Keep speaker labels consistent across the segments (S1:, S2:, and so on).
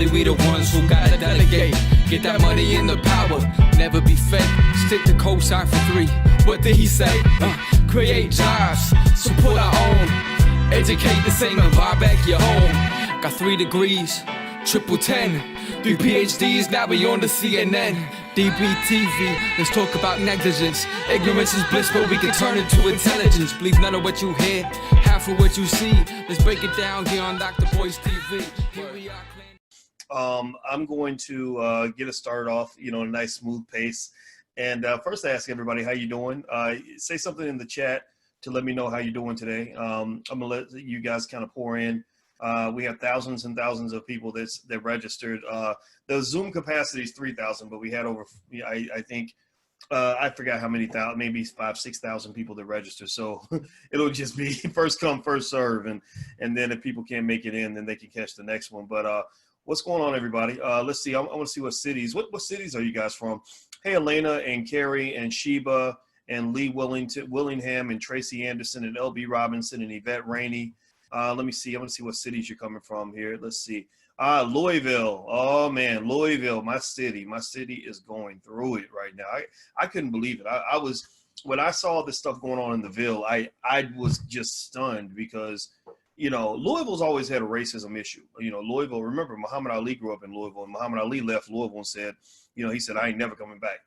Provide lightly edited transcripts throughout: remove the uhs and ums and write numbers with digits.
S1: We the ones who gotta delegate. Get that money and the power. Never be fake. Stick to cosign for 3. What did he say? Create jobs. Support our own. Educate the same and buy back your home. Got 3 degrees. Triple 10. 3 PhDs. Now we on the CNN. DBTV. Let's talk about negligence. Ignorance is bliss, but we can turn it to intelligence. Believe none of what you hear. Half of what you see. Let's break it down here on Dr. Boyce TV. Here we are.
S2: I'm going to get us started off, in a nice smooth pace. And first I ask everybody, how you doing? Say something in the chat to let me know how you're doing today. I'm gonna let you guys kind of pour in. We have thousands and thousands of people that registered. The Zoom capacity is 3,000, but we had over, I think, I forgot how many thousand, maybe 5,000-6,000 people that register. So it'll just be first come, first serve. And then if people can't make it in, then they can catch the next one. But what's going on, everybody? Let's see. I want to see what cities. What cities are you guys from? Hey, Elena and Carrie and Sheba and Lee Willingham and Tracy Anderson and LB Robinson and Yvette Rainey. Let me see. I want to see what cities you're coming from here. Let's see. Louisville. Oh man, Louisville, my city. My city is going through it right now. I couldn't believe it. I was, when I saw this stuff going on in the Ville, I was just stunned because, Louisville's always had a racism issue. Louisville, remember Muhammad Ali grew up in Louisville, and Muhammad Ali left Louisville and said, he said, I ain't never coming back.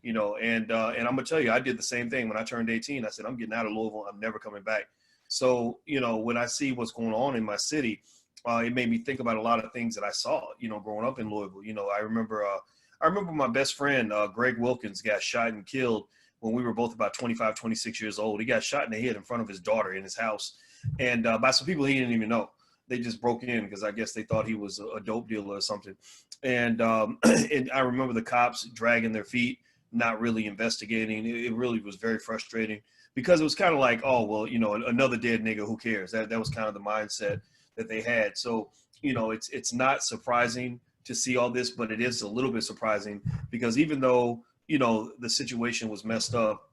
S2: And I'm gonna tell you, I did the same thing when I turned 18. I said, I'm getting out of Louisville. I'm never coming back. So, when I see what's going on in my city, it made me think about a lot of things that I saw, growing up in Louisville. I remember my best friend, Greg Wilkins, got shot and killed when we were both about 25, 26 years old. He got shot in the head in front of his daughter in his house. And by some people he didn't even know. They just broke in because I guess they thought he was a dope dealer or something. And and I remember the cops dragging their feet, not really investigating. It really was very frustrating because it was kind of like, oh, well, another dead nigga, who cares? That was kind of the mindset that they had. So, it's not surprising to see all this, but it is a little bit surprising because even though, the situation was messed up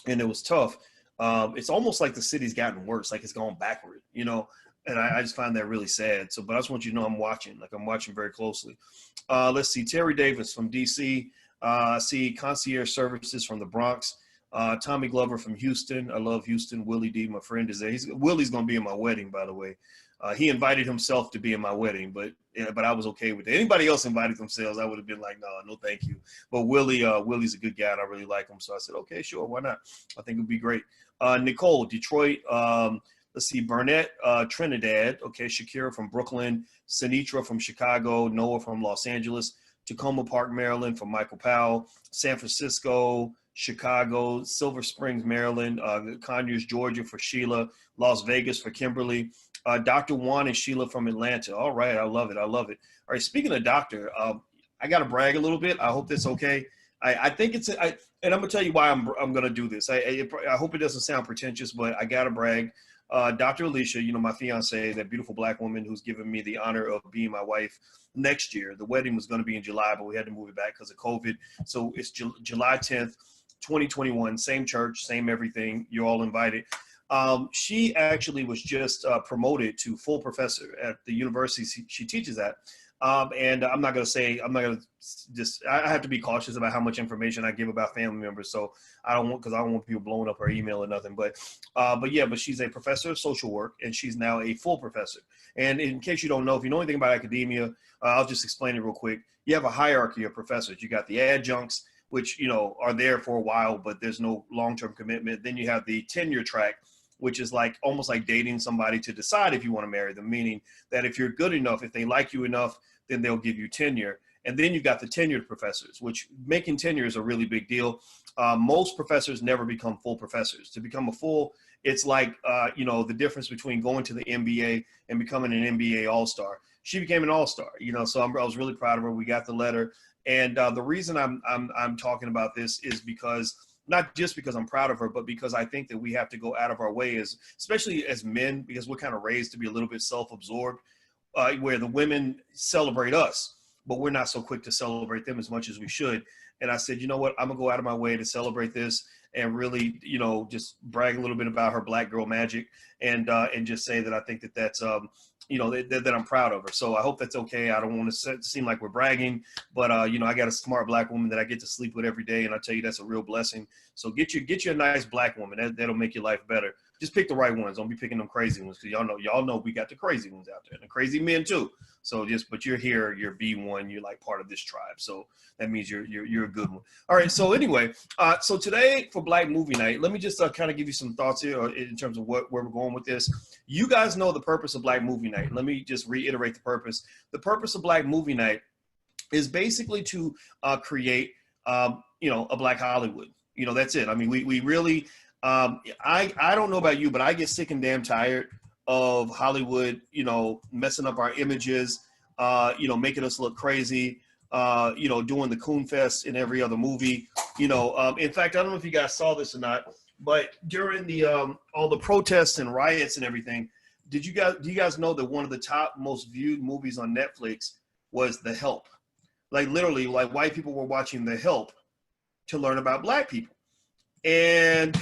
S2: and it was tough, it's almost like the city's gotten worse, like it's gone backward, and I just find that really sad. So, but I just want you to know I'm watching very closely. Let's see, Terry Davis from DC. I see Concierge Services from the Bronx. Tommy Glover from Houston. I love Houston. Willie D, my friend, is there. Willie's going to be in my wedding, by the way. He invited himself to be in my wedding, but I was okay with it. Anybody else invited themselves, I would have been like, no, thank you. But Willie's a good guy, and I really like him. So I said, okay, sure, why not? I think it would be great. Nicole, Detroit. Let's see, Burnett, Trinidad. Okay, Shakira from Brooklyn. Sinitra from Chicago. Noah from Los Angeles. Tacoma Park, Maryland from Michael Powell. San Francisco, Chicago, Silver Springs, Maryland. Conyers, Georgia for Sheila. Las Vegas for Kimberly. Dr. Juan and Sheila from Atlanta. All right, I love it. All right, speaking of doctor, I got to brag a little bit. I hope that's okay. I think and I'm gonna tell you why I'm gonna do this. I hope it doesn't sound pretentious, but I gotta brag. Dr. Alicia, my fiance, that beautiful black woman who's given me the honor of being my wife next year. The wedding was going to be in July, but we had to move it back because of COVID. So it's July 10th, 2021, same church, same everything. You're all invited. She actually was just promoted to full professor at the university she teaches at. And I have to be cautious about how much information I give about family members. So I don't want people blowing up her email or nothing, but she's a professor of social work and she's now a full professor. And in case you don't know, if you know anything about academia, I'll just explain it real quick. You have a hierarchy of professors. You got the adjuncts, which, are there for a while, but there's no long-term commitment. Then you have the tenure track, which is almost like dating somebody to decide if you want to marry them, meaning that if you're good enough, if they like you enough, then they'll give you tenure. And then you've got the tenured professors, which making tenure is a really big deal. Most professors never become full professors. To become a full, it's like, the difference between going to the NBA and becoming an NBA all-star. She became an all-star, so I was really proud of her. We got the letter. And the reason I'm talking about this is because, not just because I'm proud of her, but because I think that we have to go out of our way, especially as men, because we're kind of raised to be a little bit self-absorbed, where the women celebrate us, but we're not so quick to celebrate them as much as we should. And I said, you know what, I'm gonna go out of my way to celebrate this and really, just brag a little bit about her black girl magic and just say that I think that that's that I'm proud of her. So I hope that's okay. I don't want to seem like we're bragging, but I got a smart black woman that I get to sleep with every day, and I tell you that's a real blessing. So get you a nice black woman. That'll make your life better. Just pick the right ones. Don't be picking them crazy ones, because y'all know we got the crazy ones out there, and the crazy men too. So but you're here, you're B1, you're like part of this tribe. So that means you're a good one. All right. So anyway, so today for Black Movie Night, let me just kind of give you some thoughts here in terms of where we're going with this. You guys know the purpose of Black Movie Night. Let me just reiterate the purpose. The purpose of Black Movie Night is basically to create, a Black Hollywood. That's it. I mean, we really, I don't know about you, but I get sick and damn tired of Hollywood, messing up our images, making us look crazy, doing the Coon Fest in every other movie. In fact, I don't know if you guys saw this or not, but during the all the protests and riots and everything, do you guys know that one of the top most viewed movies on Netflix was The Help? Like literally, like white people were watching The Help to learn about Black people. And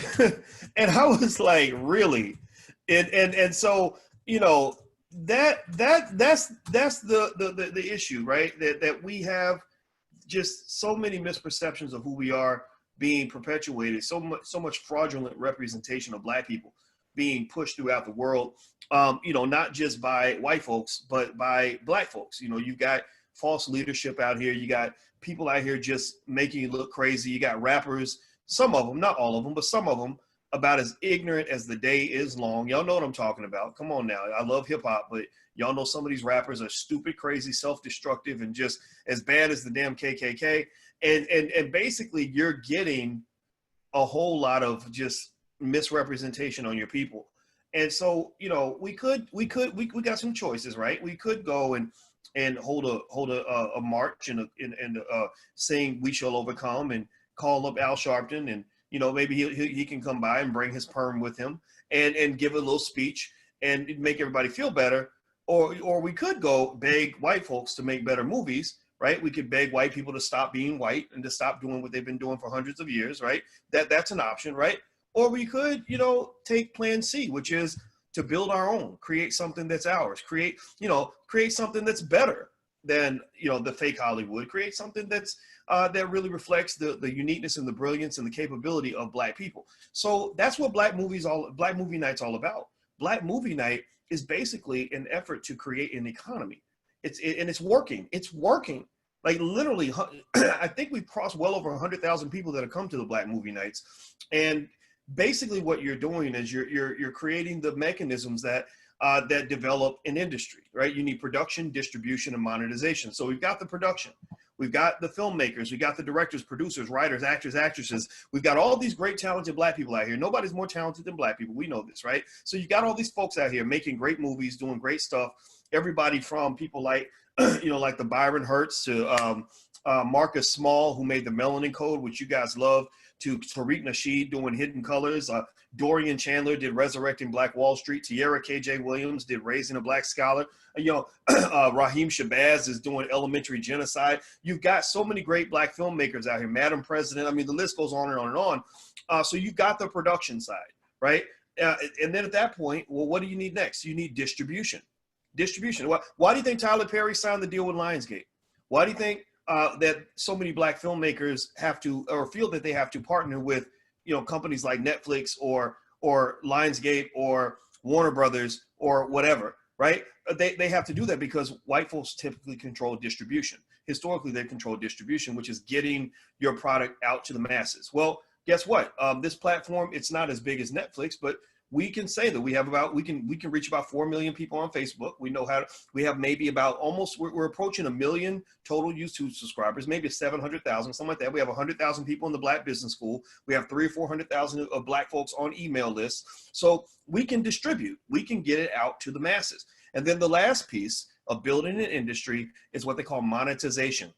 S2: and I was like, really? And so, that's the issue, right? That we have just so many misperceptions of who we are being perpetuated, so much fraudulent representation of Black people being pushed throughout the world, not just by white folks, but by Black folks. You've got false leadership out here. You got people out here just making you look crazy. You got rappers, some of them, not all of them, but some of them, about as ignorant as the day is long. Y'all know what I'm talking about. Come on now. I love hip hop, but y'all know some of these rappers are stupid, crazy, self-destructive, and just as bad as the damn KKK. And basically you're getting a whole lot of just misrepresentation on your people. And so, we got some choices, right? We could go and hold a march and sing "We Shall Overcome" and call up Al Sharpton, and maybe he can come by and bring his perm with him and give a little speech and make everybody feel better. Or we could go beg white folks to make better movies, right? We could beg white people to stop being white and to stop doing what they've been doing for hundreds of years, right? That's an option, right? Or we could, take plan C, which is to build our own, create something that's ours, create something that's better than, the fake Hollywood, create something that's, that really reflects the uniqueness and the brilliance and the capability of Black people. So that's what Black Movie Night's all about. Black Movie Night is basically an effort to create an economy. It's working. It's working. Like literally, I think we've crossed well over 100,000 people that have come to the Black Movie Nights. And basically what you're doing is you're creating the mechanisms that develop an industry, right? You need production, distribution, and monetization. So we've got the production. We've got the filmmakers, we got the directors, producers, writers, actors, actresses. We've got all these great talented Black people out here. Nobody's more talented than Black people. We know this, right? So you got all these folks out here making great movies, doing great stuff. Everybody from people like, like the Byron Hertz to Marcus Small, who made the Melanin Code, which you guys love, to Tariq Nasheed doing Hidden Colors. Dorian Chandler did Resurrecting Black Wall Street. Tierra K.J. Williams did Raising a Black Scholar. Raheem Shabazz is doing Elementary Genocide. You've got so many great Black filmmakers out here. Madam President. I mean, the list goes on and on and on. So you've got the production side, right? And then at that point, well, what do you need next? You need distribution. Distribution. Why do you think Tyler Perry signed the deal with Lionsgate? Why do you think that so many Black filmmakers have to, or feel that they have to partner with, companies like Netflix or Lionsgate or Warner Brothers or whatever, right? They have to do that because white folks typically control distribution. Historically, they control distribution, which is getting your product out to the masses. Well, guess what? This platform, it's not as big as Netflix, but we can say that we can reach about 4 million people on Facebook. We have maybe about we're approaching 1 million total YouTube subscribers, maybe 700,000, something like that. We have 100,000 people in the Black Business School. We have 300,000 or 400,000 of Black folks on email lists. So we can distribute, we can get it out to the masses. And then the last piece of building an industry is what they call monetization.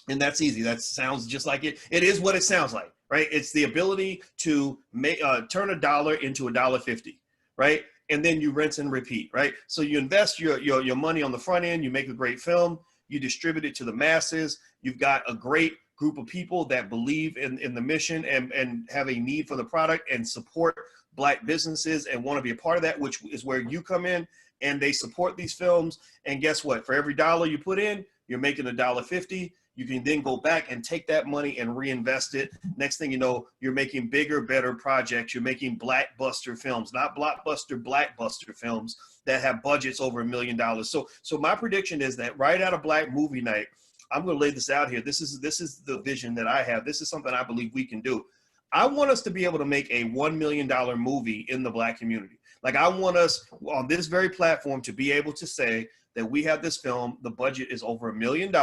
S2: And that's easy. That sounds just like it. It is what it sounds like, right? It's the ability to turn $1 into $1.50, right? And then you rinse and repeat, right? So you invest your money on the front end, you make a great film, you distribute it to the masses. You've got a great group of people that believe in the mission and have a need for the product and support Black businesses and want to be a part of that, which is where you come in. and they support these films. And guess what? For every dollar you put in, you're making $1.50. You can then go back and take that money and reinvest it. Next thing you know, you're making bigger, better projects. You're making blackbuster films, not blockbuster, blackbuster films that have budgets over $1 million. So my prediction is that right out of Black Movie Night, I'm going to lay this out here. This is the vision that I have. This is something I believe we can do. I want us to be able to make a $1 million movie in the Black community. Like, I want us on this very platform to be able to say that we have this film, the budget is over $1 million,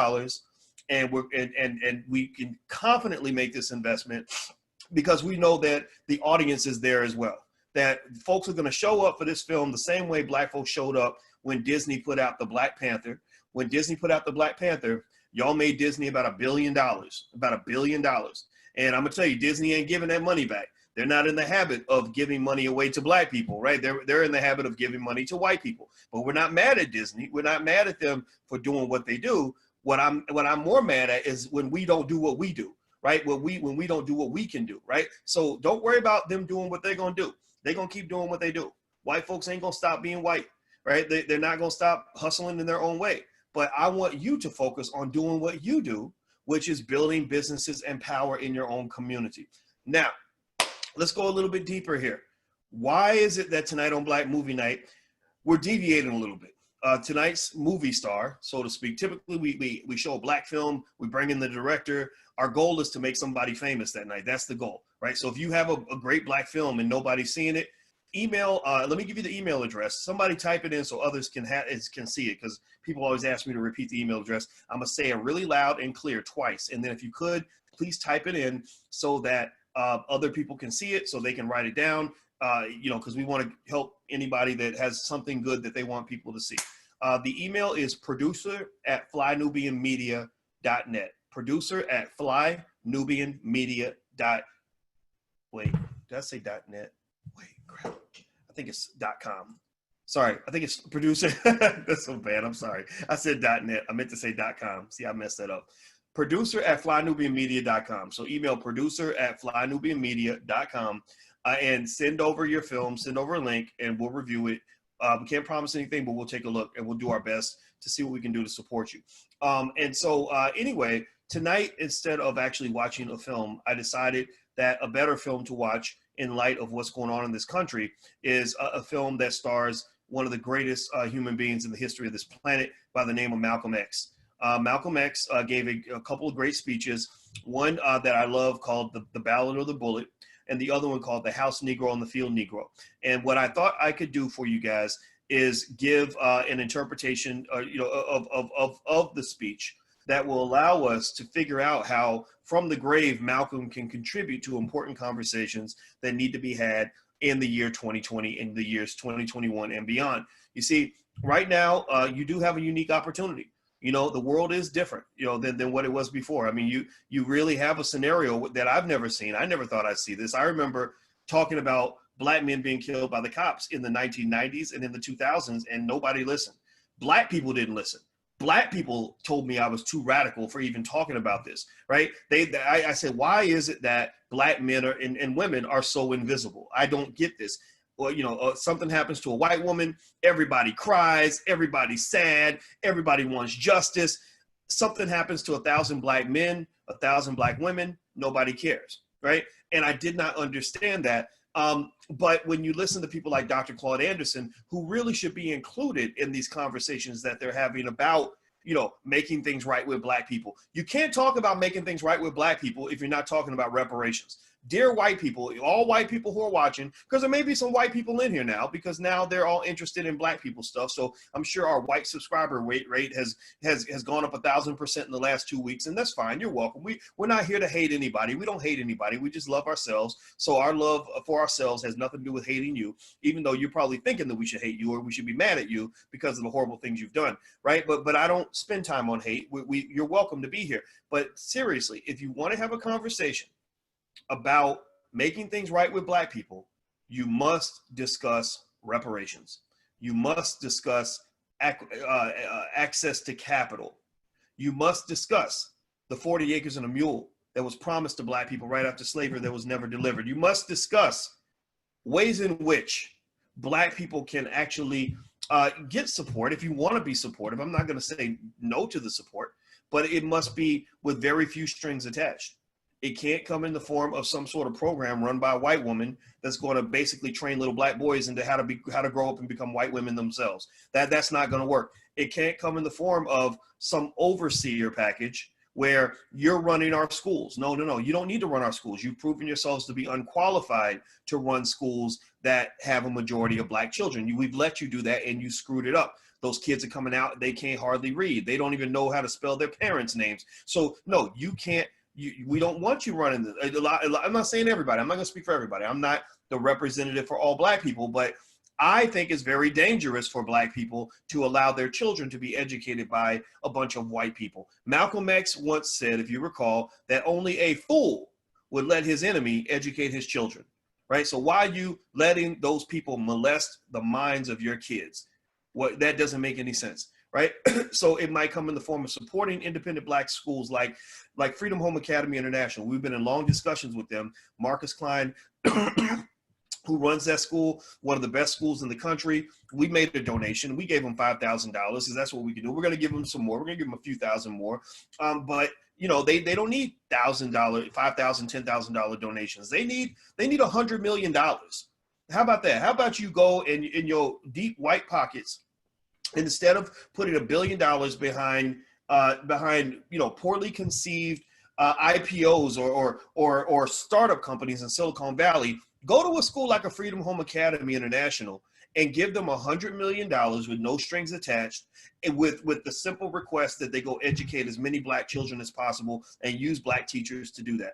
S2: and we can confidently make this investment because we know that the audience is there as well. That folks are going to show up for this film the same way Black folks showed up when Disney put out the Black Panther. When Disney put out the Black Panther, y'all made Disney about $1 billion, about $1 billion. And I'm gonna tell you, Disney ain't giving that money back. They're not in the habit of giving money away to Black people, right? They're in the habit of giving money to white people. But we're not mad at Disney. We're not mad at them for doing what they do. What I'm more mad at is when we don't do what we do, right? When we don't do what we can do, right? So don't worry about them doing what they're gonna do. They're gonna keep doing what they do. White folks ain't gonna stop being white, right? They're not gonna stop hustling in their own way. But I want you to focus on doing what you do, which is building businesses and power in your own community. Now, let's go a little bit deeper here. Why is it that tonight on Black Movie Night, we're deviating a little bit? Tonight's movie star, so to speak, typically we show a Black film, we bring in the director. Our goal is to make somebody famous that night. That's the goal, right? So if you have a great Black film and nobody's seeing it, email, let me give you the email address. Somebody type it in so others can see it, because people always ask me to repeat the email address. I'm gonna say it really loud and clear twice. And then if you could, please type it in so that other people can see it, so they can write it down, because we want to help anybody that has something good that they want people to see. The email is producer@flynubianmedia.net. Producer@flynubianmedia. Wait, did I say .net? Wait, crap. I think it's .com. Sorry, I think it's producer. That's so bad. I'm sorry. I said .net. I meant to say .com. See, I messed that up. Producer@flynubianmedia.com. So email producer@flynubianmedia.com and send over your film, send over a link, and we'll review it. We can't promise anything, but we'll take a look and we'll do our best to see what we can do to support you. Anyway, tonight, instead of actually watching a film, I decided that a better film to watch in light of what's going on in this country is a film that stars one of the greatest human beings in the history of this planet by the name of Malcolm X. Malcolm X gave a couple of great speeches, one that I love called the Ballad of the Bullet, and the other one called The House Negro and the Field Negro. And what I thought I could do for you guys is give an interpretation of the speech that will allow us to figure out how from the grave Malcolm can contribute to important conversations that need to be had in the year 2020, in the years 2021 and beyond. You see, right now, you do have a unique opportunity. The world is different, than what it was before. I mean, you really have a scenario that I've never seen. I never thought I'd see this. I remember talking about Black men being killed by the cops in the 1990s and in the 2000s, and nobody listened. Black people didn't listen. Black people told me I was too radical for even talking about this, right? I said, why is it that Black men and women are so invisible? I don't get this. Well, something happens to a white woman, everybody cries, everybody's sad, everybody wants justice. Something happens to 1,000 Black men, 1,000 Black women, nobody cares, right? And I did not understand that. But when you listen to people like Dr. Claude Anderson, who really should be included in these conversations that they're having about, making things right with Black people. You can't talk about making things right with Black people if you're not talking about reparations. Dear white people, all white people who are watching, because there may be some white people in here now, because now they're all interested in Black people stuff. So I'm sure our white subscriber rate has gone up 1,000% in the last 2 weeks, and that's fine. You're welcome. We're not here to hate anybody. We don't hate anybody. We just love ourselves. So our love for ourselves has nothing to do with hating you, even though you're probably thinking that we should hate you or we should be mad at you because of the horrible things you've done, right? But I don't spend time on hate. You're welcome to be here. But seriously, if you want to have a conversation about making things right with Black people, you must discuss reparations. You must discuss access to capital. You must discuss the 40 acres and a mule that was promised to Black people right after slavery that was never delivered. You must discuss ways in which Black people can actually get support if you want to be supportive. I'm not going to say no to the support, but it must be with very few strings attached. It can't come in the form of some sort of program run by a white woman that's going to basically train little black boys into how to grow up and become white women themselves. That's not going to work. It can't come in the form of some overseer package where you're running our schools. No. You don't need to run our schools. You've proven yourselves to be unqualified to run schools that have a majority of black children. We've let you do that and you screwed it up. Those kids are coming out, they can't hardly read. They don't even know how to spell their parents' names. So no, you can't. We don't want you running this. I'm not saying everybody. I'm not going to speak for everybody. I'm not the representative for all black people, but I think it's very dangerous for black people to allow their children to be educated by a bunch of white people. Malcolm X once said, if you recall, that only a fool would let his enemy educate his children, right? So why are you letting those people molest the minds of your kids? That doesn't make any sense. Right. So it might come in the form of supporting independent black schools like Freedom Home Academy International. We've been in long discussions with them. Marcus Klein, who runs that school, one of the best schools in the country. We made a donation. We gave them $5,000 because that's what we can do. We're going to give them some more. We're going to give them a few thousand more. But you know, they don't need $1,000, $5,000, $10,000 donations. They need $100 million. How about that? How about you go in your deep white pockets, instead of putting $1 billion behind poorly conceived IPOs or startup companies in Silicon Valley, go to a school like a Freedom Home Academy International and give them $100 million with no strings attached, and with the simple request that they go educate as many black children as possible and use black teachers to do that.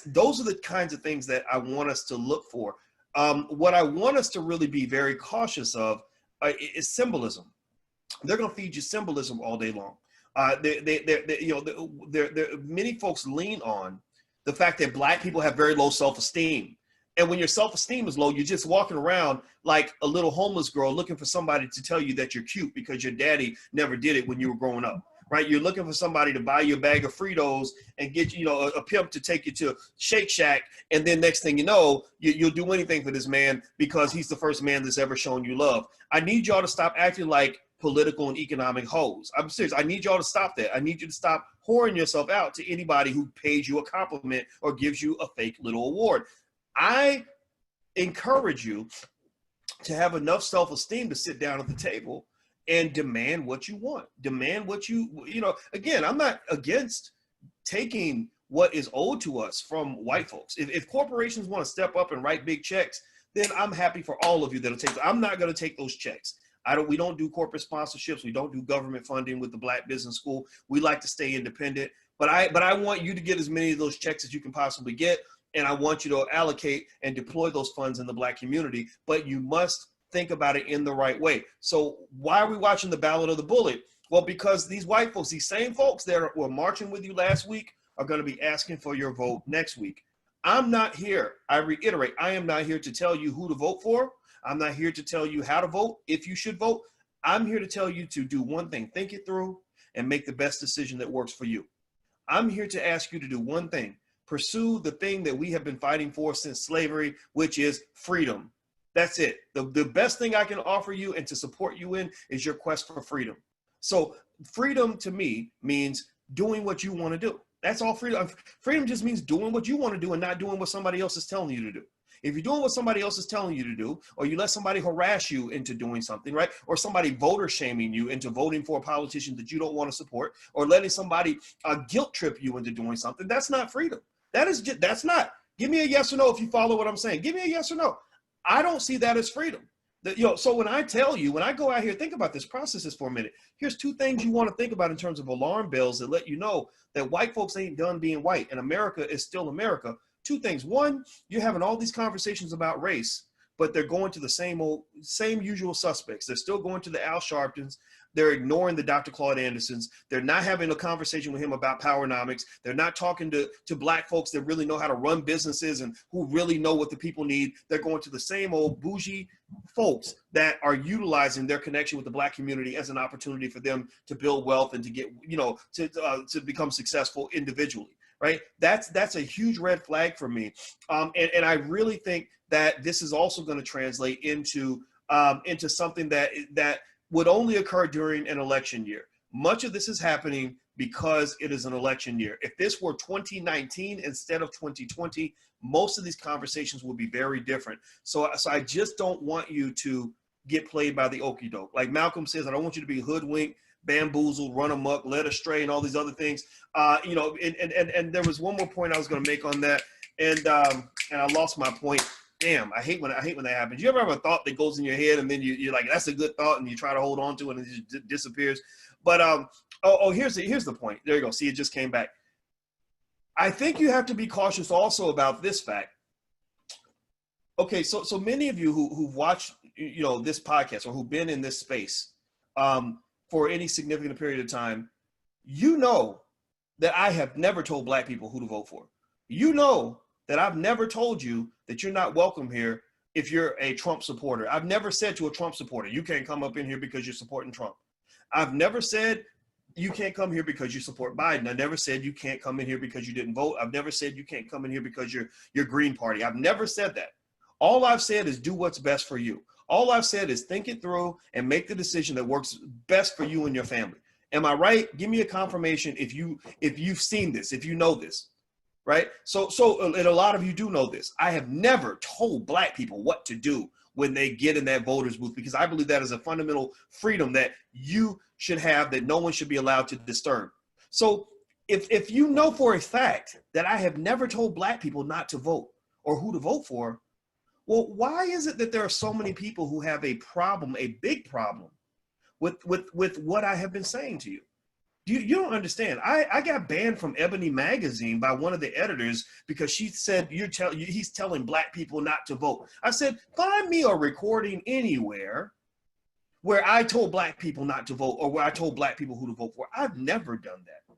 S2: Those are the kinds of things that I want us to look for. What I want us to really be very cautious of is symbolism. They're going to feed you symbolism all day long. Many folks lean on the fact that black people have very low self-esteem. And when your self-esteem is low, you're just walking around like a little homeless girl looking for somebody to tell you that you're cute because your daddy never did it when you were growing up, right? You're looking for somebody to buy you a bag of Fritos and get you, a pimp to take you to Shake Shack. And then next thing you know, you'll do anything for this man because he's the first man that's ever shown you love. I need y'all to stop acting like political and economic hoes. I'm serious. I need y'all to stop that. I need you to stop whoring yourself out to anybody who pays you a compliment or gives you a fake little award. I encourage you to have enough self-esteem to sit down at the table and demand what you want. Demand what again, I'm not against taking what is owed to us from white folks. If corporations want to step up and write big checks, then I'm happy for all of you that'll take. I'm not going to take those checks. We don't do corporate sponsorships. We don't do government funding with the Black Business School. We like to stay independent. But I want you to get as many of those checks as you can possibly get. And I want you to allocate and deploy those funds in the black community, but you must think about it in the right way. So why are we watching the Ballad of the Bullet? Well, because these white folks, these same folks that were marching with you last week are going to be asking for your vote next week. I'm not here. I reiterate, I am not here to tell you who to vote for. I'm not here to tell you how to vote, if you should vote. I'm here to tell you to do one thing, think it through and make the best decision that works for you. I'm here to ask you to do one thing. Pursue the thing that we have been fighting for since slavery, which is freedom. That's it. The best thing I can offer you and to support you in is your quest for freedom. So freedom to me means doing what you want to do. That's all freedom. Freedom just means doing what you want to do and not doing what somebody else is telling you to do. If you're doing what somebody else is telling you to do, or you let somebody harass you into doing something, right? Or somebody voter shaming you into voting for a politician that you don't want to support, or letting somebody guilt trip you into doing something, that's not freedom. That's not. Give me a yes or no if you follow what I'm saying. Give me a yes or no. I don't see that as freedom. So when I tell you, when I go out here, think about this, process this for a minute. Here's two things you want to think about in terms of alarm bells that let you know that white folks ain't done being white and America is still America. Two things. One, you're having all these conversations about race, but they're going to the same usual suspects. They're still going to the Al Sharptons. They're ignoring the Dr. Claude Andersons. They're not having a conversation with him about powernomics. They're not talking to black folks that really know how to run businesses and who really know what the people need. They're going to the same old bougie folks that are utilizing their connection with the black community as an opportunity for them to build wealth and to get, to become successful individually. Right? That's a huge red flag for me. And I really think that this is also going to translate into into something that would only occur during an election year. Much of this is happening because it is an election year. If this were 2019 instead of 2020, most of these conversations would be very different. So I just don't want you to get played by the okie doke. Like Malcolm says, I don't want you to be hoodwinked, bamboozled, run amok, led astray, and all these other things. And there was one more point I was going to make on that, and I lost my point. Damn, I hate when that happens. You ever have a thought that goes in your head and then you're like, that's a good thought, and you try to hold on to it and it just disappears. But here's the point. There you go. See, it just came back. I think you have to be cautious also about this fact. Okay, so many of you who've watched this podcast or who've been in this space for any significant period of time, you know that I have never told Black people who to vote for. You know that I've never told you that you're not welcome here if you're a Trump supporter. I've never said to a Trump supporter, you can't come up in here because you're supporting Trump. I've never said you can't come here because you support Biden. I never said you can't come in here because you didn't vote. I've never said you can't come in here because you're Green Party. I've never said that. All I've said is do what's best for you. All I've said is think it through and make the decision that works best for you and your family. Am I right? Give me a confirmation if you've seen this, if you know this, right? So and a lot of you do know this. I have never told Black people what to do when they get in that voters booth, because I believe that is a fundamental freedom that you should have, that no one should be allowed to disturb. So if you know for a fact that I have never told Black people not to vote or who to vote for, well, why is it that there are so many people who have a problem, a big problem with what I have been saying to you? You don't understand. I got banned from Ebony Magazine by one of the editors because she said he's telling Black people not to vote. I said, find me a recording anywhere where I told Black people not to vote or where I told Black people who to vote for. I've never done that.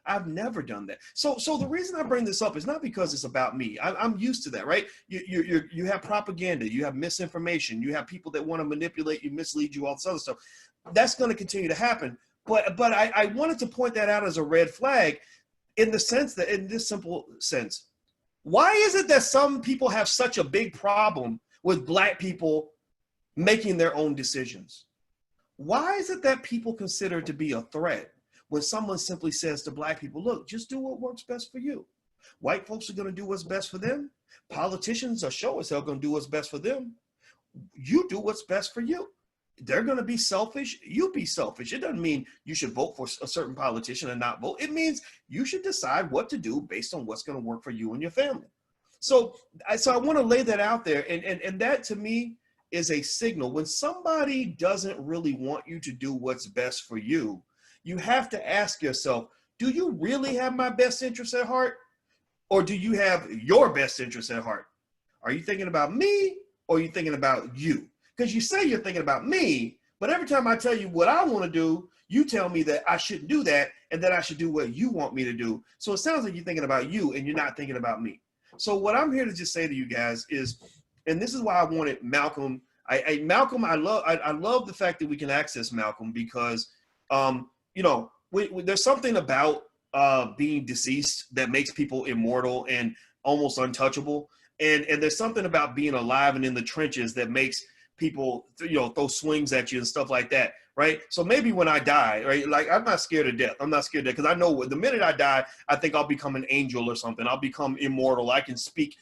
S2: I've never done that. So the reason I bring this up is not because it's about me. I'm used to that, right? You have propaganda, you have misinformation, you have people that want to manipulate you, mislead you, all this other stuff. That's going to continue to happen. But I wanted to point that out as a red flag in the sense that, in this simple sense, why is it that some people have such a big problem with Black people making their own decisions? Why is it that people consider it to be a threat when someone simply says to Black people, look, just do what works best for you? White folks are going to do what's best for them. Politicians are sure as hell going to do what's best for them. You do what's best for you. They're going to be selfish. You be selfish. It doesn't mean you should vote for a certain politician and not vote. It means you should decide what to do based on what's going to work for you and your family. So I want to lay that out there. And that to me is a signal. When somebody doesn't really want you to do what's best for you, you have to ask yourself, do you really have my best interest at heart? Or do you have your best interest at heart? Are you thinking about me or are you thinking about you? Because you say you're thinking about me, but every time I tell you what I want to do, you tell me that I shouldn't do that and that I should do what you want me to do. So it sounds like you're thinking about you and you're not thinking about me. So what I'm here to just say to you guys is, and this is why I wanted Malcolm. Malcolm, I love the fact that we can access Malcolm because, there's something about being deceased that makes people immortal and almost untouchable. And there's something about being alive and in the trenches that makes people, throw swings at you and stuff like that, right? So maybe when I die, right, like I'm not scared of death. I'm not scared of death because I know the minute I die, I think I'll become an angel or something. I'll become immortal. I can speak,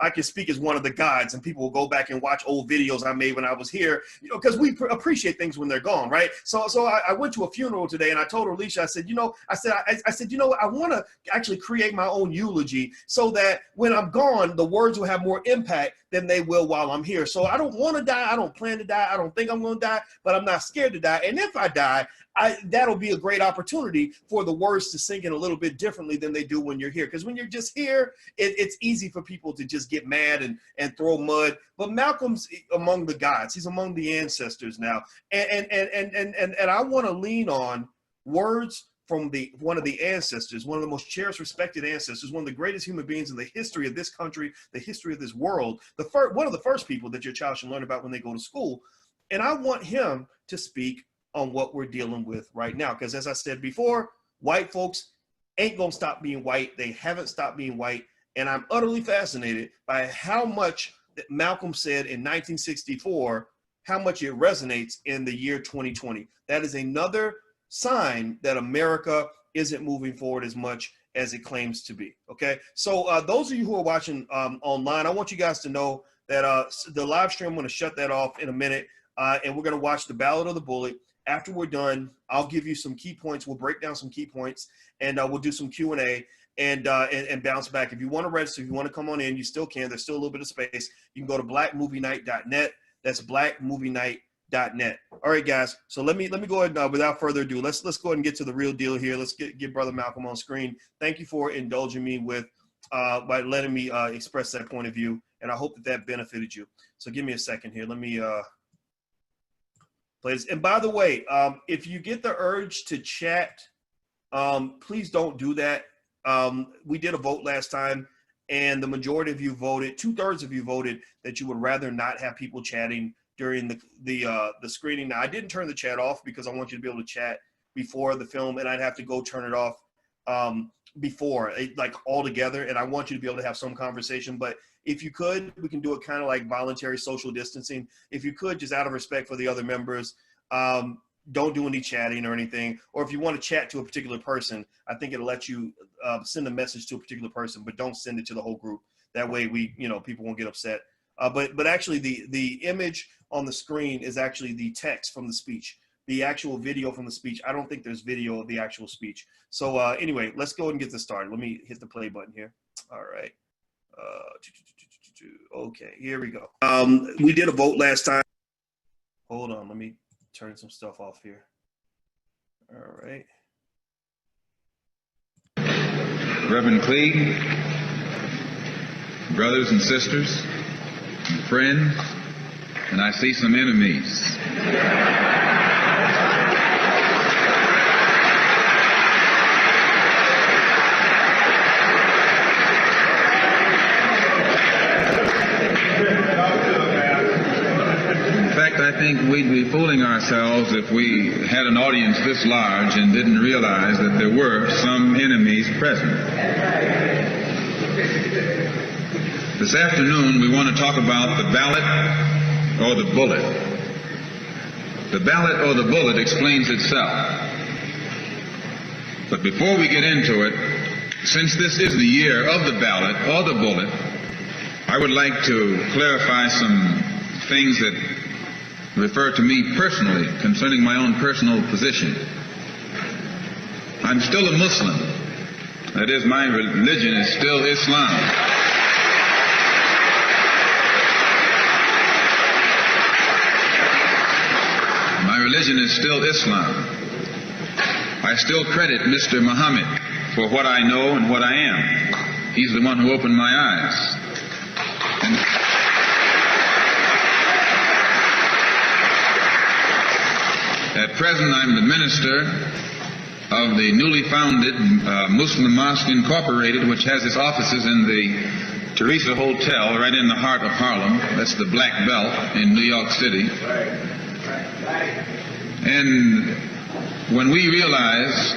S2: I can speak as one of the gods, and people will go back and watch old videos I made when I was here, because we appreciate things when they're gone, right? So I went to a funeral today and I told Alicia, I said, I want to actually create my own eulogy so that when I'm gone, the words will have more impact than they will while I'm here. So I don't want to die. I don't plan to die. I don't think I'm going to die, but I'm not scared to die. And if I die, that'll be a great opportunity for the words to sink in a little bit differently than they do when you're here. Because when you're just here, it's easy for people to just get mad and throw mud. But Malcolm's among the gods. He's among the ancestors now. And I want to lean on words from one of the ancestors, one of the most cherished, respected ancestors, one of the greatest human beings in the history of this country, the history of this world, one of the first people that your child should learn about when they go to school. And I want him to speak on what we're dealing with right now. Because as I said before, white folks ain't gonna stop being white. They haven't stopped being white. And I'm utterly fascinated by how much that Malcolm said in 1964 how much it resonates in the year 2020. That is another sign that America isn't moving forward as much as it claims to be. Okay, so those of you who are watching online, I want you guys to know that the live stream, I'm going to shut that off in a minute, and we're going to watch the Ballad of the Bullet. After we're done, I'll give you some key points. We'll break down some key points, and we'll do some Q&A and bounce back. If you want to register, if you want to come on in, you still can. There's still a little bit of space. You can go to blackmovienight.net. That's blackmovienight.net. All right, guys. So let me go ahead without further ado. Let's go ahead and get to the real deal here. Let's get Brother Malcolm on screen. Thank you for indulging me with by letting me express that point of view, and I hope that benefited you. So give me a second here. Let me play this. And by the way, if you get the urge to chat, please don't do that. We did a vote last time, and the majority of you voted, 2/3 of you voted that you would rather not have people chatting during the screening. Now, I didn't turn the chat off because I want you to be able to chat before the film, and I'd have to go turn it off before, like all together, and I want you to be able to have some conversation. But if you could, we can do it kind of like voluntary social distancing. If you could, just out of respect for the other members, don't do any chatting or anything. Or if you want to chat to a particular person, I think it'll let you send a message to a particular person, but don't send it to the whole group. That way people won't get upset. But actually the image on the screen is actually the text from the speech. The actual video from the speech, I don't think there's video of the actual speech. So anyway, let's go and get this started. Let me hit the play button here. All right. Okay, here we go. We did a vote last time. Hold on, let me turn some stuff off here. All right.
S3: Reverend Cleage, brothers and sisters, and friends, and I see some enemies. I think we'd be fooling ourselves if we had an audience this large and didn't realize that there were some enemies present. This afternoon, we want to talk about the ballot or the bullet. The ballot or the bullet explains itself. But before we get into it, since this is the year of the ballot or the bullet, I would like to clarify some things that refer to me personally concerning my own personal position. I'm still a Muslim. That is, my religion is still Islam. My religion is still Islam. I still credit Mr. Muhammad for what I know and what I am. He's the one who opened my eyes. At present, I'm the minister of the newly founded Muslim Mosque Incorporated, which has its offices in the Teresa Hotel right in the heart of Harlem. That's the Black Belt in New York City. And when we realize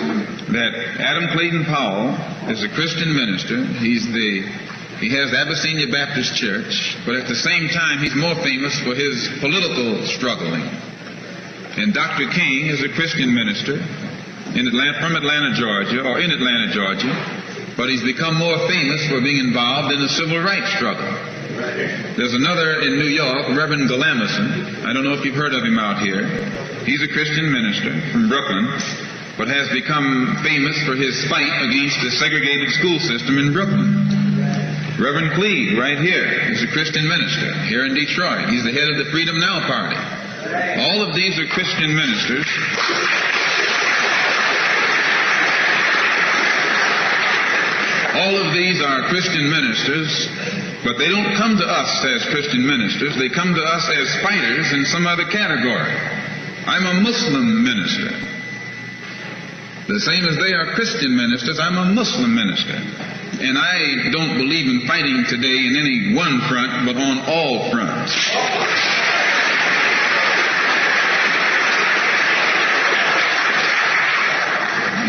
S3: that Adam Clayton Powell is a Christian minister, he has the Abyssinia Baptist Church, but at the same time he's more famous for his political struggling. And Dr. King is a Christian minister from Atlanta, Georgia, or in Atlanta, Georgia, but he's become more famous for being involved in the civil rights struggle. There's another in New York, Reverend Galamison. I don't know if you've heard of him out here. He's a Christian minister from Brooklyn, but has become famous for his fight against the segregated school system in Brooklyn. Reverend Cleage, right here, is a Christian minister here in Detroit. He's the head of the Freedom Now Party. All of these are Christian ministers. All of these are Christian ministers, but they don't come to us as Christian ministers. They come to us as fighters in some other category. I'm a Muslim minister. The same as they are Christian ministers, I'm a Muslim minister. And I don't believe in fighting today in any one front, but on all fronts.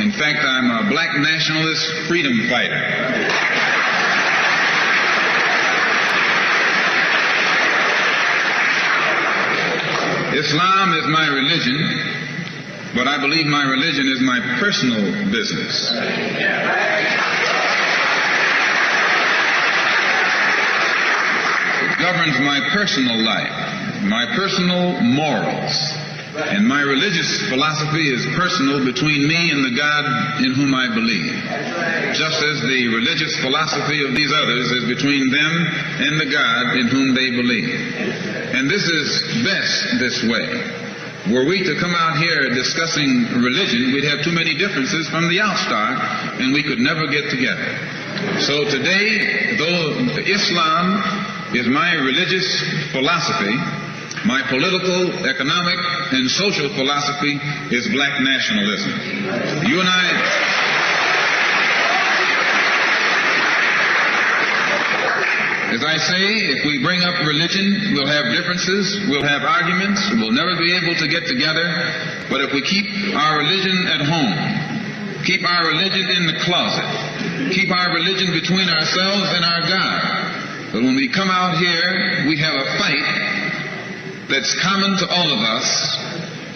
S3: In fact, I'm a black nationalist freedom fighter. Islam is my religion, but I believe my religion is my personal business. It governs my personal life, my personal morals, and my religious philosophy is personal between me and the God in whom I believe, just as the religious philosophy of these others is between them and the God in whom they believe. And this is best this way. Were we to come out here discussing religion, we'd have too many differences from the outstart, and we could never get together. So today, though Islam is my religious philosophy, my political, economic, and social philosophy is black nationalism. You and I, as I say, if we bring up religion, we'll have differences, we'll have arguments, we'll never be able to get together. But if we keep our religion at home, keep our religion in the closet, keep our religion between ourselves and our God, but when we come out here, we have a fight that's common to all of us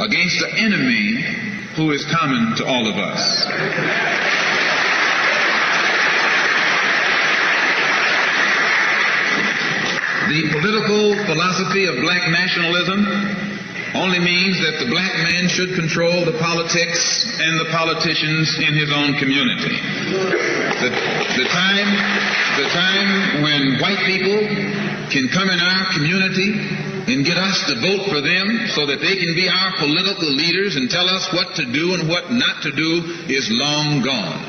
S3: against the enemy who is common to all of us. The political philosophy of black nationalism only means that the black man should control the politics and the politicians in his own community. The time when white people can come in our community and get us to vote for them so that they can be our political leaders and tell us what to do and what not to do is long gone.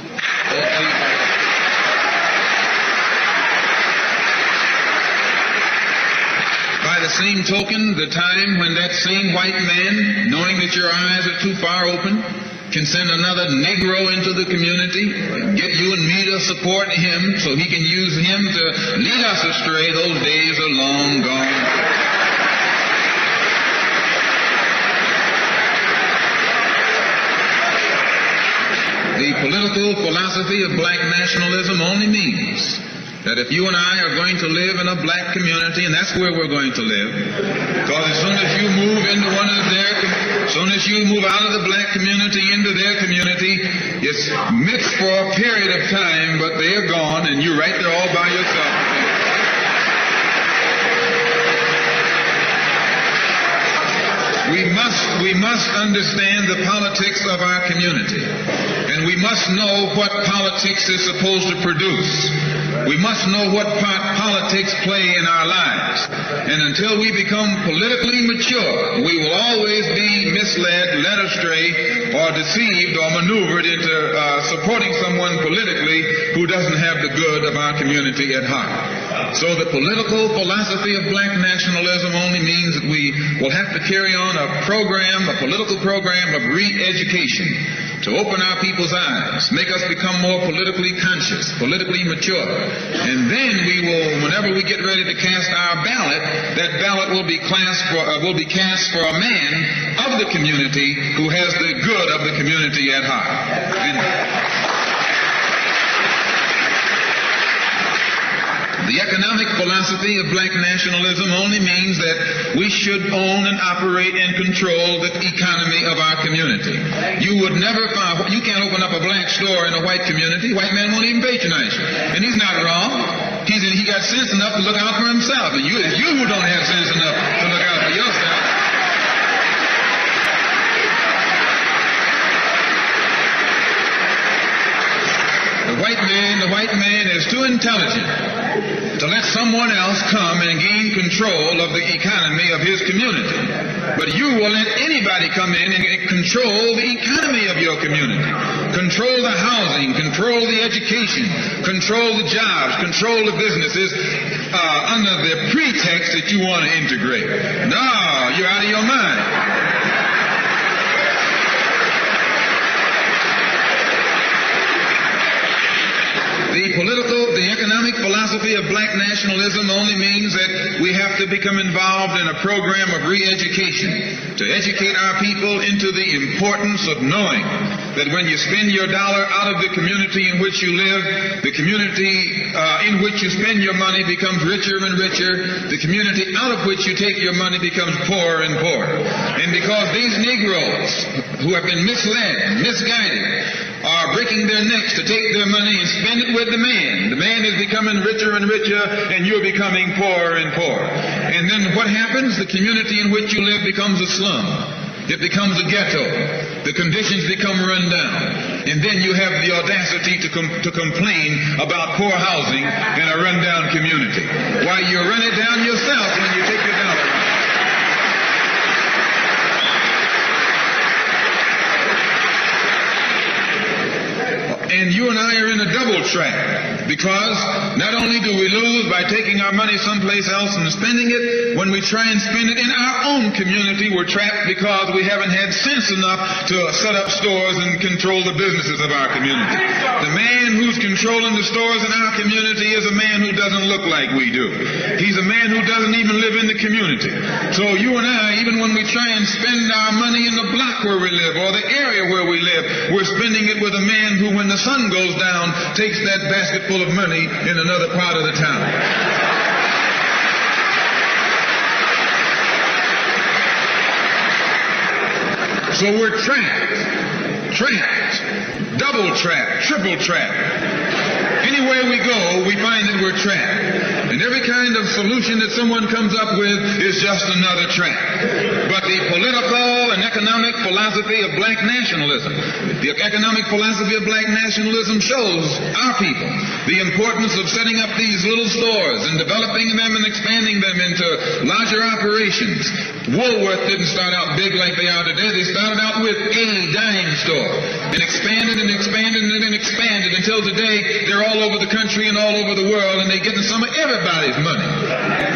S3: By the same token, the time when that same white man, knowing that your eyes are too far open, can send another Negro into the community, get you and me to support him so he can use him to lead us astray, those days are long gone. The political philosophy of black nationalism only means that if you and I are going to live in a black community, and that's where we're going to live, because as soon as you move into one of as soon as you move out of the black community into their community, it's mixed for a period of time, but they're gone, and you're right there all by yourself. We must understand the politics of our community, and we must know what politics is supposed to produce. We must know what part politics play in our lives. And until we become politically mature, we will always be misled, led astray, or deceived or maneuvered into supporting someone politically who doesn't have the good of our community at heart. So the political philosophy of black nationalism only means that we will have to carry on a political program of re-education to open our people's eyes, make us become more politically conscious, politically mature. And then we will, whenever we get ready to cast our ballot, that ballot will be cast for a man of the community who has the good of the community at heart. The economic philosophy of black nationalism only means that we should own and operate and control the economy of our community. You can't open up a black store in a white community. White man won't even patronize you. And he's not wrong. He got sense enough to look out for himself. And it's you who don't have sense enough to look out for yourself. The white man is too intelligent to let someone else come and gain control of the economy of his community. But you will let anybody come in and control the economy of your community. Control the housing, control the education, control the jobs, control the businesses under the pretext that you want to integrate. No, you're out of your mind. The economic philosophy of black nationalism only means that we have to become involved in a program of re-education to educate our people into the importance of knowing that when you spend your dollar out of the community in which you live, the community in which you spend your money becomes richer and richer. The community out of which you take your money becomes poorer and poorer. And because these Negroes who have been misled, misguided, are breaking their necks to take their money and spend it with the man is becoming richer and richer, and you're becoming poorer and poorer. And then what happens? The community in which you live becomes a slum. It becomes a ghetto. The conditions become run down. And then you have the audacity to complain about poor housing in a run-down community. Why, you run it down yourself when you take your dollar. And you and I are in a double trap, because not only do we lose by taking our money someplace else and spending it, when we try and spend it in our own community, we're trapped because we haven't had sense enough to set up stores and control the businesses of our community. The man who's controlling the stores in our community is a man who doesn't look like we do. He's a man who doesn't even live in the community. So you and I, even when we try and spend our money in the block where we live or the area where we live, we're spending it with a man who, when the sun goes down, takes that basket full of money in another part of the town. So we're trapped, double trapped, triple trapped. Anywhere we go, we find that we're trapped. And every kind of solution that someone comes up with is just another trap. But the political and economic philosophy of black nationalism, the economic philosophy of black nationalism shows our people the importance of setting up these little stores and developing them and expanding them into larger operations. Woolworth didn't start out big like they are today. They started out with a dime store and expanded and expanded and expanded until today they're all over the country and all over the world, and they're getting some of everybody's money.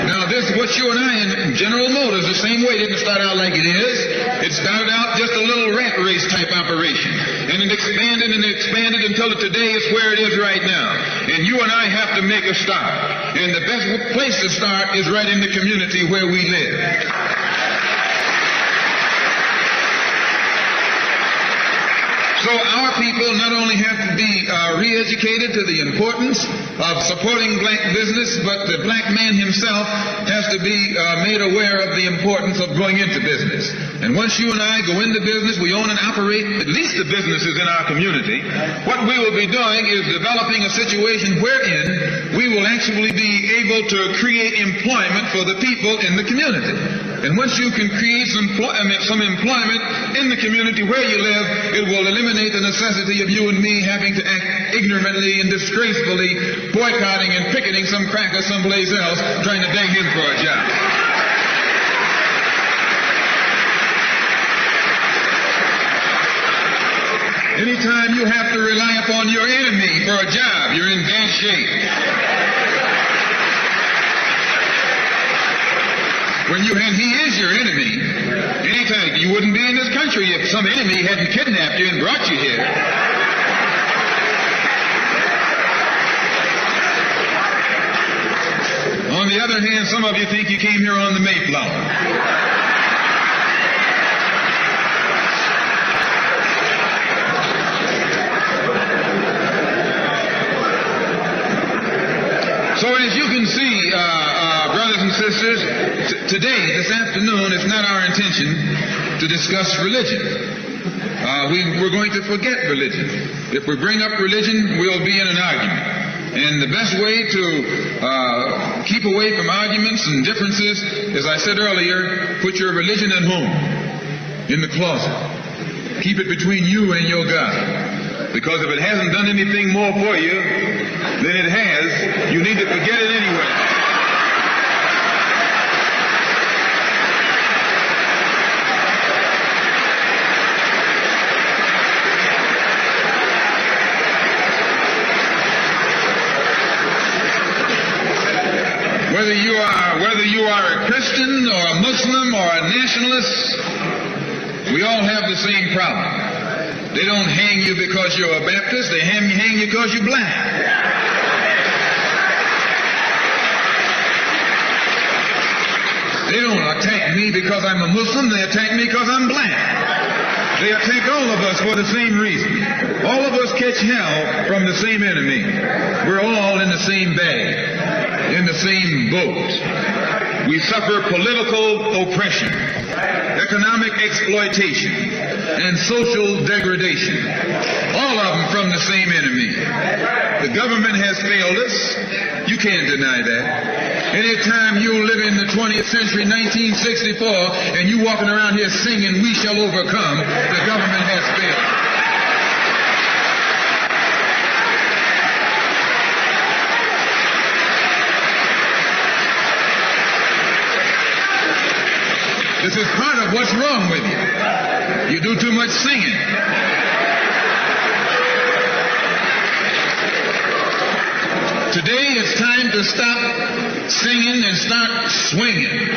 S3: Now this, what you and I in General Motors, the same way, didn't start out like it is. It started out just a little rat race type operation, and it expanded and expanded until today is where it is right now. And you and I have to make a start. And the best place to start is right in the community where we live. So our people not only have to be re-educated to the importance of supporting black business, but the black man himself has to be made aware of the importance of going into business. And once you and I go into business, we own and operate at least the businesses in our community. What we will be doing is developing a situation wherein we will actually be able to create employment for the people in the community. And once you can create some employment in the community where you live, it will eliminate the necessity of you and me having to act ignorantly and disgracefully, boycotting and picketing some cracker someplace else, trying to beg him for a job. Anytime you have to rely upon your enemy for a job, you're in bad shape. And he is your enemy. Anytime, you wouldn't be in this country if some enemy hadn't kidnapped you and brought you here. On the other hand, some of you think you came here on the Mayflower. So as you can see, brothers and sisters, today, this afternoon, it's not our intention to discuss religion. We're going to forget religion. If we bring up religion, we'll be in an argument. And the best way to keep away from arguments and differences, as I said earlier, put your religion at home, in the closet. Keep it between you and your God. Because if it hasn't done anything more for you than it has, you need to forget it anyway. Whether you are a Christian or a Muslim or a nationalist, we all have the same problem. They don't hang you because you're a Baptist, they hang you because you're black. They don't attack me because I'm a Muslim, they attack me because I'm black. They attack all of us for the same reason. All of us catch hell from the same enemy. We're all in the same bag, in the same boat. We suffer political oppression, economic exploitation, and social degradation. All of them from the same enemy. The government has failed us. You can't deny that. Anytime you live in the 20th century, 1964, and you walking around here singing, "We shall overcome," the government has failed. This is part of what's wrong with you. You do too much singing. Today it's time to stop singing and start swinging.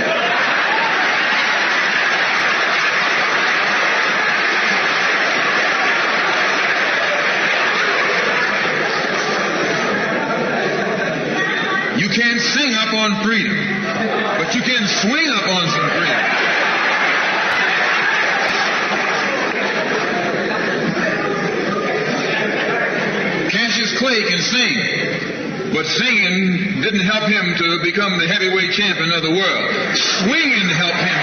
S3: You can't sing up on freedom, but you can swing up on some freedom. Cassius Clay can sing, but singing didn't help him to become the heavyweight champion of the world. Swinging helped him.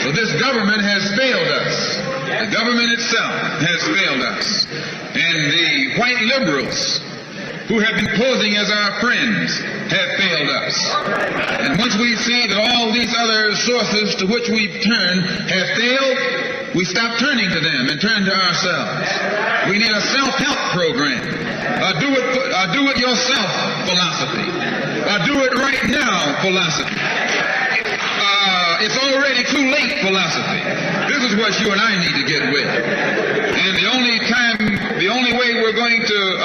S3: So this government has failed us. The government itself has failed us. And the white liberals who have been posing as our friends have failed us. And once we see that all these other sources to which we've turned have failed, we stop turning to them and turn to ourselves. We need a self-help program. Do it yourself philosophy. Do it right now philosophy. It's already too late philosophy. This is what you and I need to get with. And the only way we're going to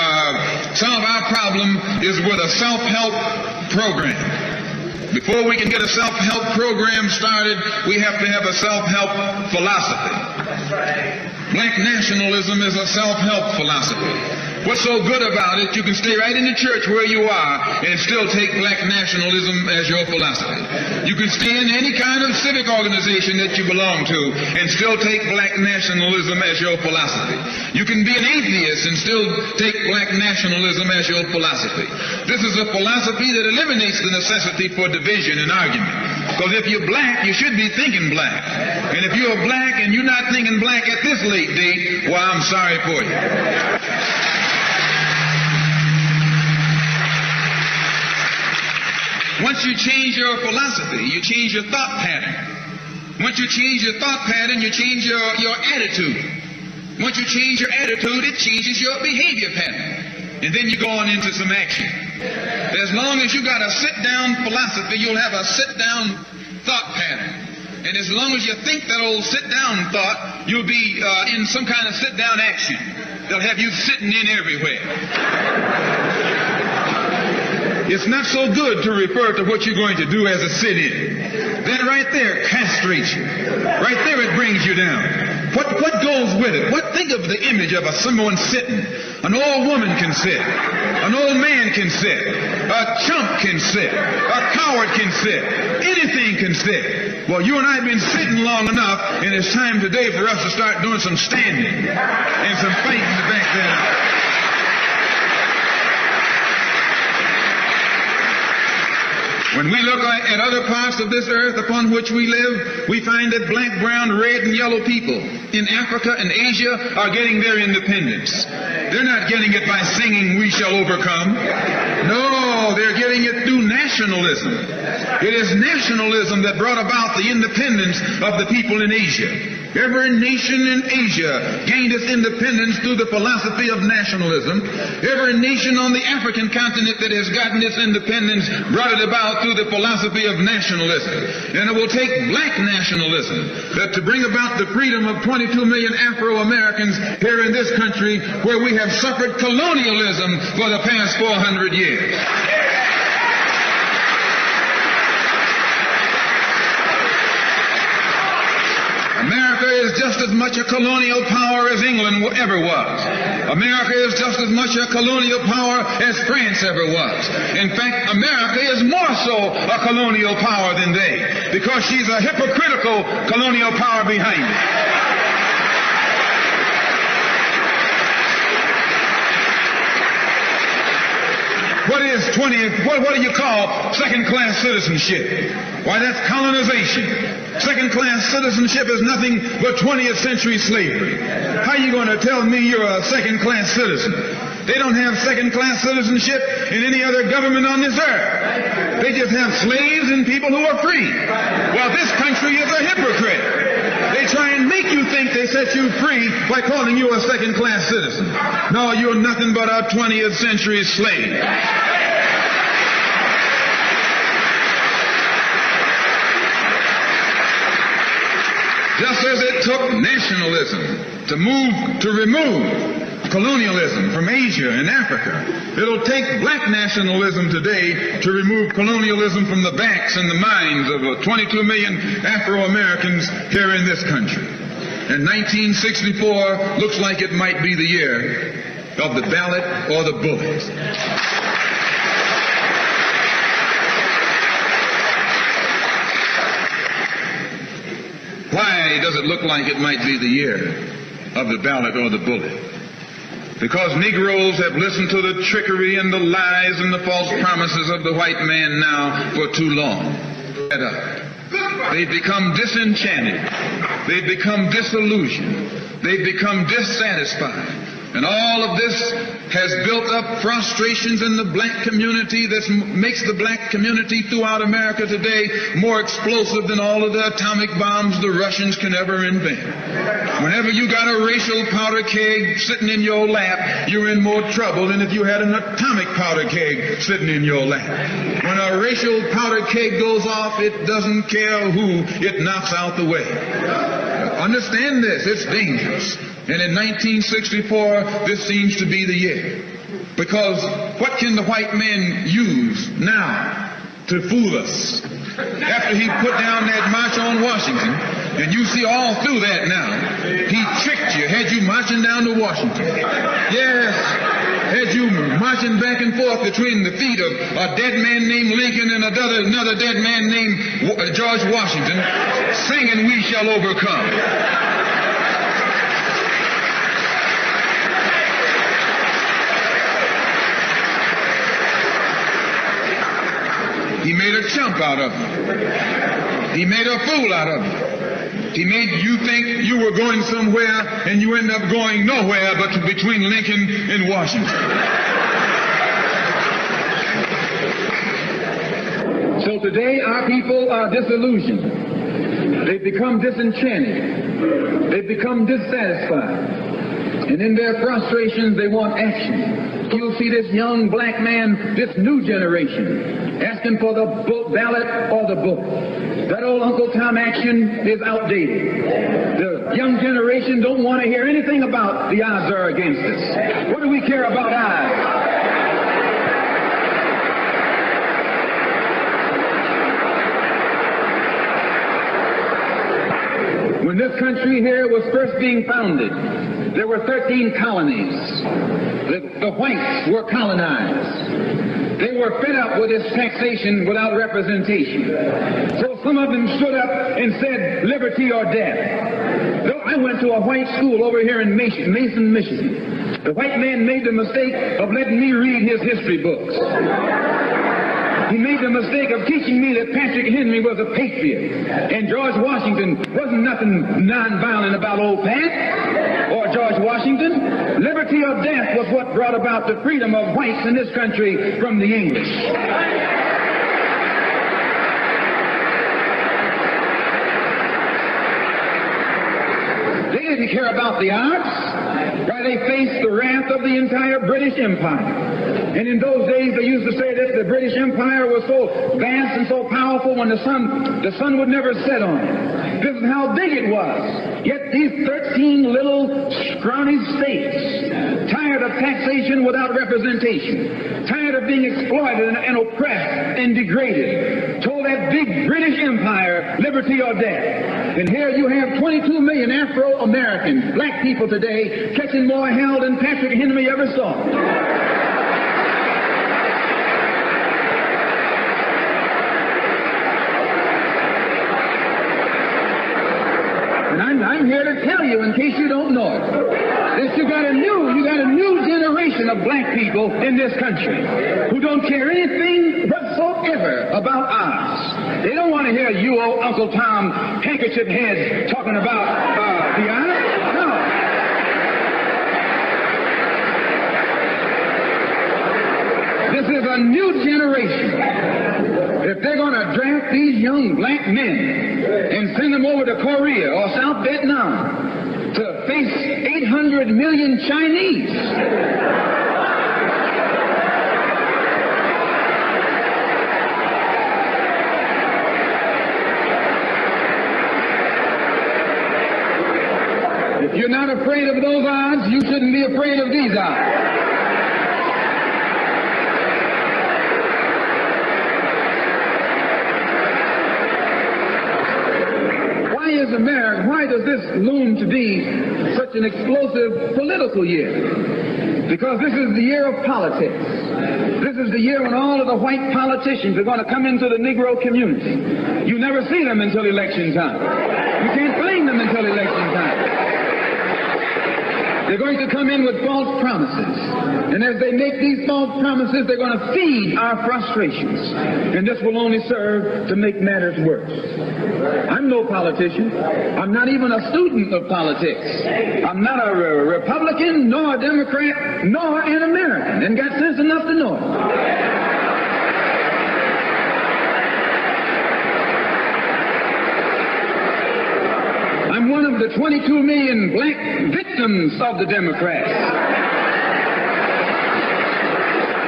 S3: solve our problem is with a self-help program. Before we can get a self-help program started, we have to have a self-help philosophy. Black nationalism is a self-help philosophy. What's so good about it, you can stay right in the church where you are and still take black nationalism as your philosophy. You can stay in any kind of civic organization that you belong to and still take black nationalism as your philosophy. You can be an atheist and still take black nationalism as your philosophy. This is a philosophy that eliminates the necessity for division and argument. Because if you're black, you should be thinking black. And if you're black and you're not thinking black at this late date, well, I'm sorry for you. Once you change your philosophy, you change your thought pattern. Once you change your thought pattern, you change your attitude. Once you change your attitude, it changes your behavior pattern. And then you go on into some action. As long as you got a sit-down philosophy, you'll have a sit-down thought pattern. And as long as you think that old sit-down thought, you'll be in some kind of sit-down action. They'll have you sitting in everywhere. It's not so good to refer to what you're going to do as a sit-in. That right there castrates you. Right there it brings you down. What goes with it? Think of the image of someone sitting. An old woman can sit. An old man can sit. A chump can sit. A coward can sit. Anything can sit. Well, you and I have been sitting long enough, and it's time today for us to start doing some standing and some fighting to back that up. When we look at other parts of this earth upon which we live, we find that black, brown, red, and yellow people in Africa and Asia are getting their independence. They're not getting it by singing, "We shall overcome." No, they're getting it through nationalism. It is nationalism that brought about the independence of the people in Asia. Every nation in Asia gained its independence through the philosophy of nationalism. Every nation on the African continent that has gotten its independence brought it about through the philosophy of nationalism. And it will take black nationalism to bring about the freedom of 22 million Afro-Americans here in this country where we have suffered colonialism for the past 400 years. America is just as much a colonial power as England ever was. America is just as much a colonial power as France ever was. In fact, America is more so a colonial power than they, because she's a hypocritical colonial power behind it. What do you call second-class citizenship? Why, that's colonization. Second-class citizenship is nothing but 20th century slavery. How are you going to tell me you're a second-class citizen? They don't have second-class citizenship in any other government on this earth. They just have slaves and people who are free. Well, this country is a hypocrite. They try and make you think they set you free by calling you a second-class citizen. No, you're nothing but a 20th century slave. Just as it took nationalism to remove colonialism from Asia and Africa, it'll take black nationalism today to remove colonialism from the backs and the minds of 22 million Afro-Americans here in this country. And 1964 looks like it might be the year of the ballot or the bullet. Why does it look like it might be the year of the ballot or the bullet? Because Negroes have listened to the trickery and the lies and the false promises of the white man now for too long. They've become disenchanted. They've become disillusioned. They've become dissatisfied. And all of this has built up frustrations in the black community that makes the black community throughout America today more explosive than all of the atomic bombs the Russians can ever invent. Whenever you got a racial powder keg sitting in your lap, you're in more trouble than if you had an atomic powder keg sitting in your lap. When a racial powder keg goes off, it doesn't care who it knocks out the way. Understand this, it's dangerous. And in 1964, this seems to be the year. Because what can the white man use now to fool us? After he put down that march on Washington, and you see all through that now, he tricked you, had you marching down to Washington. Yes, had you marching back and forth between the feet of a dead man named Lincoln and another dead man named George Washington, singing "We Shall Overcome." He made a chump out of you. He made a fool out of you. He made you think you were going somewhere, and you end up going nowhere but between Lincoln and Washington. So today our people are disillusioned. They've become disenchanted. They've become dissatisfied. And in their frustrations, they want action. You'll see this young black man, this new generation, asking for the ballot or the book. That old Uncle Tom action is outdated. The young generation don't want to hear anything about the odds are against us. What do we care about odds? When this country here was first being founded, there were 13 colonies. The whites were colonized. They were fed up with this taxation without representation. So some of them stood up and said, liberty or death. I went to a white school over here in Mason, Michigan. The white man made the mistake of letting me read his history books. He made the mistake of teaching me that Patrick Henry was a patriot and George Washington wasn't nothing nonviolent about old Pat or George Washington. Liberty or death was what brought about the freedom of whites in this country from the English. They didn't care about the arts. Why, they faced the wrath of the entire British Empire. And in those days, they used to say that the British Empire was so vast and so powerful when the sun would never set on it. This is how big it was. Yet these 13 little scrawny states, tired of taxation without representation, tired of being exploited and oppressed and degraded, told
S4: that big British Empire, liberty or death. And here you have 22 million Afro-Americans, black people today, catching more hell than Patrick Henry ever saw. And I'm here to tell you, in case you don't know it, that you got a new generation of black people in this country who don't care anything whatsoever about ours. They don't want to hear you old Uncle Tom handkerchief heads talking about the honor. No. This is a new generation. If they're going to draft these young black men and send them over to Korea or South Vietnam to face 800 million Chinese, if you're not afraid of those odds, you shouldn't be afraid of these odds. Why does this loom to be such an explosive political year? Because this is the year of politics. This is the year when all of the white politicians are going to come into the Negro community. You never see them until election time. You can't blame them until election time. They're going to come in with false promises. And as they make these false promises, they're going to feed our frustrations. And this will only serve to make matters worse. I'm no politician. I'm not even a student of politics. I'm not a Republican, nor a Democrat, nor an American, and got sense enough to know it. I'm one of the 22 million black victims of the Democrats.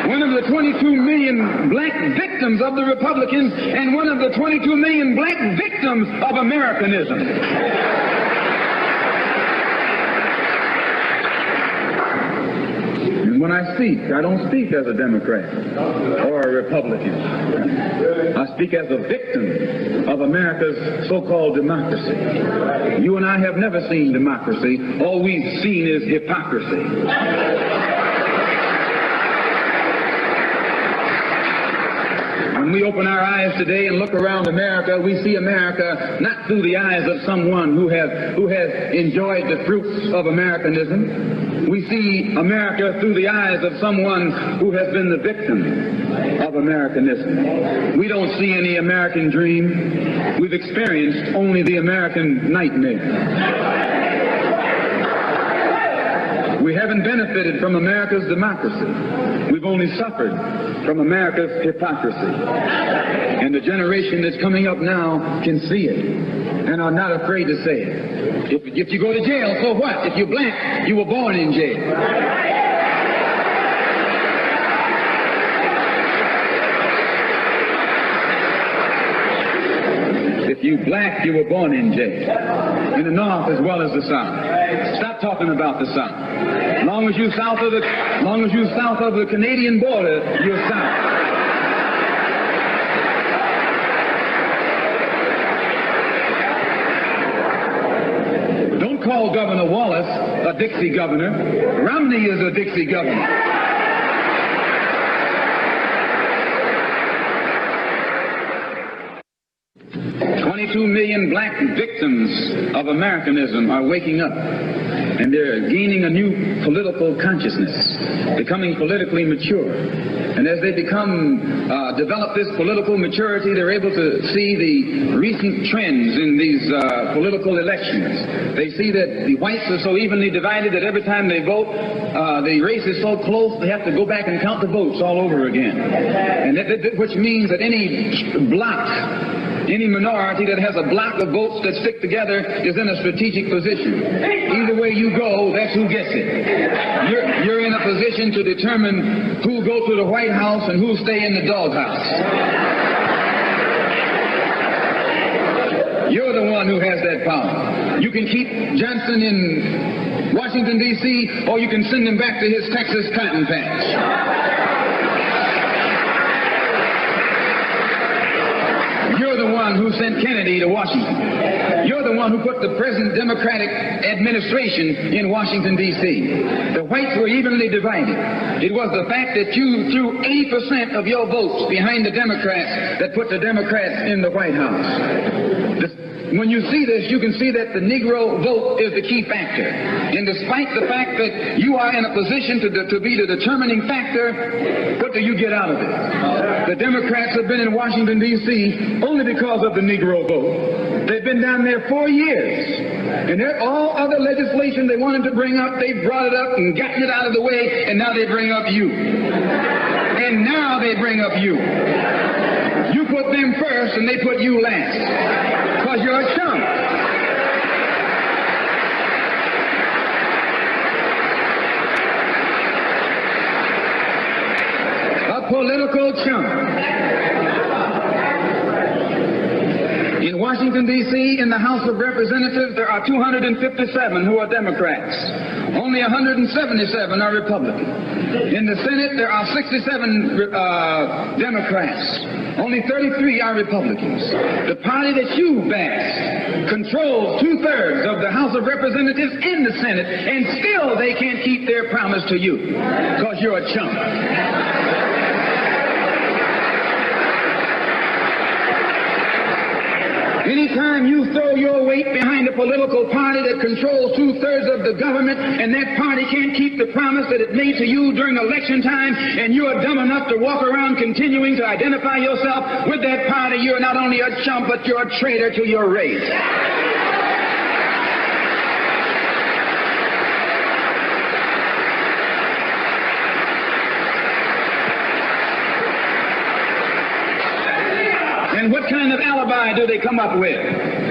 S4: One of the 22 million black victims of the Republicans, and one of the 22 million black victims of Americanism. When I speak, I don't speak as a Democrat or a Republican. I speak as a victim of America's so-called democracy. You and I have never seen democracy. All we've seen is hypocrisy. When we open our eyes today and look around America, we see America not through the eyes of someone who has enjoyed the fruits of Americanism. We see America through the eyes of someone who has been the victim of Americanism. We don't see any American dream. We've experienced only the American nightmare. We haven't benefited from America's democracy. We've only suffered from America's hypocrisy. And the generation that's coming up now can see it and are not afraid to say it. If you go to jail, so what? If you're black, you were born in jail. If you're black, you were born in jail. In the North as well as the South. Stop talking about the South. As long as you're south of the Canadian border, you're South. Don't call Governor Wallace a Dixie governor. Romney is a Dixie governor. 22 million black victims of Americanism are waking up, and they're gaining a new political consciousness, becoming politically mature. And as they develop this political maturity, they're able to see the recent trends in these political elections. They see that the whites are so evenly divided that every time they vote, the race is so close, they have to go back and count the votes all over again. And which means that any block, any minority that has a block of votes that stick together is in a strategic position. Either way you go, that's who gets it. You're in a position to determine who'll go to the White House and who'll stay in the doghouse. You're the one who has that power. You can keep Johnson in Washington, D.C., or you can send him back to his Texas cotton patch. one who sent Kennedy to Washington. You're the one who put the present Democratic administration in Washington, D.C. The whites were evenly divided. It was the fact that you threw 80% of your votes behind the Democrats that put the Democrats in the White House. When you see this, you can see that the Negro vote is the key factor. And despite the fact that you are in a position to be the determining factor, what do you get out of it? The Democrats have been in Washington, D.C. only because of the Negro vote. They've been down there 4 years. And all other legislation they wanted to bring up, they brought it up and gotten it out of the way, and now they bring up you. And now they bring up you. You put them first, and they put you last. Because you're a chump. A political chump. In Washington, D.C., in the House of Representatives, there are 257 who are Democrats. Only 177 are Republican. In the Senate, there are 67 Democrats. Only 33 are Republicans. The party that you backed controls 2/3 of the House of Representatives and the Senate, and still they can't keep their promise to you because you're a chump. Anytime you throw your weight behind a political party that controls 2/3 of the government, and that party can't keep the promise that it made to you during election time, and you are dumb enough to walk around continuing to identify yourself with that party, you're not only a chump, but you're a traitor to your race. And what kind of alibi do they come up with?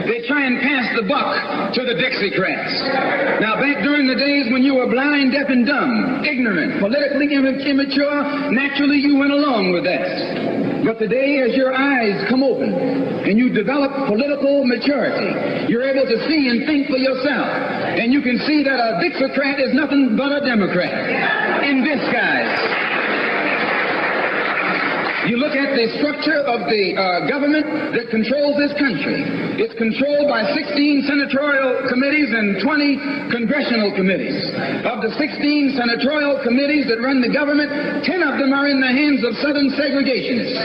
S4: They try and pass the buck to the Dixiecrats. Now, back during the days when you were blind, deaf, and dumb, ignorant, politically immature, naturally you went along with that. But today, as your eyes come open and you develop political maturity, you're able to see and think for yourself. And you can see that a Dixiecrat is nothing but a Democrat in disguise. You look at the structure of the government that controls this country. It's controlled by 16 senatorial committees and 20 congressional committees. Of the 16 senatorial committees that run the government, 10 of them are in the hands of Southern segregationists.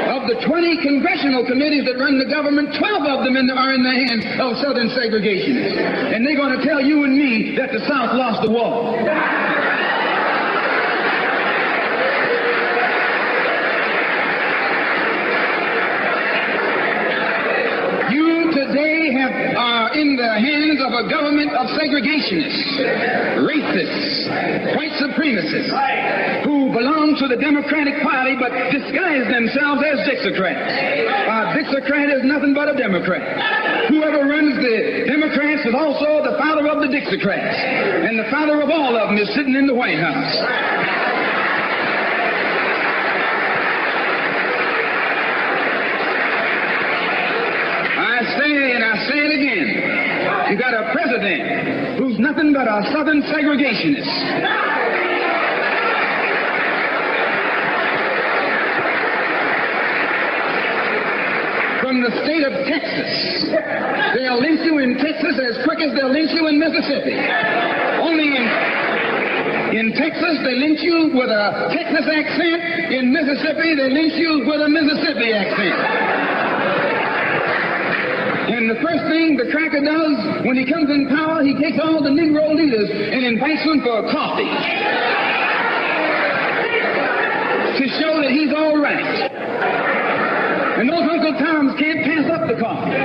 S4: Of the 20 congressional committees that run the government, 12 of them are in the hands of Southern segregationists. And they're going to tell you and me that the South lost the war. Are in the hands of a government of segregationists, racists, white supremacists, who belong to the Democratic Party but disguise themselves as Dixiecrats. A Dixiecrat is nothing but a Democrat. Whoever runs the Democrats is also the father of the Dixiecrats, and the father of all of them is sitting in the White House. I say it again. You got a president who's nothing but a Southern segregationist. From the state of Texas. They'll lynch you in Texas as quick as they'll lynch you in Mississippi. Only in Texas, they lynch you with a Texas accent. In Mississippi, they lynch you with a Mississippi accent. And the first thing the cracker does when he comes in power, he takes all the Negro leaders and invites them for a coffee to show that he's all right. And those Uncle Toms can't pass up the coffee.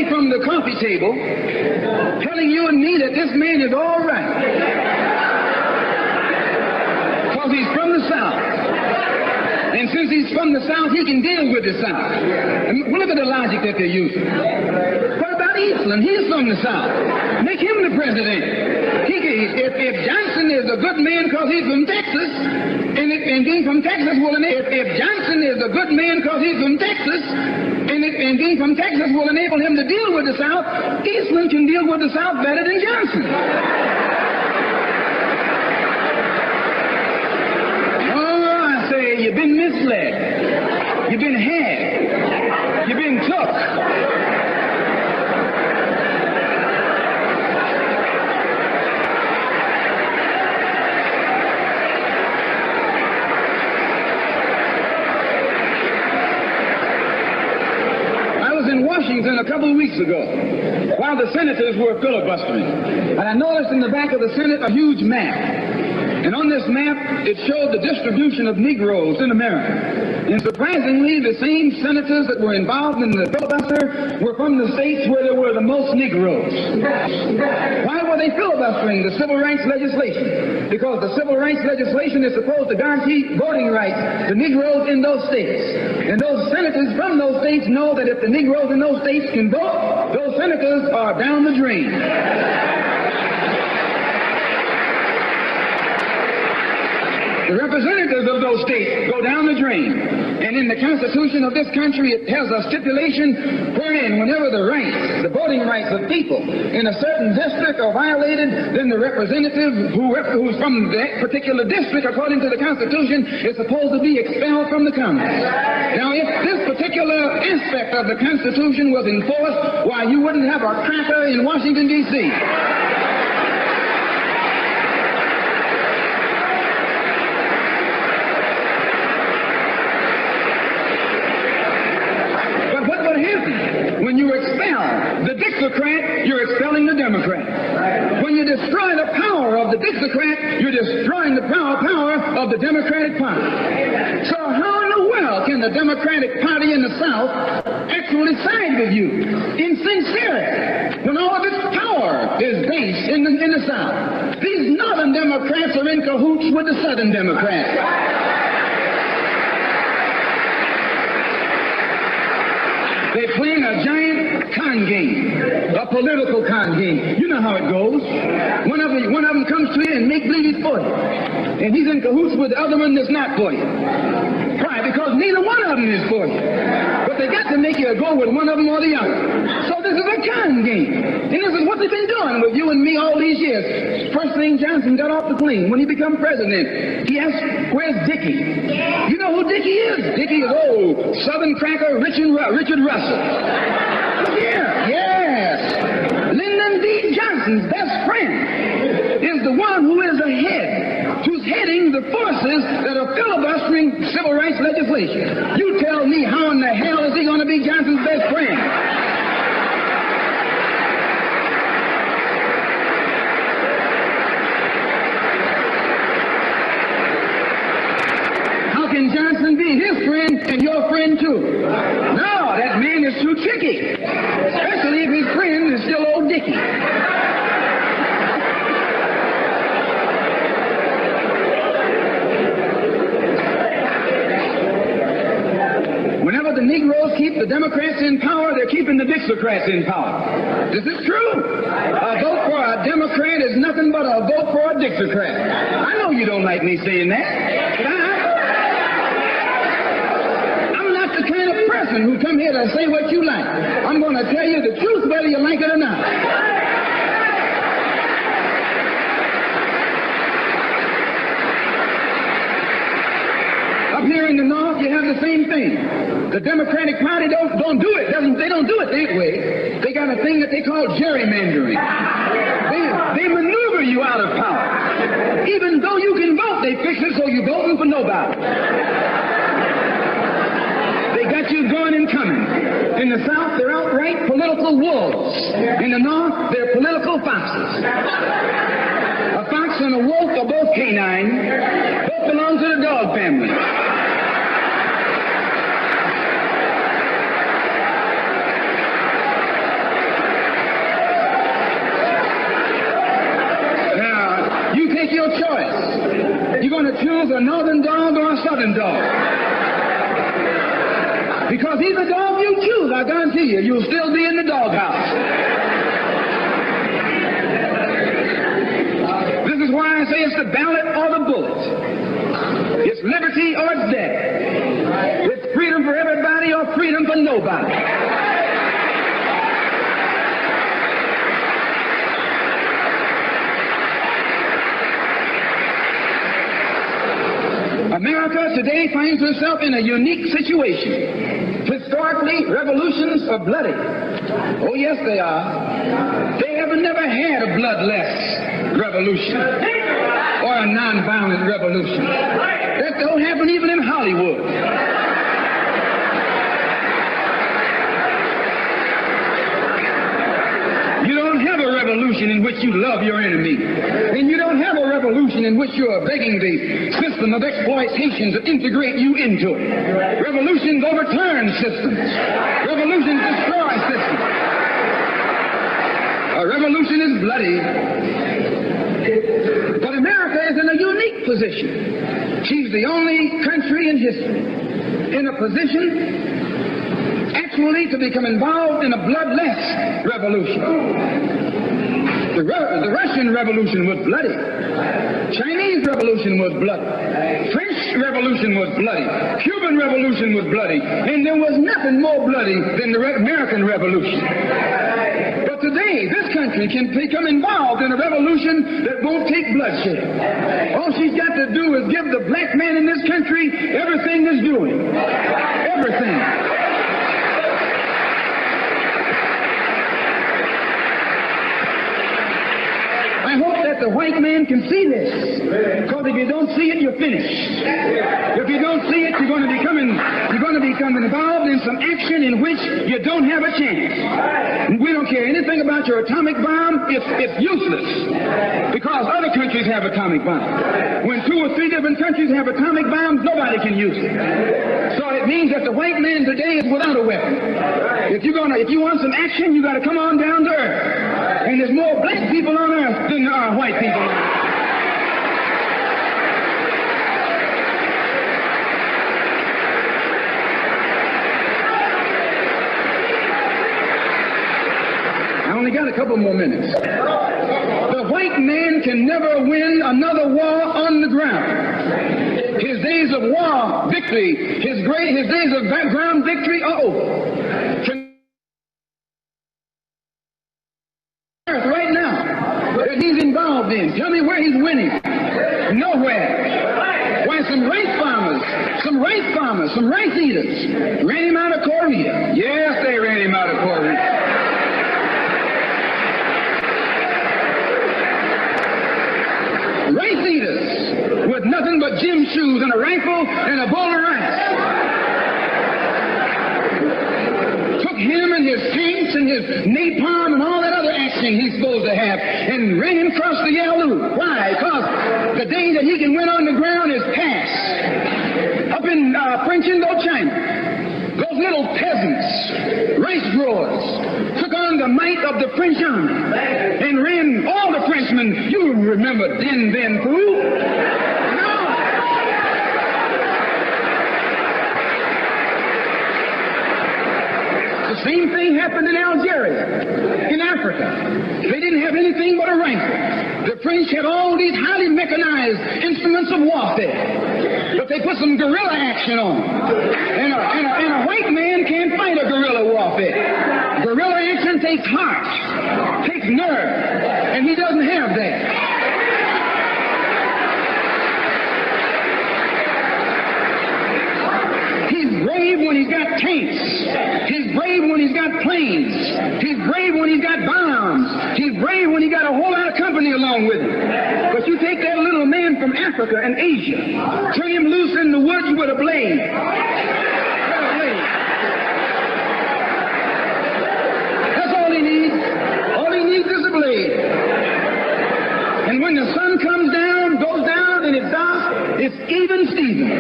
S4: From the coffee table, telling you and me that this man is all right because he's from the South, and since he's from the South, he can deal with the South. And look at the logic that they're using. What about Eastland? He's from the South. Make him the president. If Johnson is a good man because he's from Texas, and being from Texas, well, if Johnson is a good man because he's from Texas, and Van Ginkel from Texas will enable him to deal with the South, Eastland can deal with the South better than Johnson. Oh, I say, you've been misled. You've been had. You've been took. Washington a couple of weeks ago while the senators were filibustering, and I noticed in the back of the Senate a huge map, and on this map it showed the distribution of Negroes in America. And surprisingly, the same senators that were involved in the filibuster were from the states where there were the most Negroes. Why were they filibustering the civil rights legislation? Because the civil rights legislation is supposed to guarantee voting rights to Negroes in those states. And those senators from those states know that if the Negroes in those states can vote, those senators are down the drain. The representatives of those states go down the drain. And in the Constitution of this country, it has a stipulation wherein whenever the rights, the voting rights of people in a certain district are violated, then the representative who's from that particular district, according to the Constitution, is supposed to be expelled from the Congress. Now, if this particular aspect of the Constitution was enforced, why, you wouldn't have a cracker in Washington, D.C. When you expel the Dixiecrat, you're expelling the Democrat. When you destroy the power of the Dixiecrat, you're destroying the power of the Democratic Party. So how in the world can the Democratic Party in the South actually side with you in sincerity when all of its power is based in the South? These Northern Democrats are in cahoots with the Southern Democrats. They're playing a giant con game, a political con game. You know how it goes. One of them comes to you and make believe he's for you, and he's in cahoots with the other one that's not for you. Why? Because neither one of them is for you. But they got to make you go with one of them or the other. So this is a con game, and this is what they've been doing with you and me all these years. First thing Johnson got off the plane when he became president, he asked, "Where's Dickie?" You know who Dickie is? Dickie is old Southern cracker Richard Russell. Yeah, yes. Lyndon B. Johnson's best friend is the one who is ahead, who's heading the forces that are filibustering civil rights legislation. You tell me, how in the hell is he going to be Johnson's best friend? How can Johnson be his friend and your friend too? No, that man is too tricky, especially if his friend is still old Dickie. Whenever the Negroes keep the Democrats in power, they're keeping the Dixiecrats in power. This is true. A vote for a Democrat is nothing but a vote for a Dixiecrat. I know you don't like me saying that, but I'm not the kind of person who come here to say what you like. I'm going to tell you the truth whether you like it or not. Here in the North, you have the same thing. The Democratic Party don't do it. They don't do it that way. They got a thing that they call gerrymandering. They maneuver you out of power. Even though you can vote, they fix it so you're voting for nobody. They got you going and coming. In the South, they're outright political wolves. In the North, they're political foxes. A fox and a wolf are both canine. Both belong to the dog family. Your choice. You're going to choose a northern dog or a southern dog. Because either dog you choose, I guarantee you, you'll still be in the doghouse. This is why I say it's the ballot or the bullet. It's liberty or it's death. It's freedom for everybody or freedom for nobody. America today finds herself in a unique situation. Historically, revolutions are bloody. Oh, yes, they are. They have never had a bloodless revolution or a nonviolent revolution. That don't happen even in Hollywood. You don't have a revolution in which you love your enemy. And you don't have a revolution in which you are begging the system of exploitation to integrate you into it. Revolutions overturn systems. Revolutions destroy systems. A revolution is bloody. But America is in a unique position. She's the only country in history in a position actually to become involved in a bloodless revolution. The Russian Revolution was bloody. Chinese Revolution was bloody. French Revolution was bloody. Cuban Revolution was bloody. And there was nothing more bloody than the American Revolution. But today, this country can become involved in a revolution that won't take bloodshed. All she's got to do is give the black man in this country everything he's doing. Everything. I hope that the white man can see this, because if you don't see it, you're finished. If you don't see it, you're going to become involved in some action in which you don't have a chance. We don't care anything about your atomic bomb. It's useless, because other countries have atomic bombs. When 2 or 3 different countries have atomic bombs, nobody can use it. So it means that the white man today is without a weapon. If you want some action, you got to come on down to earth. And there's more black people on earth than there are white people on earth. I only got a couple more minutes. The white man can never win another war on the ground. His days of war victory, his days of ground victory are over. Right now, that he's involved in. Tell me where he's winning. Nowhere. Why, some rice farmers, some rice eaters ran him out of Korea. Yes, they ran him out of Korea. Rice eaters with nothing but gym shoes and a rifle and a bowl of rice. Took him and his tanks and his napalm and all that other action he's supposed to have and ran him across the Yalu. Why? Because the day that he can win on the ground is past. Up in French Indochina, those little peasants, rice growers, took on the might of the French army and ran all the Frenchmen. You remember Dien Bien Phu? The same thing happened in Algeria, in Africa. They didn't have anything but a rifle. The French had all these highly mechanized instruments of warfare, but they put some guerrilla action on. And a white man can't fight a guerrilla warfare. Guerrilla action takes heart, takes nerve, and he doesn't have that. He's brave when he's got tanks. He's brave when he's got planes. He's brave when he's got bombs. He's brave when he got a whole lot of company along with him. But you take that little man from Africa and Asia, turn him loose in the woods with a blade. That's all he needs. All he needs is a blade. And when the sun comes down, goes down, and it's dark, it's even Steven.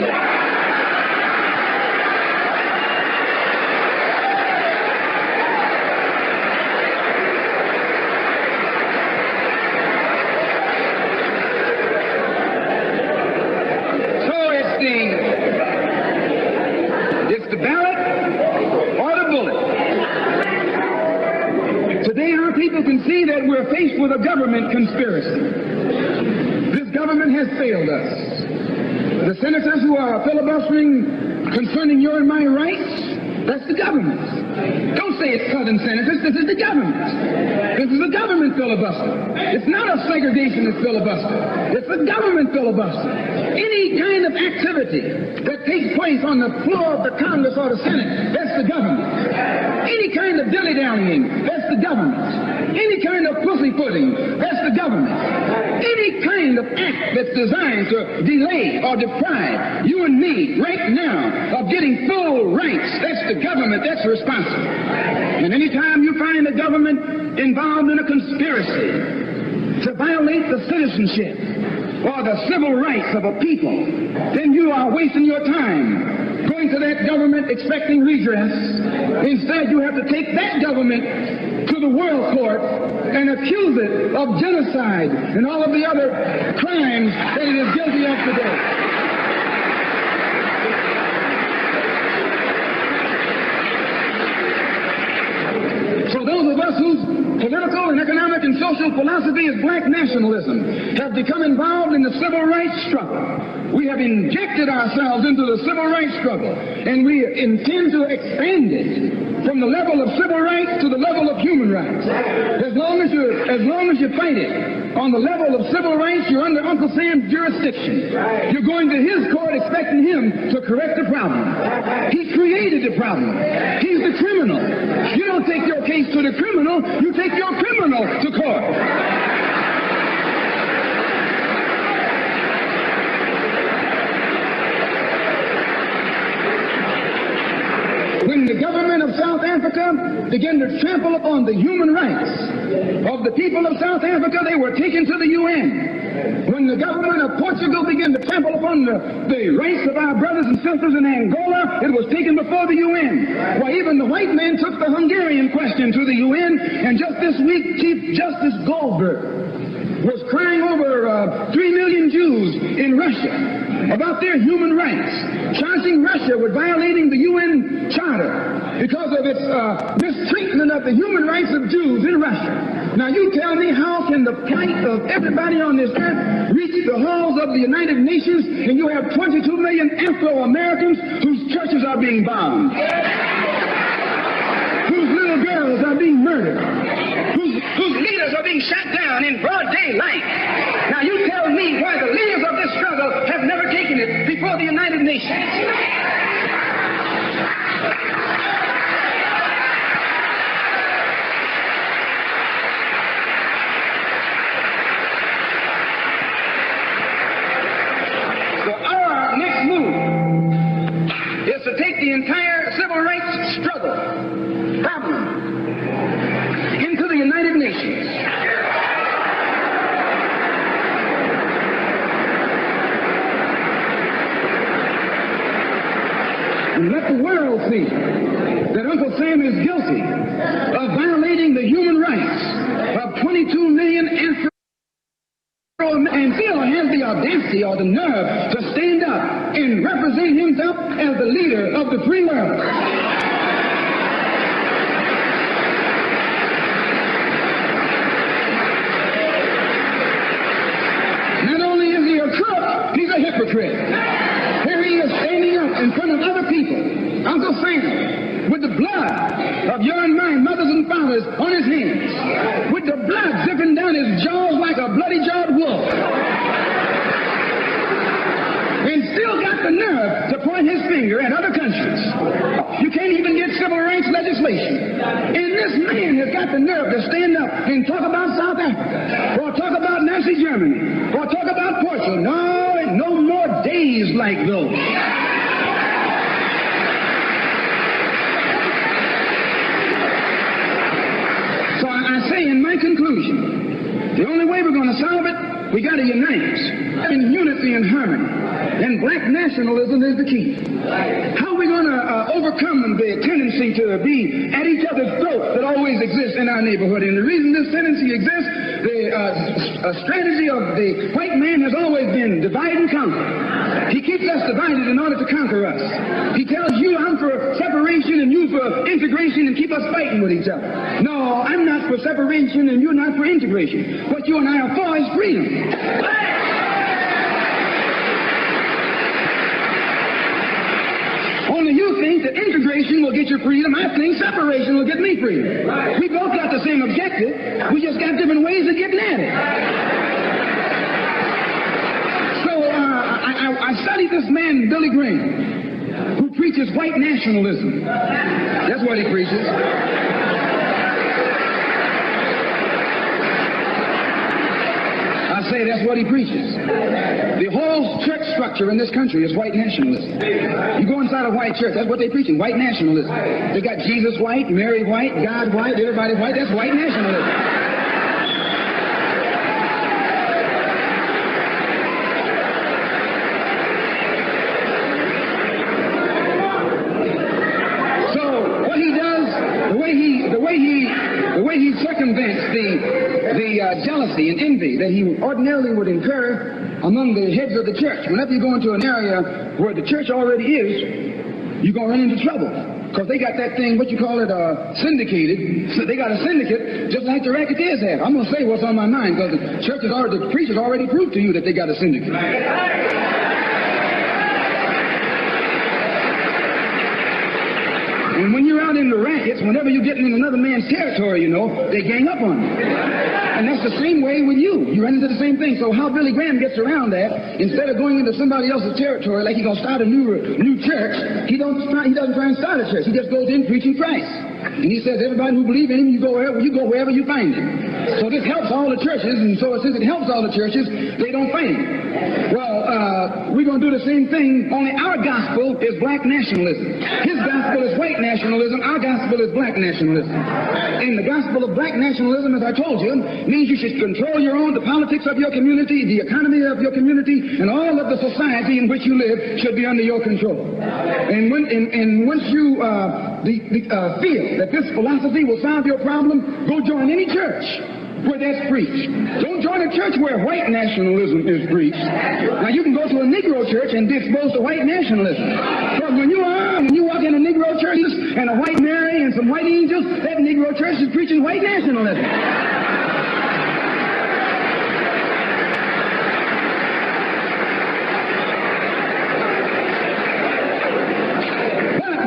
S4: It's the ballot or the bullet. Today our people can see that we're faced with a government conspiracy. This government has failed us. The senators who are filibustering concerning your and my rights, that's the government. Don't say it's Southern senators. This is the government. This is a government filibuster. It's not a segregationist filibuster. It's a government filibuster. Any kind of activity that takes place on the floor of the Congress or the Senate, that's the government. Any kind of dilly-dallying, that's the government. Any kind of pussyfooting, that's the government. Any kind of act that's designed to delay or deprive you and me right now of getting full rights, that's the government, that's responsible. And anytime you find the government involved in a conspiracy to violate the citizenship or the civil rights of a people, then you are wasting your time going to that government expecting redress. Instead, you have to take that government to the world court and accuse it of genocide and all of the other crimes that it is guilty of today. So those of us whose political and economic and social philosophy is black nationalism have become involved in the civil rights struggle. We have injected ourselves into the civil rights struggle, and we intend to expand it from the level of civil rights to the level of human rights. As long as you fight it on the level of civil rights, you're under Uncle Sam's jurisdiction. You're going to his court expecting him to correct the problem. He created the problem. He's the criminal. You don't take your case to the criminal, you take your criminal to court. When the government of South Africa began to trample upon the human rights of the people of South Africa, they were taken to the UN. When the government of Portugal began to trample upon the rights of our brothers and sisters in Angola, it was taken before the UN. Why, even the white man took the Hungarian question to the UN, and just this week, Chief Justice Goldberg was crying over 3 million Jews in Russia about their human rights, charging Russia with violating the UN Charter because of its mistreatment of the human rights of Jews in Russia. Now you tell me, how can the plight of everybody on this earth reach the halls of the United Nations, and you have 22 million Afro-Americans whose churches are being bombed, whose little girls are being murdered, whose leaders are being shot down in broad daylight? Now you tell me why the leaders of this struggle have never taken it before the United Nations. So our next move is to take the entire civil rights struggle problem into the United Nations. And let the world see that Uncle Sam is guilty of violating the human rights of 22 million Afro, and still has the audacity or the nerve to stand up and represent himself as the leader of the free world. Not only is he a crook, he's a hypocrite. Here he is standing up in front of other people, Uncle Sam, with the blood of your and my mothers and fathers on his hands, with the blood dripping down his jaws like a bloody-jawed wolf, and still got the nerve to point his finger at other countries. You can't even get civil rights legislation. And this man has got the nerve to stand up and talk about South Africa, or talk about Nazi Germany, or talk about Portugal. No more days like those. So I say in my conclusion, the only way we're going to solve it, we got to unite in unity and harmony. And black nationalism is the key. How are we going to overcome the tendency to be at each other's throats that always exists in our neighborhood? And the reason this tendency exists, the strategy of the white man has always been divide and conquer. He keeps us divided in order to conquer us. He tells you, I'm for separation and you for integration, and keep us fighting with each other. No, I'm not for separation and you're not for integration. What you and I are for is freedom. Only you think that integration will get you freedom. I think separation will get me freedom. We both got the same objective. We just got different ways of getting at it. So I studied this man, Billy Graham, who preaches white nationalism. That's what he preaches. I say that's what he preaches. The whole church structure in this country is white nationalism. You go inside a white church, that's what they're preaching, white nationalism. They got Jesus white, Mary white, God white, everybody white. That's white nationalism. The way he circumvents the jealousy and envy that he ordinarily would incur among the heads of the church. Whenever you go into an area where the church already is, you're going to run into trouble. Because they got that thing, what you call it, syndicated. So they got a syndicate just like the racketeers have. I'm going to say what's on my mind because the preachers already proved to you that they got a syndicate. And when you're out in the rackets, whenever you're getting in another man's territory, you know, they gang up on you. And that's the same way with you. You run into the same thing. So how Billy Graham gets around that, instead of going into somebody else's territory like he's going to start a new church, he doesn't try and start a church. He just goes in preaching Christ. And he says, everybody who believes in him, you go wherever you find him. So this helps all the churches, and so since it helps all the churches, they don't fight him. Well, we're going to do the same thing, only our gospel is black nationalism. His gospel is white nationalism, our gospel is black nationalism. And the gospel of black nationalism, as I told you, means you should control the politics of your community, the economy of your community, and all of the society in which you live should be under your control. And once you feel that this philosophy will solve your problem, go join any church where that's preached. Don't join a church where white nationalism is preached. Now you can go to a Negro church and be exposed to white nationalism. But when you walk in a Negro church and a white Mary and some white angels, that Negro church is preaching white nationalism.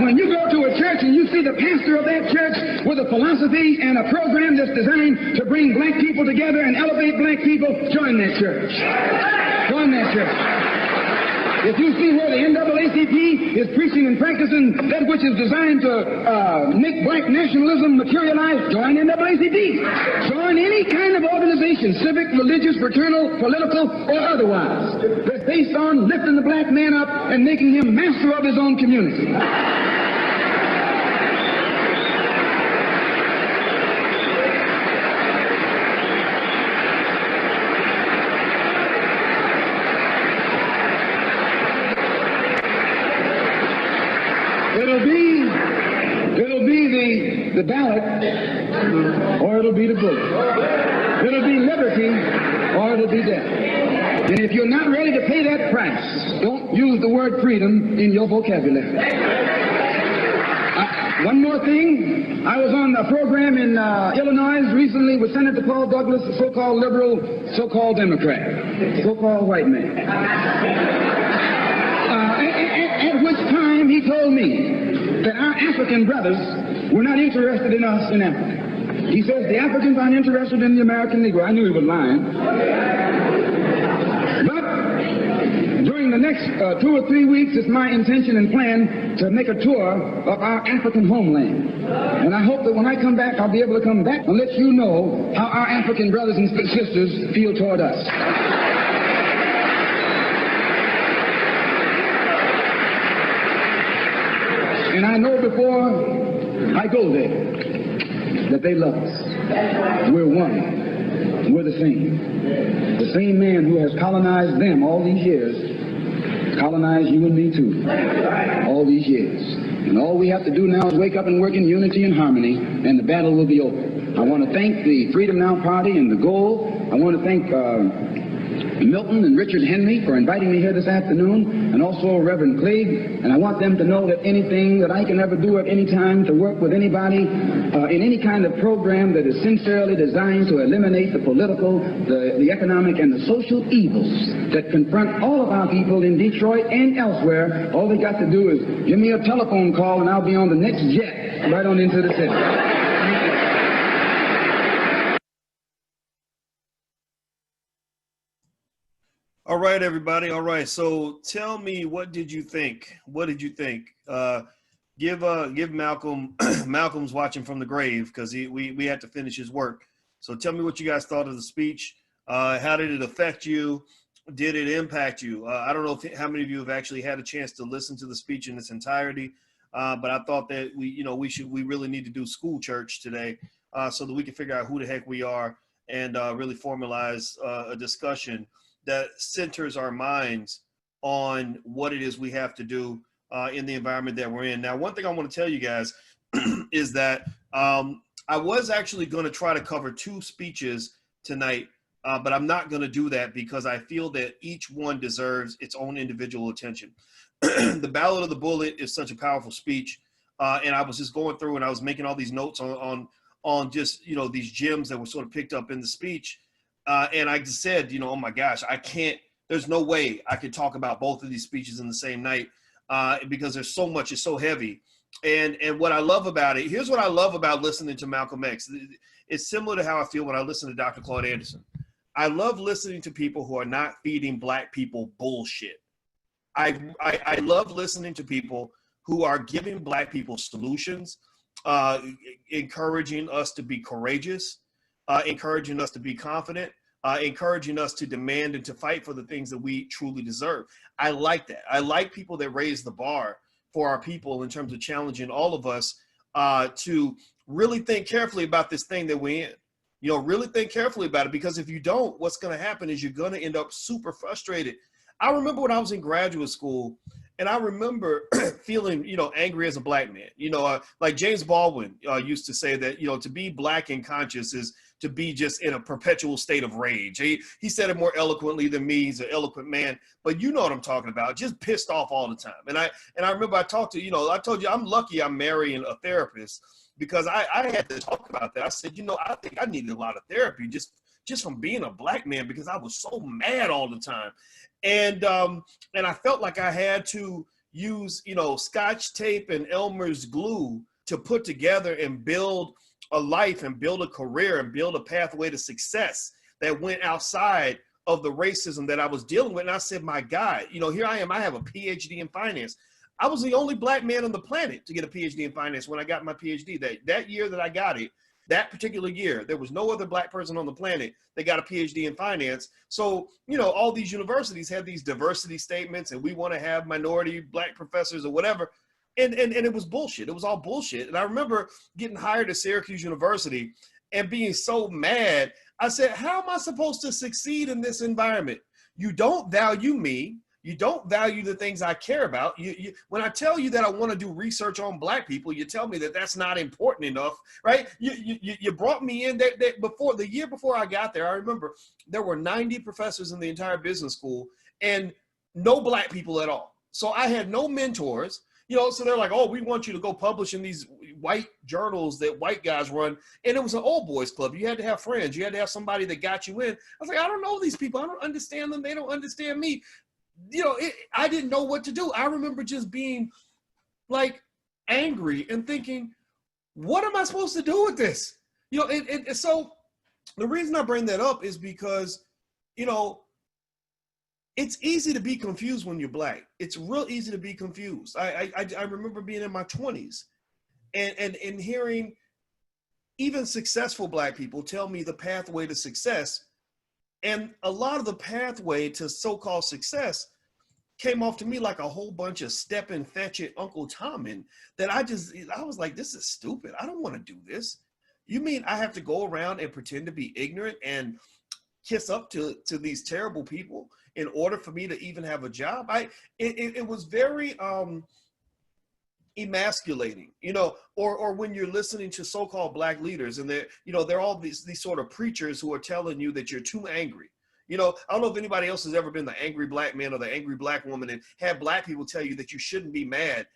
S4: When you go to a church and you see the pastor of that church with a philosophy and a program that's designed to bring black people together and elevate black people, join that church. Join that church. If you see where the NAACP is preaching and practicing that which is designed to make black nationalism materialize, join NAACP. Join any kind of organization, civic, religious, fraternal, political, or otherwise, that's based on lifting the black man up and making him master of his own community. It'll be the ballot, or it'll be the bullet. It'll be liberty, or it'll be death. And if you're not ready to pay that price, don't use the word freedom in your vocabulary. One more thing. I was on a program in Illinois recently with Senator Paul Douglas, a so-called liberal, so-called Democrat, so-called white man. At which time he told me that our African brothers were not interested in us in Africa. He says the Africans aren't interested in the American Negro. I knew he was lying. But during the next 2 or 3 weeks, it's my intention and plan to make a tour of our African homeland. And I hope that when I come back, I'll be able to come back and let you know how our African brothers and sisters feel toward us. And I know before I go there that they love us. We're one. We're the same. The same man who has colonized them all these years colonized you and me too. All these years. And all we have to do now is wake up and work in unity and harmony, and the battle will be over. I want to thank the Freedom Now Party and the Goal. I want to thank Milton and Richard Henry for inviting me here this afternoon, and also Reverend Clegg. And I want them to know that anything that I can ever do at any time to work with anybody in any kind of program that is sincerely designed to eliminate the political, the economic, and the social evils that confront all of our people in Detroit and elsewhere, all they got to do is give me a telephone call and I'll be on the next jet right on into the city.
S2: All right, everybody. All right. So tell me, what did you think? What did you think? Give Malcolm, Malcolm's watching from the grave because we had to finish his work. So tell me what you guys thought of the speech. How did it affect you? Did it impact you? I don't know how many of you have actually had a chance to listen to the speech in its entirety, but I thought that we really need to do school church today so that we can figure out who the heck we are and really formalize a discussion that centers our minds on what it is we have to do in the environment that we're in. Now, one thing I want to tell you guys is that I was actually going to try to cover 2 speeches tonight, but I'm not going to do that because I feel that each one deserves its own individual attention. The Ballad of the Bullet is such a powerful speech, and I was just going through and I was making all these notes on just, these gems that were sort of picked up in the speech. And I just said, oh my gosh, I can't, there's no way I could talk about both of these speeches in the same night because there's so much, it's so heavy. And what I love about it, here's what I love about listening to Malcolm X. It's similar to how I feel when I listen to Dr. Claude Anderson. I love listening to people who are not feeding Black people bullshit. I love listening to people who are giving Black people solutions, encouraging us to be courageous, encouraging us to be confident, encouraging us to demand and to fight for the things that we truly deserve. I like that. I like people that raise the bar for our people in terms of challenging all of us to really think carefully about this thing that we're in. Really think carefully about it, because if you don't, what's going to happen is you're going to end up super frustrated. I remember when I was in graduate school, and I remember feeling, angry as a Black man. Like James Baldwin used to say that, to be Black and conscious is to be just in a perpetual state of rage. He said it more eloquently than me. He's an eloquent man, but you know what I'm talking about. Just pissed off all the time. And I remember I talked to, I told you I'm lucky I'm marrying a therapist, because I had to talk about that. I said, I think I needed a lot of therapy just from being a Black man, because I was so mad all the time. And I felt like I had to use, Scotch tape and Elmer's glue to put together and build a life and build a career and build a pathway to success that went outside of the racism that I was dealing with. And I said, my God, here I am. I have a PhD in finance. I was the only Black man on the planet to get a PhD in finance when I got my PhD. That year that I got it, that particular year, there was no other Black person on the planet that got a PhD in finance. So, all these universities had these diversity statements, and we want to have minority Black professors or whatever. And it was bullshit. It was all bullshit. And I remember getting hired at Syracuse University and being so mad. I said, how am I supposed to succeed in this environment? You don't value me. You don't value the things I care about. When I tell you that I want to do research on Black people, you tell me that that's not important enough, right? You brought me in the year before I got there. I remember there were 90 professors in the entire business school and no Black people at all. So I had no mentors. So they're like, oh, we want you to go publish in these white journals that white guys run. And it was an old boys club. You had to have friends. You had to have somebody that got you in. I was like, I don't know these people. I don't understand them. They don't understand me. I didn't know what to do. I remember just being like angry and thinking, what am I supposed to do with this? So the reason I bring that up is because, it's easy to be confused when you're Black. It's real easy to be confused. I remember being in my 20s and hearing even successful Black people tell me the pathway to success. And a lot of the pathway to so-called success came off to me like a whole bunch of step and fetch it Uncle Tommen that I was like, this is stupid. I don't want to do this. You mean I have to go around and pretend to be ignorant and kiss up to these terrible people in order for me to even have a job? It was very emasculating, or when you're listening to so-called Black leaders and they're all these sort of preachers who are telling you that you're too angry. You know, I don't know if anybody else has ever been the angry black man or the angry black woman and had black people tell you that you shouldn't be mad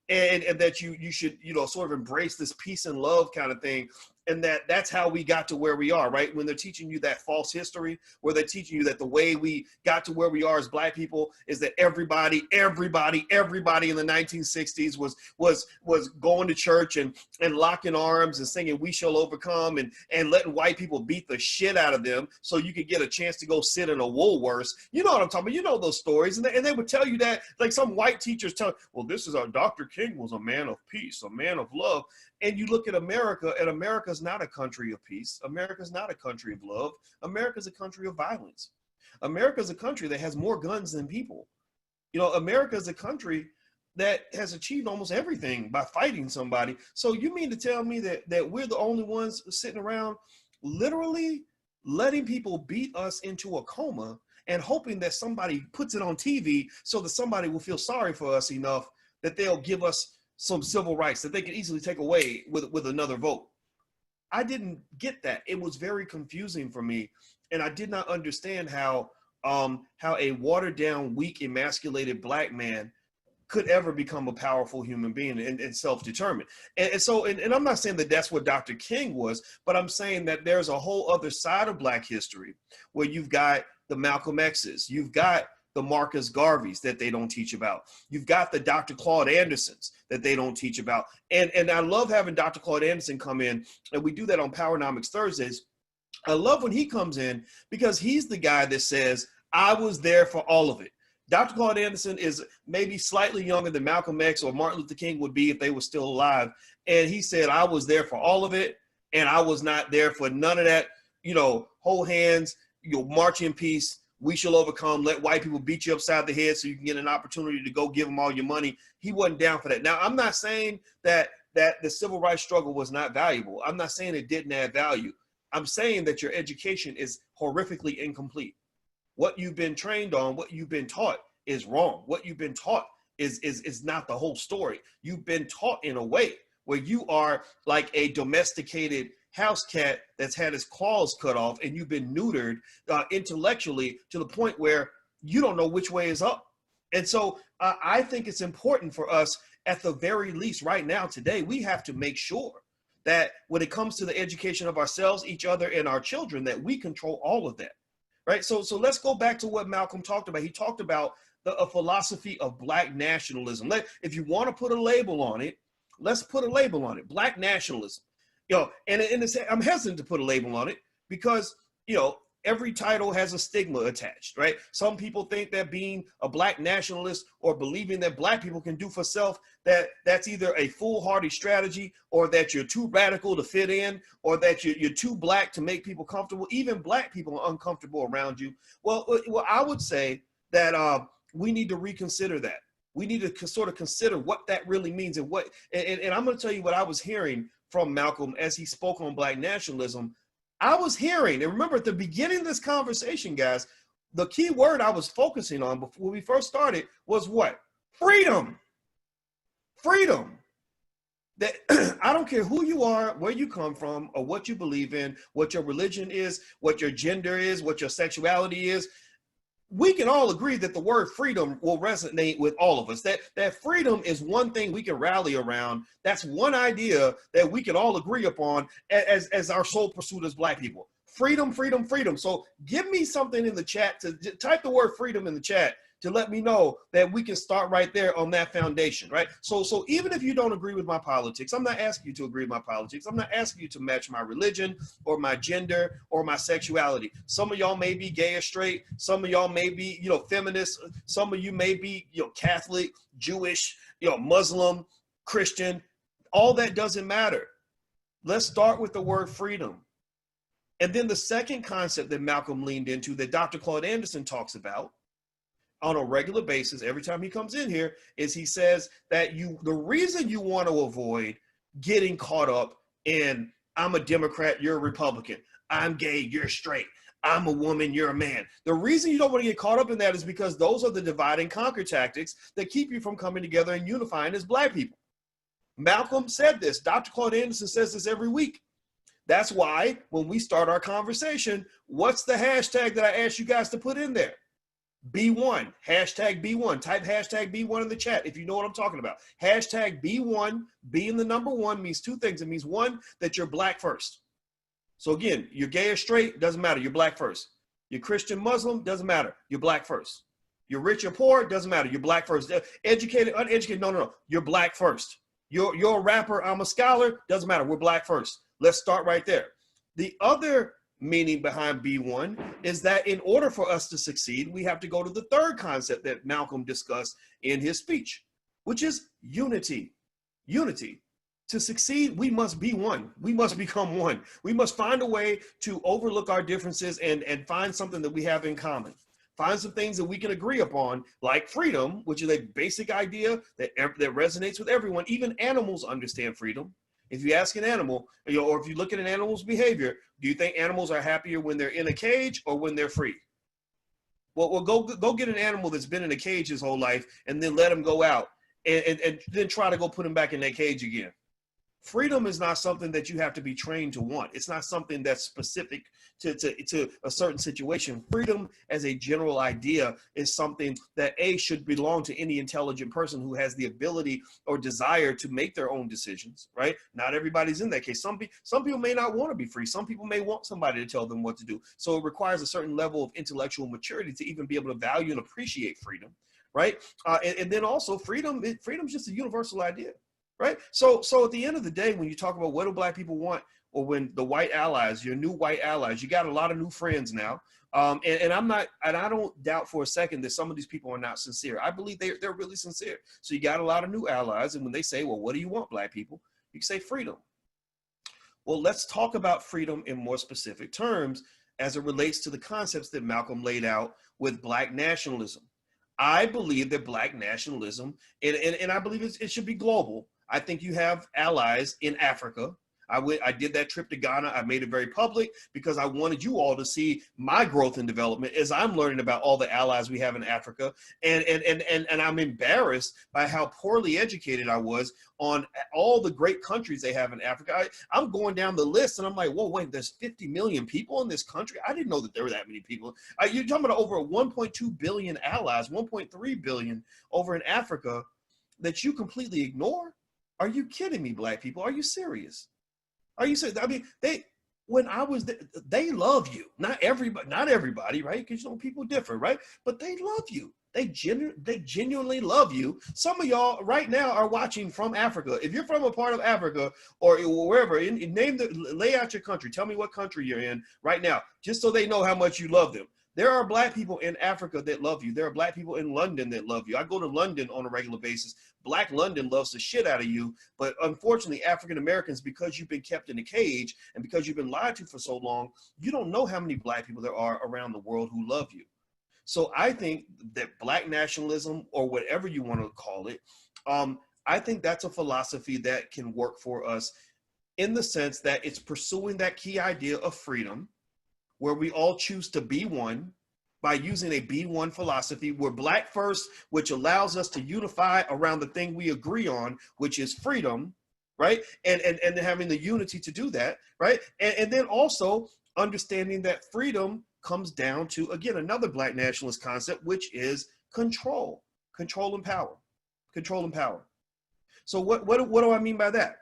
S2: and that you should, you know, sort of embrace this peace and love kind of thing. And that's how we got to where we are, right? When they're teaching you that false history, where they're teaching you that the way we got to where we are as black people is that everybody in the 1960s was going to church and locking arms and singing "We Shall Overcome" and letting white people beat the shit out of them so you could get a chance to go sit in a Woolworths. You know what I'm talking about? You know those stories, and they would tell you that, like some white teachers tell, well, this is our Dr. King was a man of peace, a man of love. And you look at America, and America's not a country of peace. America's not a country of love. America's a country of violence. America's a country that has more guns than people. You know, America's a country that has achieved almost everything by fighting somebody. So you mean to tell me that we're the only ones sitting around literally letting people beat us into a coma and hoping that somebody puts it on TV so that somebody will feel sorry for us enough that they'll give us some civil rights that they could easily take away with another vote? I didn't get that. It was very confusing for me. And I did not understand how a watered down, weak, emasculated black man could ever become a powerful human being and self-determined. And so I'm not saying that that's what Dr. King was, but I'm saying that there's a whole other side of black history where you've got the Malcolm X's, you've got the Marcus Garveys that they don't teach about. You've got the Dr. Claude Andersons that they don't teach about. And I love having Dr. Claude Anderson come in, and we do that on Powernomics Thursdays. I love when he comes in because he's the guy that says, I was there for all of it. Dr. Claude Anderson is maybe slightly younger than Malcolm X or Martin Luther King would be if they were still alive. And he said, I was there for all of it, and I was not there for none of that, you know, hold hands, you'll march in peace, we shall overcome, let white people beat you upside the head so you can get an opportunity to go give them all your money. He wasn't down for that. Now, I'm not saying that the civil rights struggle was not valuable. I'm not saying it didn't add value. I'm saying that your education is horrifically incomplete. What you've been trained on, what you've been taught is wrong. What you've been taught is not the whole story. You've been taught in a way where you are like a domesticated house cat that's had his claws cut off, and you've been neutered intellectually to the point where you don't know which way is up. And so I think it's important for us, at the very least right now today, we have to make sure that when it comes to the education of ourselves, each other, and our children, that we control all of that, right? So let's go back to what Malcolm talked about. He talked about a philosophy of black nationalism. If you want to put a label on it, let's put a label on it, black nationalism. You know, and I'm hesitant to put a label on it because, you know, every title has a stigma attached, right? Some people think that being a black nationalist or believing that black people can do for self, that's either a foolhardy strategy, or that you're too radical to fit in, or that you're too black to make people comfortable. Even black people are uncomfortable around you. Well, I would say that we need to reconsider that. We need to sort of consider what that really means and I'm going to tell you what I was hearing from Malcolm as he spoke on black nationalism. I was hearing, and remember at the beginning of this conversation, guys, the key word I was focusing on before we first started was what? Freedom. Freedom. That I don't care who you are, where you come from, or what you believe in, what your religion is, what your gender is, what your sexuality is. We can all agree that the word freedom will resonate with all of us. That freedom is one thing we can rally around. That's one idea that we can all agree upon as our sole pursuit as black people. Freedom, freedom, freedom. So give me something in the chat to type the word freedom in the chat to let me know that we can start right there on that foundation, right? So even if you don't agree with my politics, I'm not asking you to agree with my politics. I'm not asking you to match my religion or my gender or my sexuality. Some of y'all may be gay or straight. Some of y'all may be, you know, feminist. Some of you may be, you know, Catholic, Jewish, you know, Muslim, Christian. All that doesn't matter. Let's start with the word freedom. And then the second concept that Malcolm leaned into, that Dr. Claude Anderson talks about on a regular basis every time he comes in here, is he says that the reason you want to avoid getting caught up in, I'm a Democrat, you're a Republican, I'm gay, you're straight, I'm a woman, you're a man. The reason you don't want to get caught up in that is because those are the divide and conquer tactics that keep you from coming together and unifying as black people. Malcolm said this. Dr. Claude Anderson says this every week. That's why when we start our conversation, what's the hashtag that I asked you guys to put in there? B1, hashtag B1. Type hashtag B1 in the chat if you know what I'm talking about. Hashtag B1, B in the number one means two things. It means one, that you're black first. So again, you're gay or straight, doesn't matter, you're black first. You're Christian, Muslim, doesn't matter, you're black first. You're rich or poor, doesn't matter, you're black first. Educated, uneducated, no, you're black first. You're a rapper, I'm a scholar, doesn't matter, we're black first. Let's start right there. The other meaning behind B1 is that in order for us to succeed, we have to go to the third concept that Malcolm discussed in his speech, which is unity. Unity. To succeed, we must be one. We must become one. We must find a way to overlook our differences and find something that we have in common. Find some things that we can agree upon, like freedom, which is a basic idea that resonates with everyone. Even animals understand freedom. If you ask an animal, or if you look at an animal's behavior, do you think animals are happier when they're in a cage or when they're free? Well, go get an animal that's been in a cage his whole life and then let him go out and then try to go put him back in that cage again. Freedom is not something that you have to be trained to want. It's not something that's specific to a certain situation. Freedom as a general idea is something that should belong to any intelligent person who has the ability or desire to make their own decisions, right? Not everybody's in that case. Some people may not want to be free. Some people may want somebody to tell them what to do. So it requires a certain level of intellectual maturity to even be able to value and appreciate freedom, right? And then also freedom is just a universal idea. Right. So at the end of the day, when you talk about what do black people want, or when the white allies, your new white allies, you got a lot of new friends now. And I don't doubt for a second that some of these people are not sincere. I believe they're really sincere. So you got a lot of new allies. And when they say, well, what do you want, black people? You can say freedom. Well, let's talk about freedom in more specific terms as it relates to the concepts that Malcolm laid out with black nationalism. I believe that black nationalism, and I believe it should be global. I think you have allies in Africa. I did that trip to Ghana. I made it very public because I wanted you all to see my growth and development as I'm learning about all the allies we have in Africa. And I'm embarrassed by how poorly educated I was on all the great countries they have in Africa. I'm going down the list and I'm like, whoa, wait, there's 50 million people in this country? I didn't know that there were that many people. You're talking about over 1.2 billion allies, 1.3 billion over in Africa that you completely ignore? Are you kidding me, black people? Are you serious? Are you serious? I mean, they love you. Not everybody, right? Because people differ, right? But they love you. They genuinely love you. Some of y'all right now are watching from Africa. If you're from a part of Africa or wherever, lay out your country. Tell me what country you're in right now, just so they know how much you love them. There are black people in Africa that love you. There are black people in London that love you. I go to London on a regular basis. Black London loves the shit out of you. But unfortunately, African Americans, because you've been kept in a cage and because you've been lied to for so long, you don't know how many black people there are around the world who love you. So I think that black nationalism, or whatever you want to call it, I think that's a philosophy that can work for us in the sense that it's pursuing that key idea of freedom, where we all choose to be one by using a B1 philosophy. We're black first, which allows us to unify around the thing we agree on, which is freedom, right? And having the unity to do that, right? And then also understanding that freedom comes down to, again, another black nationalist concept, which is control and power. So what do I mean by that?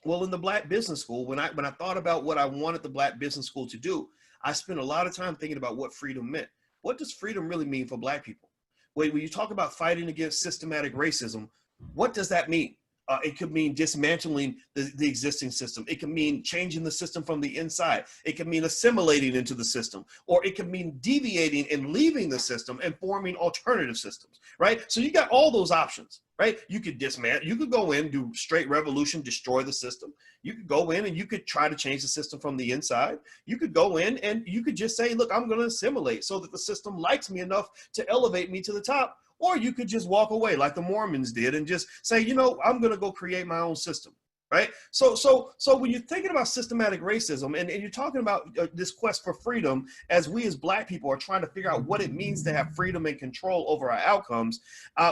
S2: Well, in the Black Business School, when I thought about what I wanted the Black Business School to do, I spent a lot of time thinking about what freedom meant. What does freedom really mean for black people? When you talk about fighting against systematic racism, what does that mean? It could mean dismantling the existing system. It can mean changing the system from the inside. It can mean assimilating into the system, or it can mean deviating and leaving the system and forming alternative systems, right? So you got all those options, right? You could dismantle, you could go in, do straight revolution, destroy the system. You could go in and you could try to change the system from the inside. You could go in and you could just say, look, I'm going to assimilate so that the system likes me enough to elevate me to the top. Or you could just walk away like the Mormons did and just say, you know, I'm going to go create my own system, right? So when you're thinking about systematic racism and you're talking about this quest for freedom, as we as black people are trying to figure out what it means to have freedom and control over our outcomes,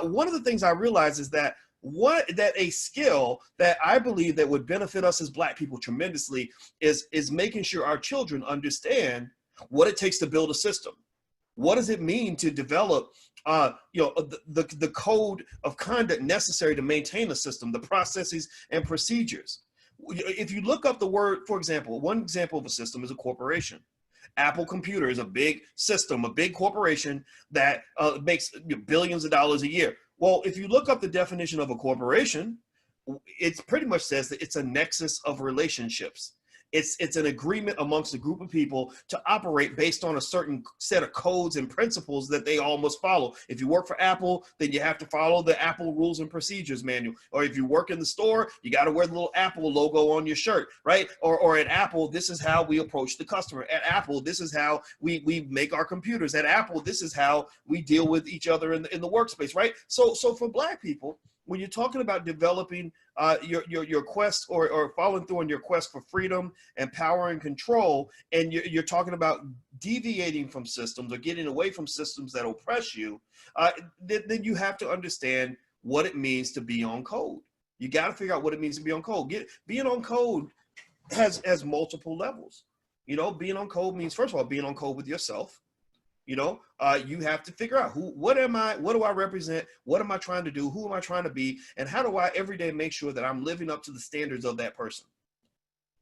S2: one of the things I realize is that a skill that I believe that would benefit us as Black people tremendously is making sure our children understand what it takes to build a system. What does it mean to develop the code of conduct necessary to maintain a system, the processes and procedures? If you look up the word, for example, one example of a system is a corporation. Apple Computer is a big system, a big corporation that makes billions of dollars a year. Well, if you look up the definition of a corporation, it pretty much says that it's a nexus of relationships. It's an agreement amongst a group of people to operate based on a certain set of codes and principles that they all must follow. If you work for Apple, then you have to follow the Apple Rules and Procedures Manual. Or if you work in the store, you got to wear the little Apple logo on your shirt, right? Or at Apple, this is how we approach the customer. At Apple, this is how we make our computers. At Apple, this is how we deal with each other in the workspace, right? So for Black people, when you're talking about developing your quest or following through on your quest for freedom and power and control, and you're talking about deviating from systems or getting away from systems that oppress you, then you have to understand what it means to be on code. You got to figure out what it means to be on code. Being on code has multiple levels. You know, being on code means, first of all, being on code with yourself. You know, you have to figure out what am I, what do I represent? What am I trying to do? Who am I trying to be? And how do I every day make sure that I'm living up to the standards of that person,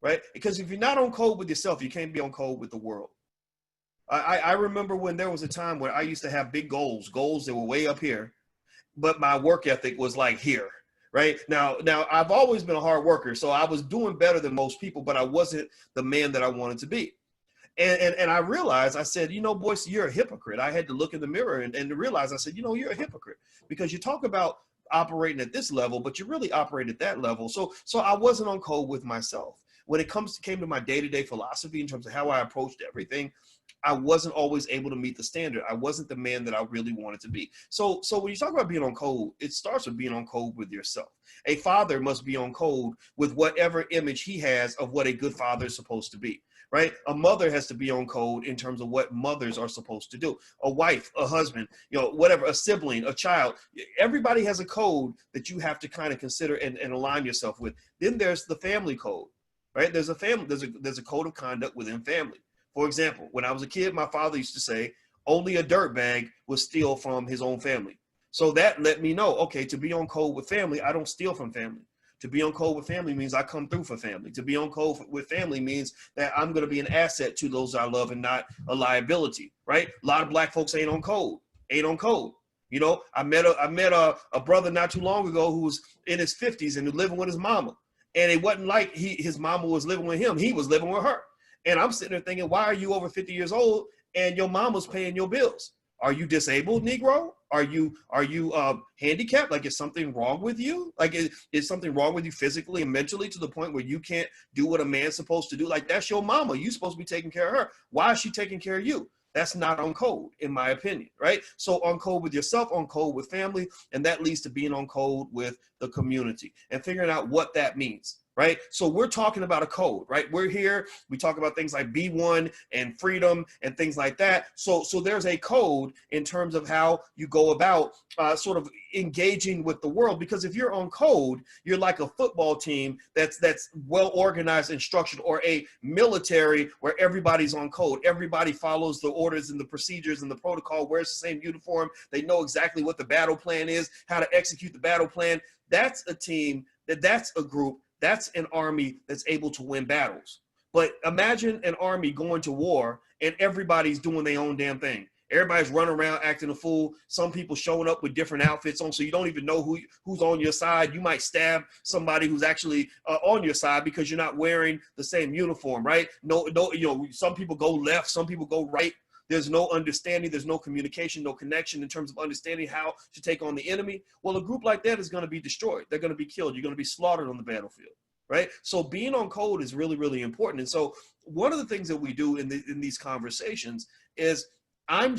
S2: right? Because if you're not on code with yourself, you can't be on code with the world. I remember when there was a time where I used to have big goals that were way up here, but my work ethic was like here. Right now I've always been a hard worker, so I was doing better than most people, but I wasn't the man that I wanted to be. And I realized, I said, you know, Boyce, you're a hypocrite. I had to look in the mirror and realize, I said, you know, you're a hypocrite because you talk about operating at this level, but you really operate at that level. So I wasn't on code with myself. When it came to my day-to-day philosophy in terms of how I approached everything, I wasn't always able to meet the standard. I wasn't the man that I really wanted to be. So when you talk about being on code, it starts with being on code with yourself. A father must be on code with whatever image he has of what a good father is supposed to be. Right? A mother has to be on code in terms of what mothers are supposed to do. A wife, a husband, you know, whatever, a sibling, a child. Everybody has a code that you have to kind of consider and align yourself with. Then there's the family code, right? There's a code of conduct within family. For example, when I was a kid, my father used to say, only a dirtbag would steal from his own family. So that let me know, okay, to be on code with family, I don't steal from family. To be on code with family means I come through for family. To be on code with family means that I'm going to be an asset to those I love and not a liability, right? A lot of Black folks ain't on code. You know, I met a brother not too long ago who was in his 50s and living with his mama. And it wasn't like his mama was living with him. He was living with her. And I'm sitting there thinking, why are you over 50 years old and your mama's paying your bills? Are you disabled, Negro? Are you handicapped? Like, is something wrong with you? Like, is something wrong with you physically and mentally to the point where you can't do what a man's supposed to do? Like, that's your mama. You're supposed to be taking care of her. Why is she taking care of you? That's not on code, in my opinion, right? So on code with yourself, on code with family, and that leads to being on code with the community and figuring out what that means. Right? So we're talking about a code, right? We're here, we talk about things like B1 and freedom and things like that. So there's a code in terms of how you go about sort of engaging with the world, because if you're on code, you're like a football team that's well organized and structured, or a military where everybody's on code. Everybody follows the orders and the procedures and the protocol, wears the same uniform. They know exactly what the battle plan is, how to execute the battle plan. That's a team, that's a group, that's an army that's able to win battles. But imagine an army going to war and everybody's doing their own damn thing. Everybody's running around acting a fool. Some people showing up with different outfits on, so you don't even know who's on your side. You might stab somebody who's actually on your side because you're not wearing the same uniform, right? No, you know, some people go left, some people go right. There's no understanding, there's no communication, no connection in terms of understanding how to take on the enemy. Well, a group like that is going to be destroyed. They're going to be killed. You're going to be slaughtered on the battlefield, right? So being on code is really, really important. And so one of the things that we do in these conversations is I'm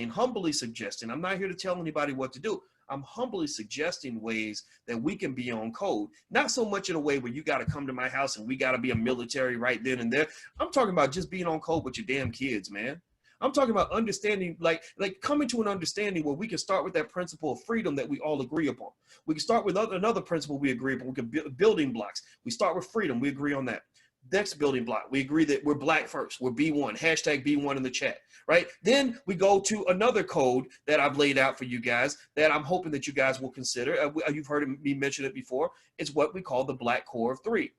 S2: humbly suggesting, I'm not here to tell anybody what to do. I'm humbly suggesting ways that we can be on code. Not so much in a way where you got to come to my house and we got to be a military right then and there. I'm talking about just being on code with your damn kids, man. I'm talking about understanding, like coming to an understanding where we can start with that principle of freedom that we all agree upon. We can start with another principle we agree upon. We can building blocks. We start with freedom. We agree on that. Next building block, we agree that we're black first. We're B1, hashtag B1 in the chat, right? Then we go to another code that I've laid out for you guys that I'm hoping that you guys will consider. You've heard me mention it before. It's what we call the Black Core of Three.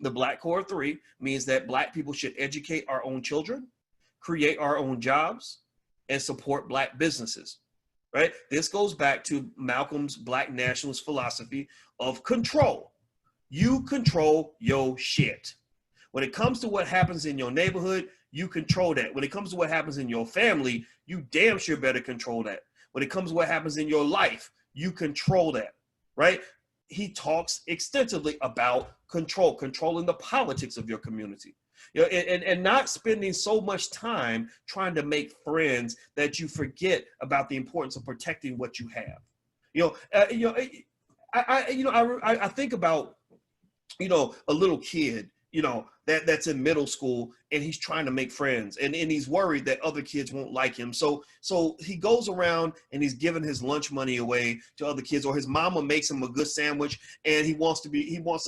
S2: The Black Core of Three means that Black people should educate our own children, create our own jobs, and support Black businesses, right? This goes back to Malcolm's Black nationalist philosophy of control. You control your shit. When it comes to what happens in your neighborhood, you control that. When it comes to what happens in your family, you damn sure better control that. When it comes to what happens in your life, you control that, right? He talks extensively about controlling the politics of your community. You know, and not spending so much time trying to make friends that you forget about the importance of protecting what you have. I think about, a little kid, that's in middle school, and he's trying to make friends, and he's worried that other kids won't like him. So he goes around and he's giving his lunch money away to other kids, or his mama makes him a good sandwich, and he wants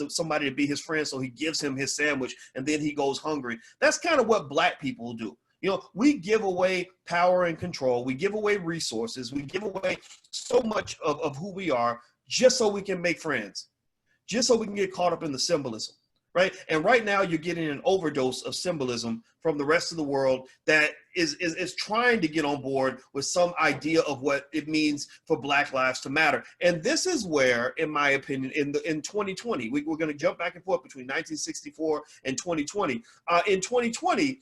S2: somebody to be his friend, so he gives him his sandwich, and then he goes hungry. That's kind of what Black people do. We give away power and control. We give away resources. We give away so much of who we are just so we can make friends, just so we can get caught up in the symbolism. Right. And right now you're getting an overdose of symbolism from the rest of the world that is trying to get on board with some idea of what it means for Black lives to matter. And this is where, in my opinion, in 2020, we're going to jump back and forth between 1964 and 2020. In 2020,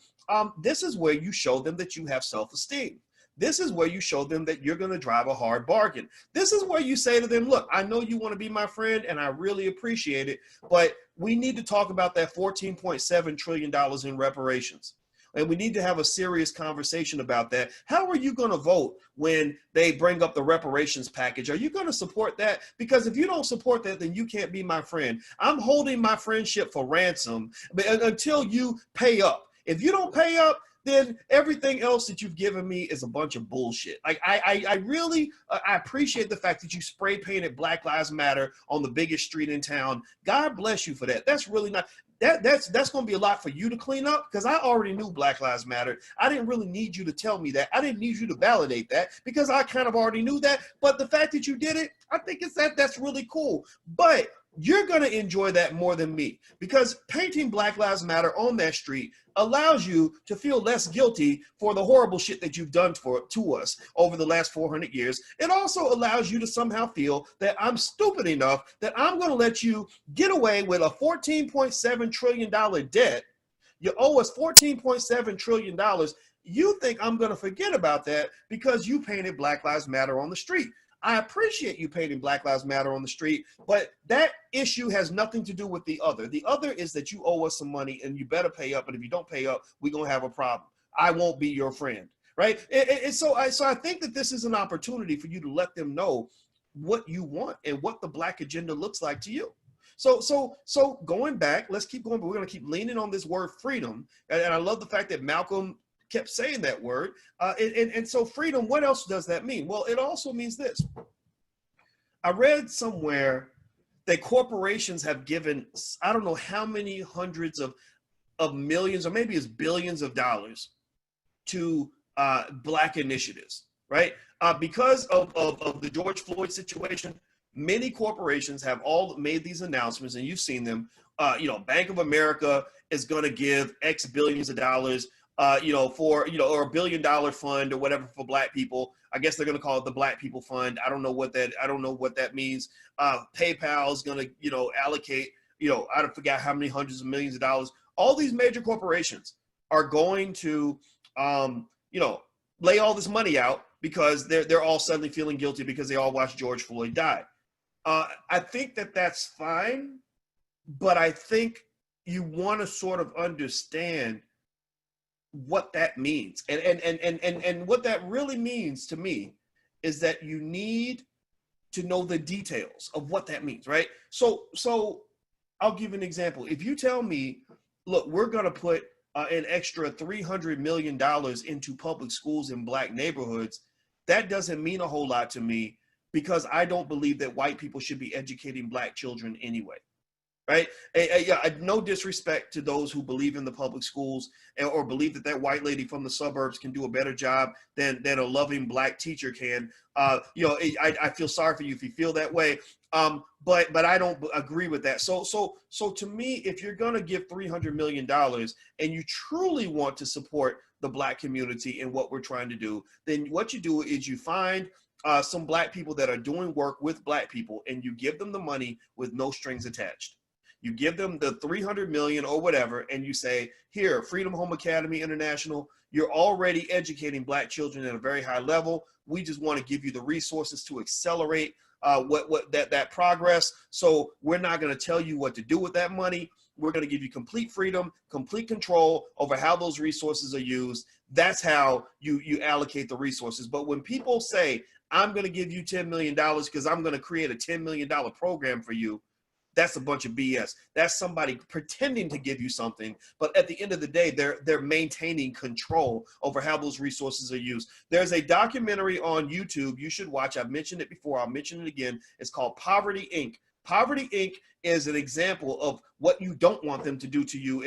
S2: this is where you show them that you have self-esteem. This is where you show them that you're going to drive a hard bargain. This is where you say to them, look, I know you want to be my friend and I really appreciate it, but we need to talk about that $14.7 trillion in reparations. And we need to have a serious conversation about that. How are you going to vote when they bring up the reparations package? Are you going to support that? Because if you don't support that, then you can't be my friend. I'm holding my friendship for ransom until you pay up. If you don't pay up, then everything else that you've given me is a bunch of bullshit. Like I really appreciate the fact that you spray painted Black Lives Matter on the biggest street in town. God bless you for that. That's really not, that's going to be a lot for you to clean up, because I already knew Black Lives Matter. I didn't really need you to tell me that. I didn't need you to validate that, because I kind of already knew that. But the fact that you did it, I think that's really cool. But you're going to enjoy that more than me, because painting Black Lives Matter on that street allows you to feel less guilty for the horrible shit that you've done to us over the last 400 years. It also allows you to somehow feel that I'm stupid enough that I'm going to let you get away with a $14.7 trillion debt. You owe us $14.7 trillion. You think I'm going to forget about that because you painted Black Lives Matter on the street. I appreciate you painting Black Lives Matter on the street, but that issue has nothing to do with the other. The other is that you owe us some money and you better pay up. And if you don't pay up, we're going to have a problem. I won't be your friend, right? So I think that this is an opportunity for you to let them know what you want and what the Black agenda looks like to you. So going back, let's keep going, but we're going to keep leaning on this word freedom. And I love the fact that Malcolm kept saying that word. And so freedom, what else does that mean? Well, it also means this. I read somewhere that corporations have given, I don't know how many hundreds of millions, or maybe it's billions of dollars to Black initiatives, right? Because of the George Floyd situation, many corporations have all made these announcements, and you've seen them. Bank of America is going to give X billions of dollars or $1 billion fund or whatever for Black people. I guess they're going to call it the Black People Fund. I don't know what that means. PayPal is going to, allocate, I forgot how many hundreds of millions of dollars. All these major corporations are going to, lay all this money out because they're all suddenly feeling guilty because they all watched George Floyd die. I think that's fine, but I think you want to sort of understand what that means. And what that really means to me is that you need to know the details of what that means, right? So I'll give an example. If you tell me, look, we're going to put an extra $300 million into public schools in black neighborhoods, that doesn't mean a whole lot to me, because I don't believe that white people should be educating black children anyway. Right? No disrespect to those who believe in the public schools or believe that that white lady from the suburbs can do a better job than a loving black teacher can. I feel sorry for you if you feel that way. But I don't agree with that. So to me, if you're going to give $300 million and you truly want to support the black community and what we're trying to do, then what you do is you find some black people that are doing work with black people, and you give them the money with no strings attached. You give them the 300 million or whatever, and you say, here, Freedom Home Academy International, you're already educating black children at a very high level. We just want to give you the resources to accelerate that progress. So we're not going to tell you what to do with that money. We're going to give you complete freedom, complete control over how those resources are used. That's how you allocate the resources. But when people say, I'm going to give you $10 million because I'm going to create a $10 million program for you, that's a bunch of BS. That's somebody pretending to give you something, but at the end of the day, they're maintaining control over how those resources are used. There's a documentary on YouTube you should watch. I've mentioned it before. I'll mention it again. It's called Poverty Inc. Poverty Inc. is an example of what you don't want them to do to you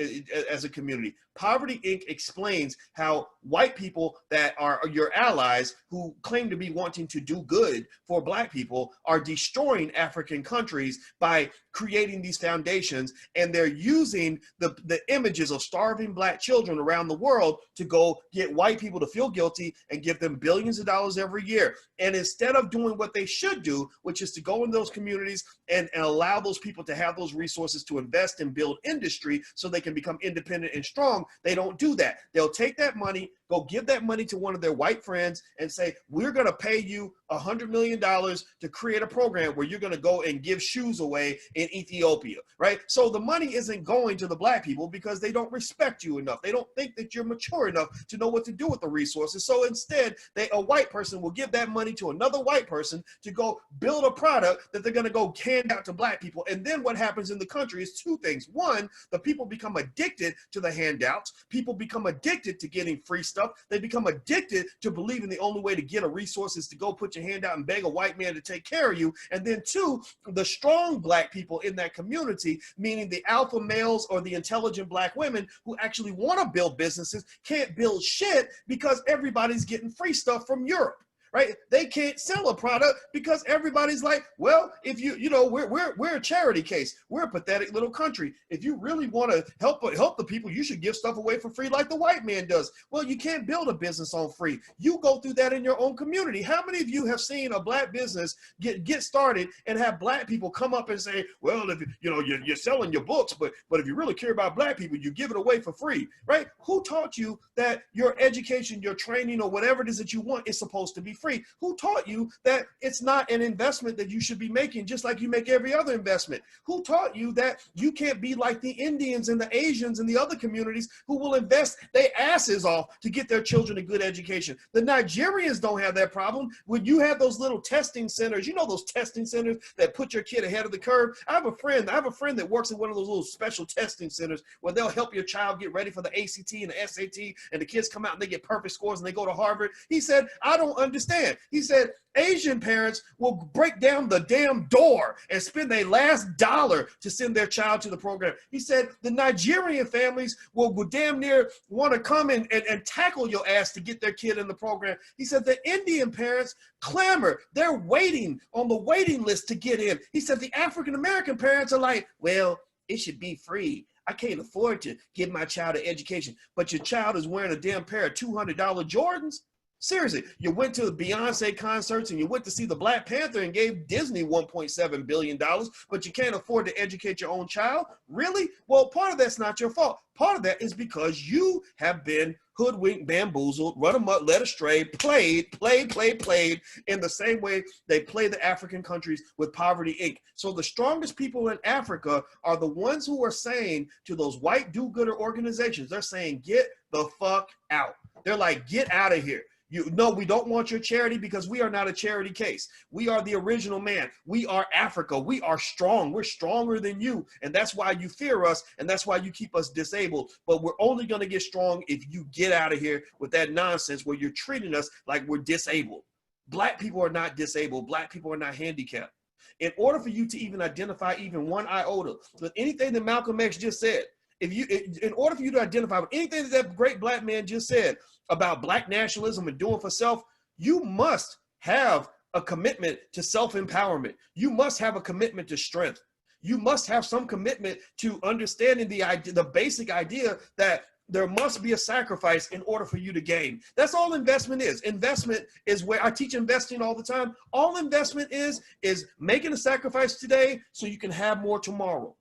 S2: as a community. Poverty Inc. explains how white people that are your allies who claim to be wanting to do good for black people are destroying African countries by creating these foundations, and they're using the images of starving black children around the world to go get white people to feel guilty and give them billions of dollars every year. And instead of doing what they should do, which is to go in those communities and allow those people to have those resources to invest and build industry so they can become independent and strong, they don't do that. They'll take that money, go give that money to one of their white friends and say, we're going to pay you $100 million to create a program where you're going to go and give shoes away in Ethiopia, right? So the money isn't going to the black people because they don't respect you enough. They don't think that you're mature enough to know what to do with the resources. So instead, a white person will give that money to another white person to go build a product that they're going to go hand out to black people. And then what happens in the country is two things. One, the people become addicted to the handouts. People become addicted to getting free stuff. They become addicted to believing the only way to get a resource is to go put your hand out and beg a white man to take care of you. And then two, the strong black people in that community, meaning the alpha males or the intelligent black women who actually want to build businesses, can't build shit because everybody's getting free stuff from Europe. Right? They can't sell a product because everybody's like, well, if we're a charity case. We're a pathetic little country. If you really want to help the people, you should give stuff away for free like the white man does. Well, you can't build a business on free. You go through that in your own community. How many of you have seen a black business get started and have black people come up and say, well, if you're selling your books, but if you really care about black people, you give it away for free, right? Who taught you that your education, your training, or whatever it is that you want is supposed to be free? Who taught you that it's not an investment that you should be making just like you make every other investment? Who taught you that you can't be like the Indians and the Asians and the other communities who will invest their asses off to get their children a good education? The Nigerians don't have that problem. When you have those little testing centers, those testing centers that put your kid ahead of the curve. I have a friend that works in one of those little special testing centers where they'll help your child get ready for the ACT and the SAT, and the kids come out and they get perfect scores and they go to Harvard. He said, I don't understand. He said, Asian parents will break down the damn door and spend their last dollar to send their child to the program. He said, the Nigerian families will damn near want to come and tackle your ass to get their kid in the program. He said, the Indian parents clamor. They're waiting on the waiting list to get in. He said, the African-American parents are like, well, it should be free. I can't afford to give my child an education, but your child is wearing a damn pair of $200 Jordans. Seriously, you went to the Beyonce concerts and you went to see the Black Panther and gave Disney $1.7 billion, but you can't afford to educate your own child? Really? Well, part of that's not your fault. Part of that is because you have been hoodwinked, bamboozled, run amok, led astray, played in the same way they play the African countries with Poverty Inc. So the strongest people in Africa are the ones who are saying to those white do-gooder organizations, they're saying, get the fuck out. They're like, get out of here. No, we don't want your charity because we are not a charity case. We are the original man. We are Africa. We are strong. We're stronger than you. And that's why you fear us. And that's why you keep us disabled. But we're only going to get strong if you get out of here with that nonsense where you're treating us like we're disabled. Black people are not disabled. Black people are not handicapped. In order for you to even identify even one iota with anything that Malcolm X just said, in order for you to identify with anything that that great black man just said about black nationalism and doing for self, you must have a commitment to self-empowerment. You must have a commitment to strength. You must have some commitment to understanding the basic idea that there must be a sacrifice in order for you to gain. That's all investment is. Investment is where I teach investing all the time. All investment is making a sacrifice today so you can have more tomorrow.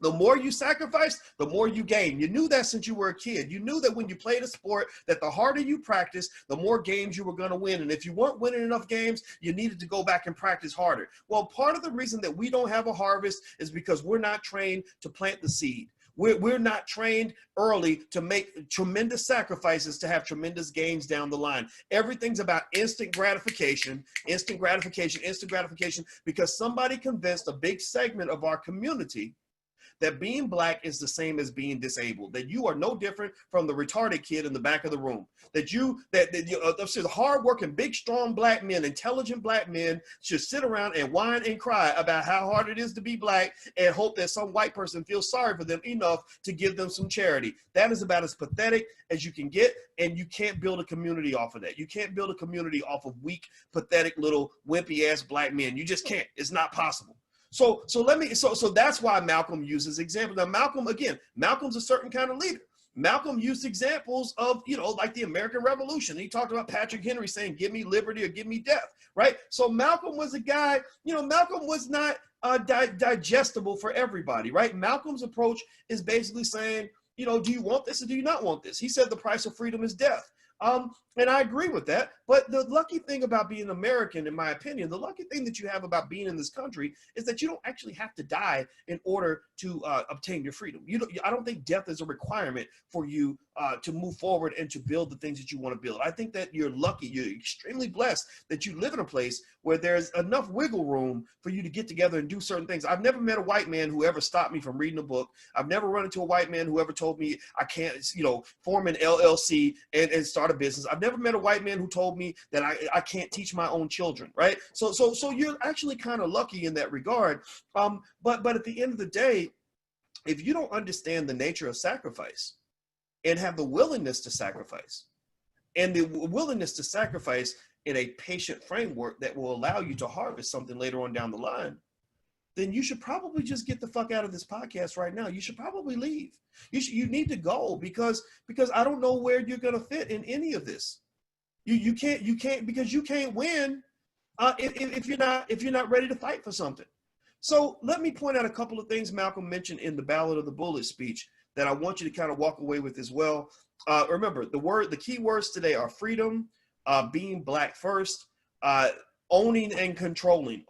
S2: The more you sacrifice, the more you gain. You knew that since you were a kid. You knew that when you played a sport, that the harder you practice, the more games you were going to win. And if you weren't winning enough games, you needed to go back and practice harder. Well, part of the reason that we don't have a harvest is because we're not trained to plant the seed. We're not trained early to make tremendous sacrifices to have tremendous gains down the line. Everything's about instant gratification, because somebody convinced a big segment of our community that being black is the same as being disabled, that you are no different from the retarded kid in the back of the room, that hardworking, big, strong black men, intelligent black men should sit around and whine and cry about how hard it is to be black and hope that some white person feels sorry for them enough to give them some charity. That is about as pathetic as you can get, and you can't build a community off of that. You can't build a community off of weak, pathetic, little wimpy ass black men. You just can't. It's not possible. So that's why Malcolm uses examples. Now, Malcolm's a certain kind of leader. Malcolm used examples of, like the American Revolution. He talked about Patrick Henry saying, give me liberty or give me death, right? So Malcolm was a guy, Malcolm was not digestible for everybody, right? Malcolm's approach is basically saying, do you want this or do you not want this? He said the price of freedom is death. And I agree with that. But the lucky thing about being American, in my opinion, the lucky thing that you have about being in this country is that you don't actually have to die in order to obtain your freedom. I don't think death is a requirement for you to move forward and to build the things that you want to build. I think that you're lucky, you're extremely blessed that you live in a place where there's enough wiggle room for you to get together and do certain things. I've never met a white man who ever stopped me from reading a book. I've never run into a white man who ever told me I can't, form an LLC and start a business. I've never met a white man who told me that I can't teach my own children, right? So you're actually kind of lucky in that regard. But at the end of the day, if you don't understand the nature of sacrifice and have the willingness to sacrifice, and the willingness to sacrifice in a patient framework that will allow you to harvest something later on down the line, then you should probably just get the fuck out of this podcast right now. You should probably leave. You need to go because I don't know where you're going to fit in any of this. You can't because you can't win if you're not ready to fight for something. So let me point out a couple of things Malcolm mentioned in the Ballad of the Bullet speech that I want you to kind of walk away with as well. Remember, the key words today are freedom, being black first, owning and controlling.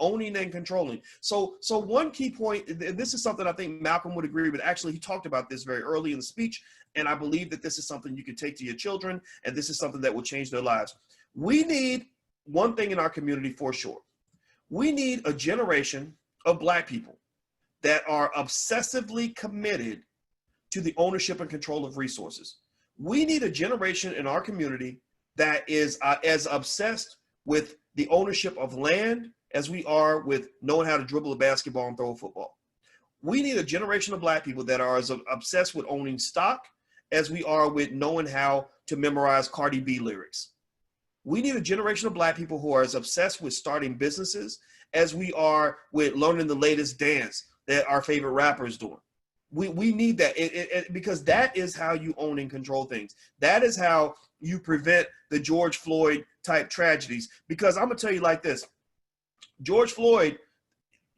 S2: So one key point, this is something I think Malcolm would agree with. Actually, he talked about this very early in the speech, and I believe that this is something you can take to your children, and this is something that will change their lives. We need one thing in our community for sure. We need a generation of black people that are obsessively committed to the ownership and control of resources. We need a generation in our community that is as obsessed with the ownership of land as we are with knowing how to dribble a basketball and throw a football. We need a generation of black people that are as obsessed with owning stock as we are with knowing how to memorize Cardi B lyrics. We need a generation of black people who are as obsessed with starting businesses as we are with learning the latest dance that our favorite rapper is doing. We need that because that is how you own and control things. That is how you prevent the George Floyd type tragedies. Because I'm gonna tell you like this, George Floyd,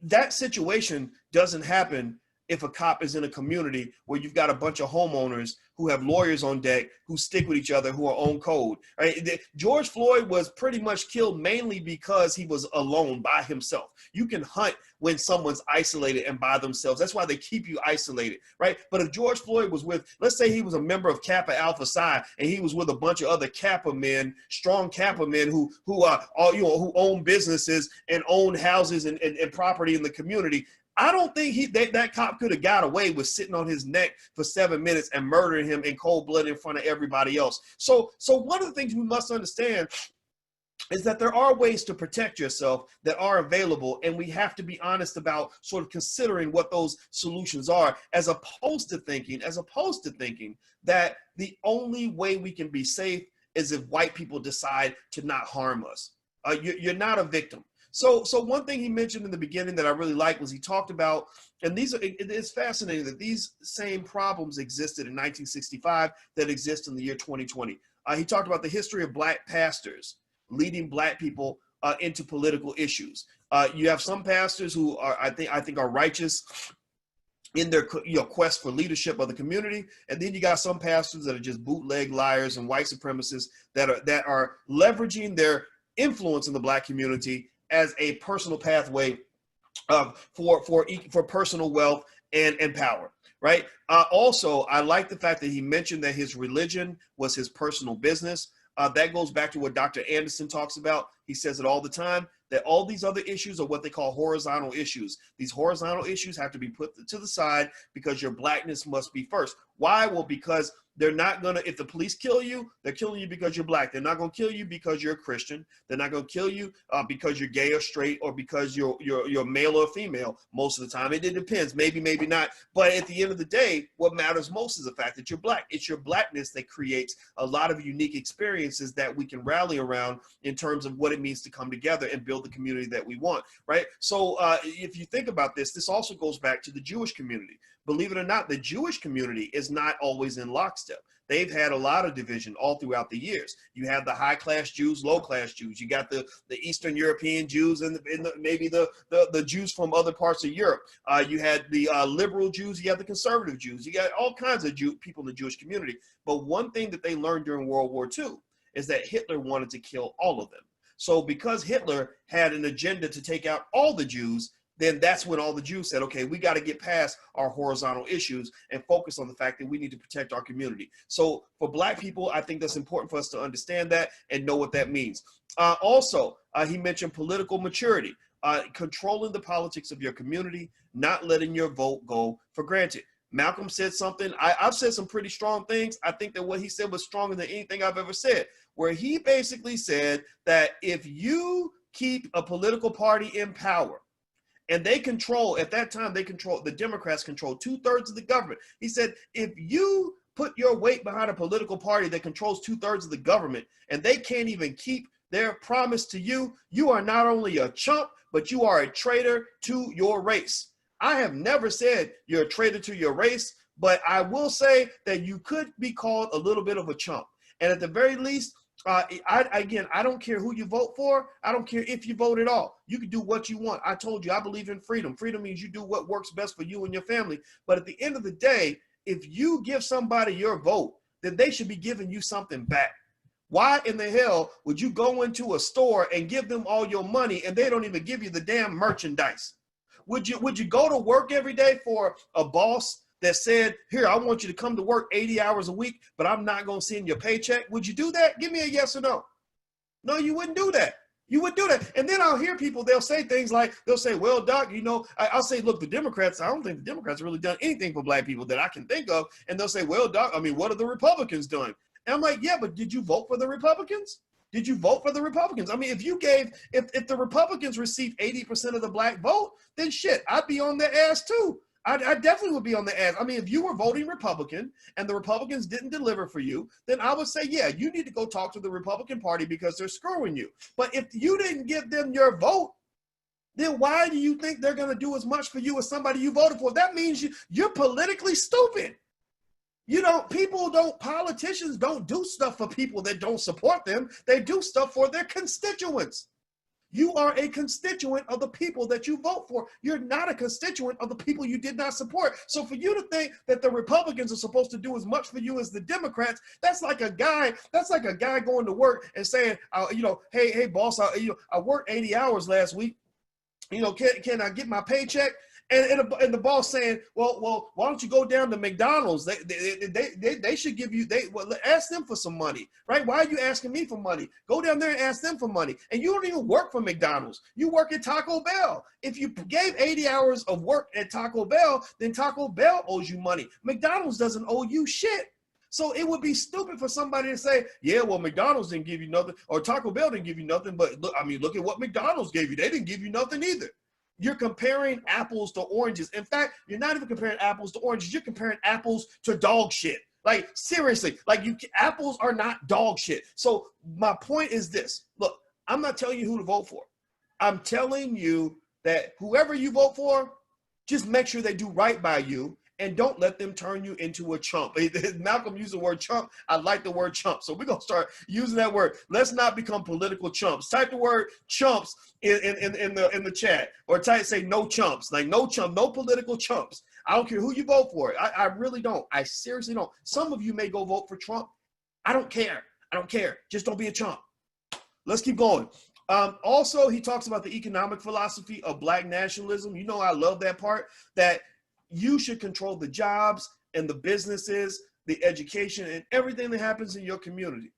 S2: that situation doesn't happen if a cop is in a community where you've got a bunch of homeowners who have lawyers on deck, who stick with each other, who are on code, right? George Floyd was pretty much killed mainly because he was alone by himself. You can hunt when someone's isolated and by themselves. That's why they keep you isolated, right? But if George Floyd was with, let's say he was a member of Kappa Alpha Psi, and he was with a bunch of other Kappa men, strong Kappa men who own businesses and own houses and property in the community, I don't think that cop could have got away with sitting on his neck for 7 minutes and murdering him in cold blood in front of everybody else. So one of the things we must understand is that there are ways to protect yourself that are available, and we have to be honest about sort of considering what those solutions are, as opposed to thinking that the only way we can be safe is if white people decide to not harm us. You're not a victim. So one thing he mentioned in the beginning that I really liked was he talked about, and it's fascinating that these same problems existed in 1965 that exist in the year 2020. He talked about the history of black pastors leading black people into political issues. You have some pastors who are, I think are righteous in their quest for leadership of the community, and then you got some pastors that are just bootleg liars and white supremacists that are leveraging their influence in the black community as a personal pathway for personal wealth and power, right? Also, I like the fact that he mentioned that his religion was his personal business. That goes back to what Dr. Anderson talks about. He says it all the time, that all these other issues are what they call horizontal issues. These horizontal issues have to be put to the side because your blackness must be first. Why? Well, because they're not gonna, if the police kill you, they're killing you because you're black. They're not gonna kill you because you're a Christian. They're not gonna kill you because you're gay or straight or because you're male or female most of the time. It depends, maybe not. But at the end of the day, what matters most is the fact that you're black. It's your blackness that creates a lot of unique experiences that we can rally around in terms of what it means to come together and build the community that we want, right? So if you think about this, this also goes back to the Jewish community. Believe it or not, the Jewish community is not always in lockstep. They've had a lot of division all throughout the years. You have the high-class Jews, low-class Jews. You got the Eastern European Jews and maybe the Jews from other parts of Europe. You had the liberal Jews. You have the conservative Jews. You got all kinds of people in the Jewish community. But one thing that they learned during World War II is that Hitler wanted to kill all of them. So because Hitler had an agenda to take out all the Jews, then that's when all the Jews said, okay, we got to get past our horizontal issues and focus on the fact that we need to protect our community. So for black people, I think that's important for us to understand that and know what that means. Also, he mentioned political maturity, controlling the politics of your community, not letting your vote go for granted. Malcolm said something, I've said some pretty strong things. I think that what he said was stronger than anything I've ever said, where he basically said that if you keep a political party in power, and they control, at that time, the Democrats control 2/3 of the government. He said, if you put your weight behind a political party that controls 2/3 of the government, and they can't even keep their promise to you, you are not only a chump, but you are a traitor to your race. I have never said you're a traitor to your race, but I will say that you could be called a little bit of a chump. And at the very least, I don't care who you vote for. I don't care if you vote at all. You can do what you want. I told you, I believe in freedom. Freedom means you do what works best for you and your family. But at the end of the day, if you give somebody your vote, then they should be giving you something back. Why in the hell would you go into a store and give them all your money and they don't even give you the damn merchandise? Would you go to work every day for a boss that said, here, I want you to come to work 80 hours a week, but I'm not going to send you a paycheck? Would you do that? Give me a yes or no. No, you wouldn't do that. You would do that. And then I'll hear people, they'll say things like, they'll say, well, Doc, I'll say, look, the Democrats, I don't think the Democrats have really done anything for black people that I can think of. And they'll say, well, Doc, what are the Republicans doing? And I'm like, yeah, but did you vote for the Republicans? Did you vote for the Republicans? If the Republicans received 80% of the black vote, then shit, I'd be on their ass too. I definitely would be on the ass. If you were voting Republican and the Republicans didn't deliver for you, then I would say, yeah, you need to go talk to the Republican Party because they're screwing you. But if you didn't give them your vote, then why do you think they're going to do as much for you as somebody you voted for? That means you're politically stupid. Politicians don't do stuff for people that don't support them. They do stuff for their constituents. You are a constituent of the people that you vote for. You're not a constituent of the people you did not support. So for you to think that the Republicans are supposed to do as much for you as the Democrats, that's like a guy going to work and saying, hey boss, I worked 80 hours last week. Can I get my paycheck? And the boss saying, well, why don't you go down to McDonald's? They should give you, ask them for some money, right? Why are you asking me for money? Go down there and ask them for money. And you don't even work for McDonald's. You work at Taco Bell. If you gave 80 hours of work at Taco Bell, then Taco Bell owes you money. McDonald's doesn't owe you shit. So it would be stupid for somebody to say, yeah, well, McDonald's didn't give you nothing, or Taco Bell didn't give you nothing, but look at what McDonald's gave you. They didn't give you nothing either. You're comparing apples to oranges. In fact, you're not even comparing apples to oranges. You're comparing apples to dog shit. Like, seriously, apples are not dog shit. So my point is this. Look, I'm not telling you who to vote for. I'm telling you that whoever you vote for, just make sure they do right by you and don't let them turn you into a chump. Malcolm used the word chump. I like the word chump. So we're going to start using that word. Let's not become political chumps. Type the word chumps in the chat, or say no chumps, like no chump, no political chumps. I don't care who you vote for. I really don't. I seriously don't. Some of you may go vote for Trump. I don't care. I don't care. Just don't be a chump. Let's keep going. Also, he talks about the economic philosophy of black nationalism. You know, I love that part, that you should control the jobs and the businesses, the education, and everything that happens in your community.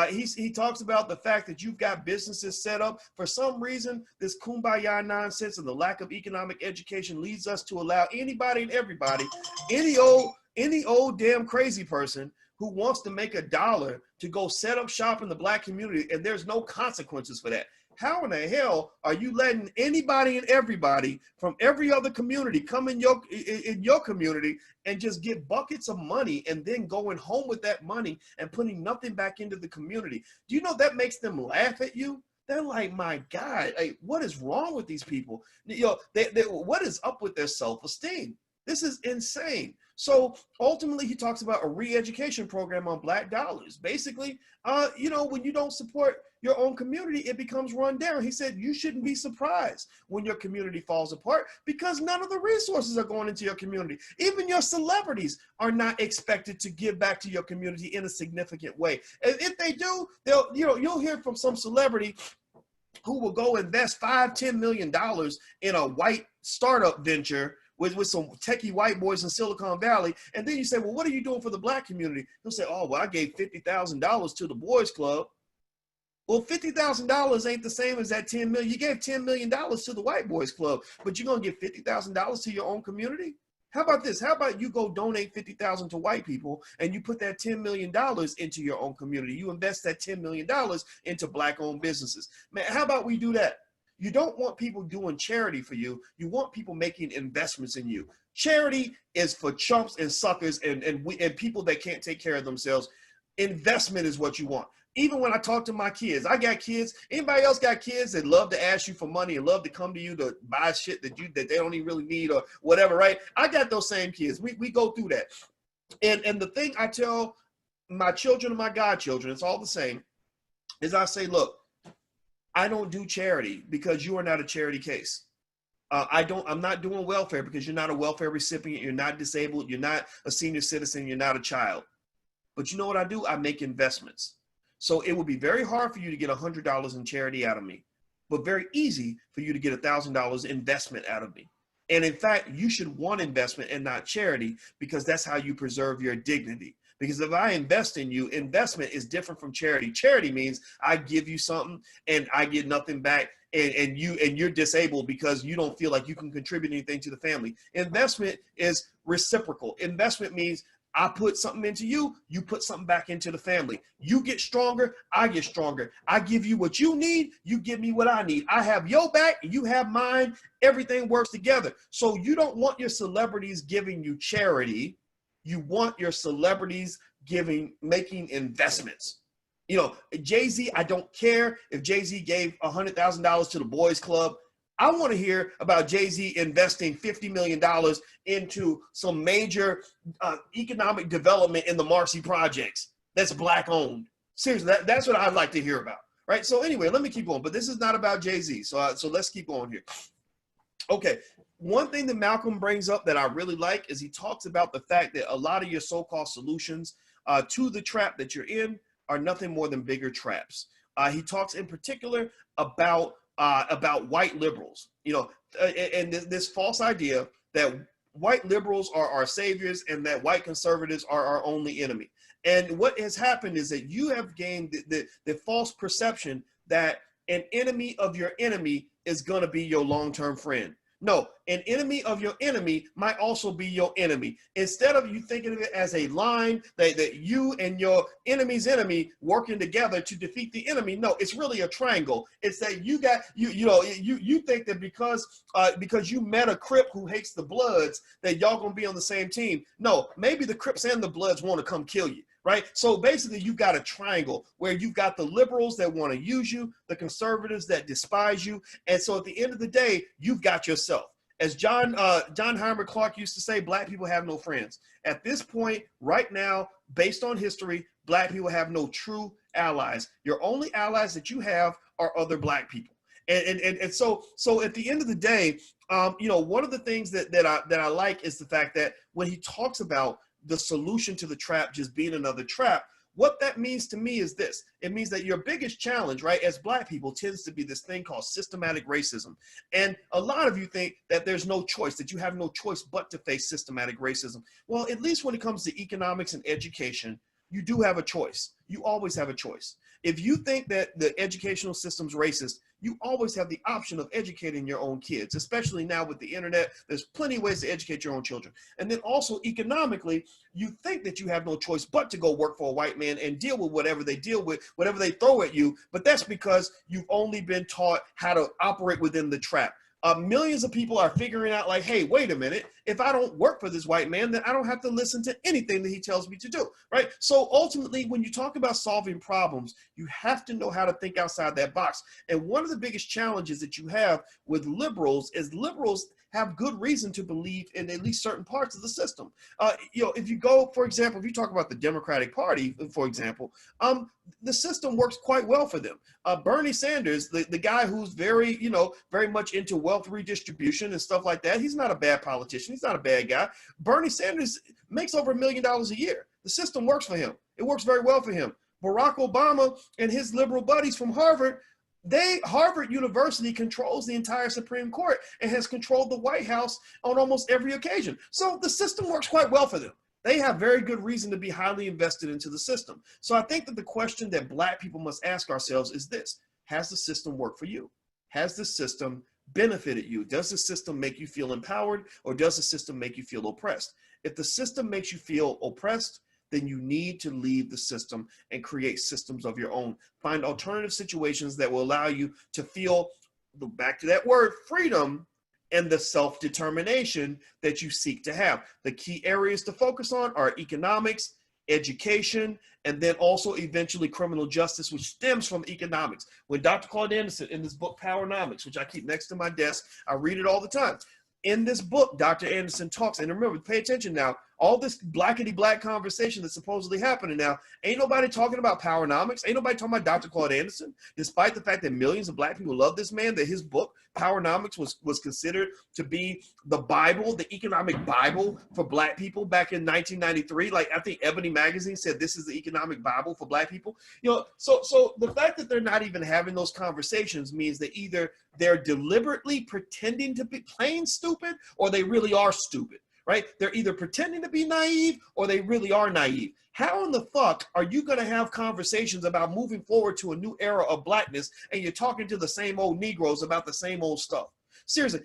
S2: He talks about the fact that you've got businesses set up. For some reason, this kumbaya nonsense and the lack of economic education leads us to allow anybody and everybody, any old damn crazy person who wants to make $1 to go set up shop in the black community, and there's no consequences for that. How in the hell are you letting anybody and everybody from every other community come in your community and just get buckets of money and then going home with that money and putting nothing back into the community? Do you know that makes them laugh at you? They're like, my God, what is wrong with these people? What is up with their self-esteem? This is insane. So ultimately, he talks about a re-education program on black dollars. Basically, when you don't support your own community, it becomes run down. He said you shouldn't be surprised when your community falls apart because none of the resources are going into your community. Even your celebrities are not expected to give back to your community in a significant way. And if they do, you'll hear from some celebrity who will go invest $5-10 million in a white startup venture with some techie white boys in Silicon Valley. And then you say, well, what are you doing for the black community? He'll say, oh, well, I gave $50,000 to the boys club. Well, $50,000 ain't the same as that $10 million. You gave $10 million to the white boys club, but you're going to give $50,000 to your own community? How about this? How about you go donate $50,000 to white people and you put that $10 million into your own community? You invest that $10 million into black owned businesses. Man, how about we do that? You don't want people doing charity for you. You want people making investments in you. Charity is for chumps and suckers and people that can't take care of themselves. Investment is what you want. Even when I talk to my kids, I got kids. Anybody else got kids that love to ask you for money and love to come to you to buy shit that they don't even really need or whatever, right? I got those same kids. We go through that. And the thing I tell my children and my godchildren, it's all the same, is I say, look, I don't do charity because you are not a charity case. I'm not doing welfare because you're not a welfare recipient. You're not disabled. You're not a senior citizen. You're not a child. But you know what I do? I make investments. So it would be very hard for you to get $100 in charity out of me, but very easy for you to get $1,000 investment out of me. And in fact, you should want investment and not charity because that's how you preserve your dignity. Because if I invest in you, investment is different from charity. Charity means I give you something and I get nothing back, and you're disabled because you don't feel like you can contribute anything to the family. Investment is reciprocal. Investment means I put something into you, you put something back into the family. You get stronger, I get stronger. I give you what you need, you give me what I need. I have your back, you have mine. Everything works together. So you don't want your celebrities giving you charity. You want your celebrities making investments. Jay-Z, I don't care if Jay-Z gave $100,000 to the boys club. I want to hear about Jay-Z investing $50 million into some major economic development in the Marcy projects that's black owned. Seriously, that's what I'd like to hear about. right? So anyway, let me keep going. But this is not about Jay-Z. So let's keep going here. Okay. One thing that Malcolm brings up that I really like is he talks about the fact that a lot of your so-called solutions to the trap that you're in are nothing more than bigger traps. He talks in particular about white liberals, and this false idea that white liberals are our saviors and that white conservatives are our only enemy. And what has happened is that you have gained the false perception that an enemy of your enemy is going to be your long-term friend. No, an enemy of your enemy might also be your enemy. Instead of you thinking of it as a line that you and your enemy's enemy working together to defeat the enemy, no, it's really a triangle. It's that you think that because you met a Crip who hates the Bloods that y'all gonna be on the same team. No, maybe the Crips and the Bloods want to come kill you. Right? So basically you've got a triangle where you've got the liberals that want to use you, the conservatives that despise you. And so at the end of the day, you've got yourself. As John Heinrich Clarke used to say, black people have no friends. At this point, right now, based on history, black people have no true allies. Your only allies that you have are other black people. And so at the end of the day, one of the things that I like is the fact that when he talks about the solution to the trap just being another trap, what that means to me is this. It means that your biggest challenge, right, as black people tends to be this thing called systematic racism. And a lot of you think that there's no choice, that you have no choice but to face systematic racism. Well, at least when it comes to economics and education, you do have a choice. You always have a choice. If you think that the educational system's racist, you always have the option of educating your own kids, especially now with the internet. There's plenty of ways to educate your own children. And then also economically, you think that you have no choice but to go work for a white man and deal with whatever they deal with, whatever they throw at you. But that's because you've only been taught how to operate within the trap. Millions of people are figuring out like, hey, wait a minute, if I don't work for this white man, then I don't have to listen to anything that he tells me to do, right? So ultimately, when you talk about solving problems, you have to know how to think outside that box. And one of the biggest challenges that you have with liberals is liberals have good reason to believe in at least certain parts of the system. If you go, for example, if you talk about the Democratic Party, for example, the system works quite well for them. Bernie Sanders, the guy who's very much into wealth redistribution and stuff like that, he's not a bad politician. He's not a bad guy. Bernie Sanders makes over $1 million a year. The system works for him. It works very well for him. Barack Obama and his liberal buddies from Harvard, Harvard University controls the entire Supreme Court and has controlled the White House on almost every occasion. So the system works quite well for them. They have very good reason to be highly invested into the system. So I think that the question that black people must ask ourselves is this: has the system worked for you? Has the system benefited you? Does the system make you feel empowered, or does the system make you feel oppressed? If the system makes you feel oppressed, then you need to leave the system and create systems of your own. Find alternative situations that will allow you to feel, back to that word, freedom, and the self-determination that you seek to have. The key areas to focus on are economics, education, and then also eventually criminal justice, which stems from economics. When Dr. Claude Anderson, in this book, Powernomics, which I keep next to my desk, I read it all the time. In this book, Dr. Anderson talks, and remember, pay attention now, all this blackety-black conversation that's supposedly happening now, ain't nobody talking about Powernomics, ain't nobody talking about Dr. Claude Anderson, despite the fact that millions of black people love this man, that his book, Powernomics, was considered to be the Bible, the economic Bible for black people back in 1993. Like, I think Ebony Magazine said this is the economic Bible for black people. So the fact that they're not even having those conversations means that either they're deliberately pretending to be plain stupid, or they really are stupid. Right? They're either pretending to be naive or they really are naive. How in the fuck are you going to have conversations about moving forward to a new era of blackness and you're talking to the same old Negroes about the same old stuff? Seriously,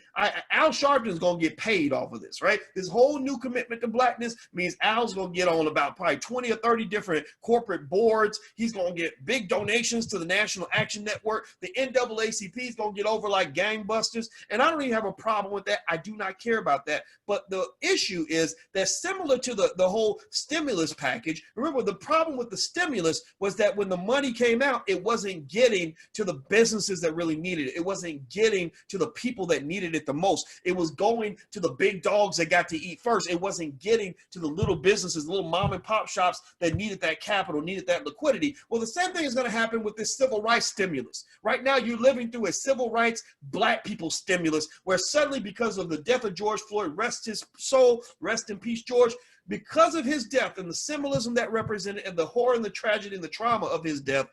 S2: Al Sharpton's going to get paid off of this, right? This whole new commitment to blackness means Al's going to get on about probably 20 or 30 different corporate boards. He's going to get big donations to the National Action Network. The NAACP is going to get over like gangbusters. And I don't even have a problem with that. I do not care about that. But the issue is that similar to the whole stimulus package, remember the problem with the stimulus was that when the money came out, it wasn't getting to the businesses that really needed it. It wasn't getting to the people that needed it the most. It was going to the big dogs that got to eat first. It wasn't getting to the little businesses, little mom and pop shops that needed that capital, needed that liquidity. Well, the same thing is going to happen with this civil rights stimulus. Right now, you're living through a civil rights black people stimulus where suddenly, because of the death of George Floyd, rest his soul, rest in peace, George, because of his death and the symbolism that represented and the horror and the tragedy and the trauma of his death,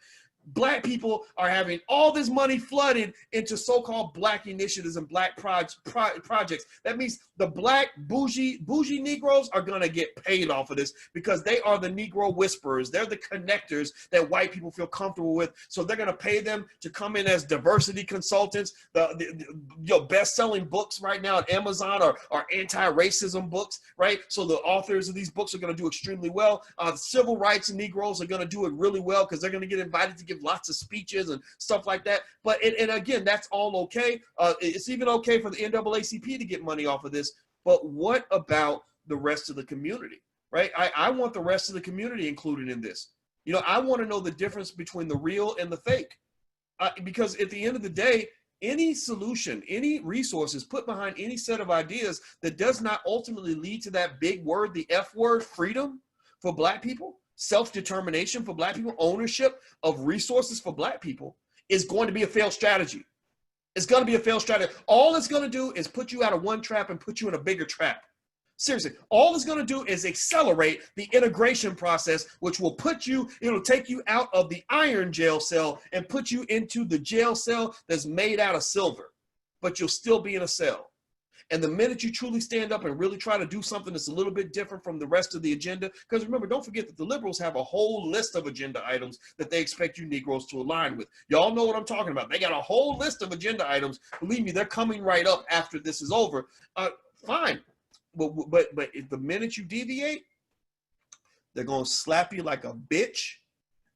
S2: black people are having all this money flooded into so-called black initiatives and black projects. That means the black bougie Negroes are going to get paid off of this because they are the Negro whisperers. They're the connectors that white people feel comfortable with. So they're going to pay them to come in as diversity consultants. The best-selling books right now at Amazon are anti-racism books, right? So the authors of these books are going to do extremely well. The civil rights Negroes are going to do it really well because they're going to get invited to give lots of speeches and stuff like that. But and again, that's all okay. It's even okay for the NAACP to get money off of this. But what about the rest of the community, right? I want the rest of the community included in this. You know, I want to know the difference between the real and the fake, because at the end of the day, any solution, any resources put behind any set of ideas that does not ultimately lead to that big word, the F word, freedom for black people, self-determination for black people, ownership of resources for black people, is going to be a failed strategy. It's going to be a failed strategy. All it's going to do is put you out of one trap and put you in a bigger trap. Seriously, all it's going to do is accelerate the integration process, which will it'll take you out of the iron jail cell and put you into the jail cell that's made out of silver, but you'll still be in a cell. And the minute you truly stand up and really try to do something that's a little bit different from the rest of the agenda, because remember, don't forget that the liberals have a whole list of agenda items that they expect you Negroes to align with. Y'all know what I'm talking about. They got a whole list of agenda items. Believe me, they're coming right up after this is over. Fine. But if the minute you deviate, they're going to slap you like a bitch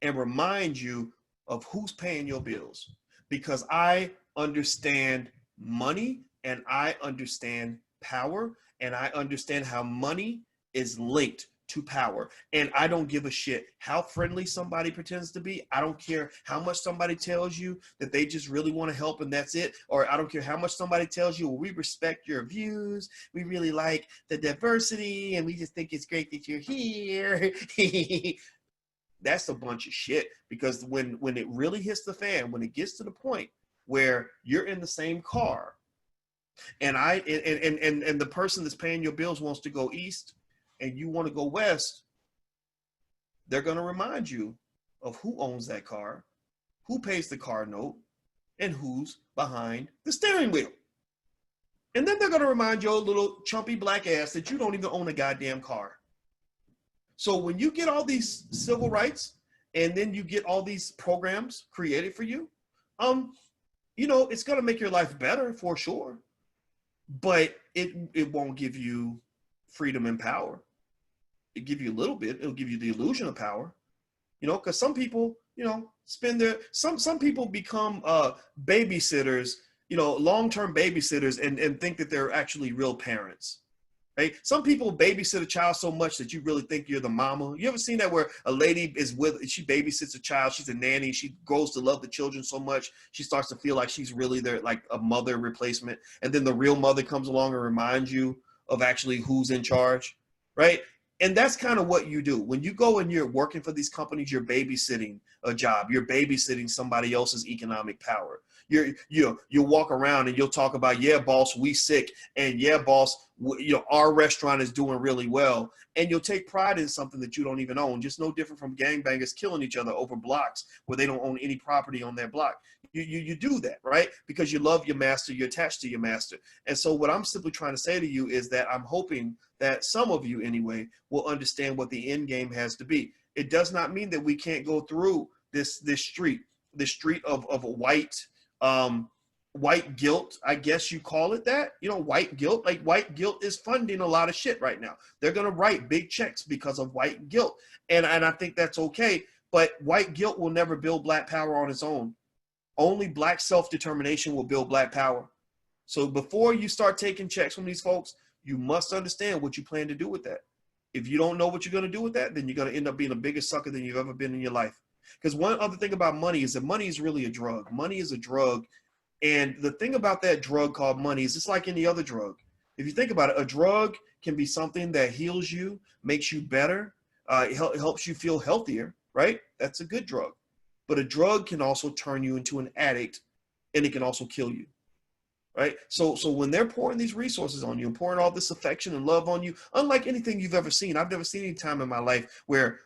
S2: and remind you of who's paying your bills. Because I understand money, and I understand power, and I understand how money is linked to power. And I don't give a shit how friendly somebody pretends to be. I don't care how much somebody tells you that they just really want to help and that's it. Or I don't care how much somebody tells you, well, we respect your views. We really like the diversity, and we just think it's great that you're here. That's a bunch of shit, because when it really hits the fan, when it gets to the point where you're in the same car, and the person that's paying your bills wants to go east and you want to go west, they're going to remind you of who owns that car, who pays the car note, and who's behind the steering wheel. And then they're going to remind your little chumpy black ass that you don't even own a goddamn car. So when you get all these civil rights and then you get all these programs created for you, you know, it's going to make your life better for sure. But it won't give you freedom and power. It give you a little bit. It'll give you the illusion of power, you know, because some people, you know, some people become babysitters, you know, long-term babysitters and think that they're actually real parents. Right? Some people babysit a child so much that you really think you're the mama. You ever seen that where a lady she babysits a child, she's a nanny, she grows to love the children so much, she starts to feel like she's really their, like a mother replacement. And then the real mother comes along and reminds you of actually who's in charge, right? And that's kind of what you do. When you go and you're working for these companies, you're babysitting a job. You're babysitting somebody else's economic power. You walk around and you'll talk about, yeah, boss, we sick. And yeah, boss, you know, our restaurant is doing really well. And you'll take pride in something that you don't even own. Just no different from gangbangers killing each other over blocks where they don't own any property on their block. You do that, right? Because you love your master, you're attached to your master. And so what I'm simply trying to say to you is that I'm hoping that some of you anyway will understand what the end game has to be. It does not mean that we can't go through this street of white guilt, I guess you call it that, you know, white guilt. Like white guilt is funding a lot of shit right now. They're going to write big checks because of white guilt. And I think that's okay. But white guilt will never build black power on its own. Only black self-determination will build black power. So before you start taking checks from these folks, you must understand what you plan to do with that. If you don't know what you're going to do with that, then you're going to end up being a bigger sucker than you've ever been in your life. Because one other thing about money is that money is really a drug. Money is a drug And the thing about that drug called money is it's like any other drug. If you think about it, a drug can be something that heals you, makes you better, it helps you feel healthier, right? That's a good drug. But a drug can also turn you into an addict, and it can also kill you, right? So when they're pouring these resources on you and pouring all this affection and love on you, unlike anything you've ever seen, I've never seen any time in my life where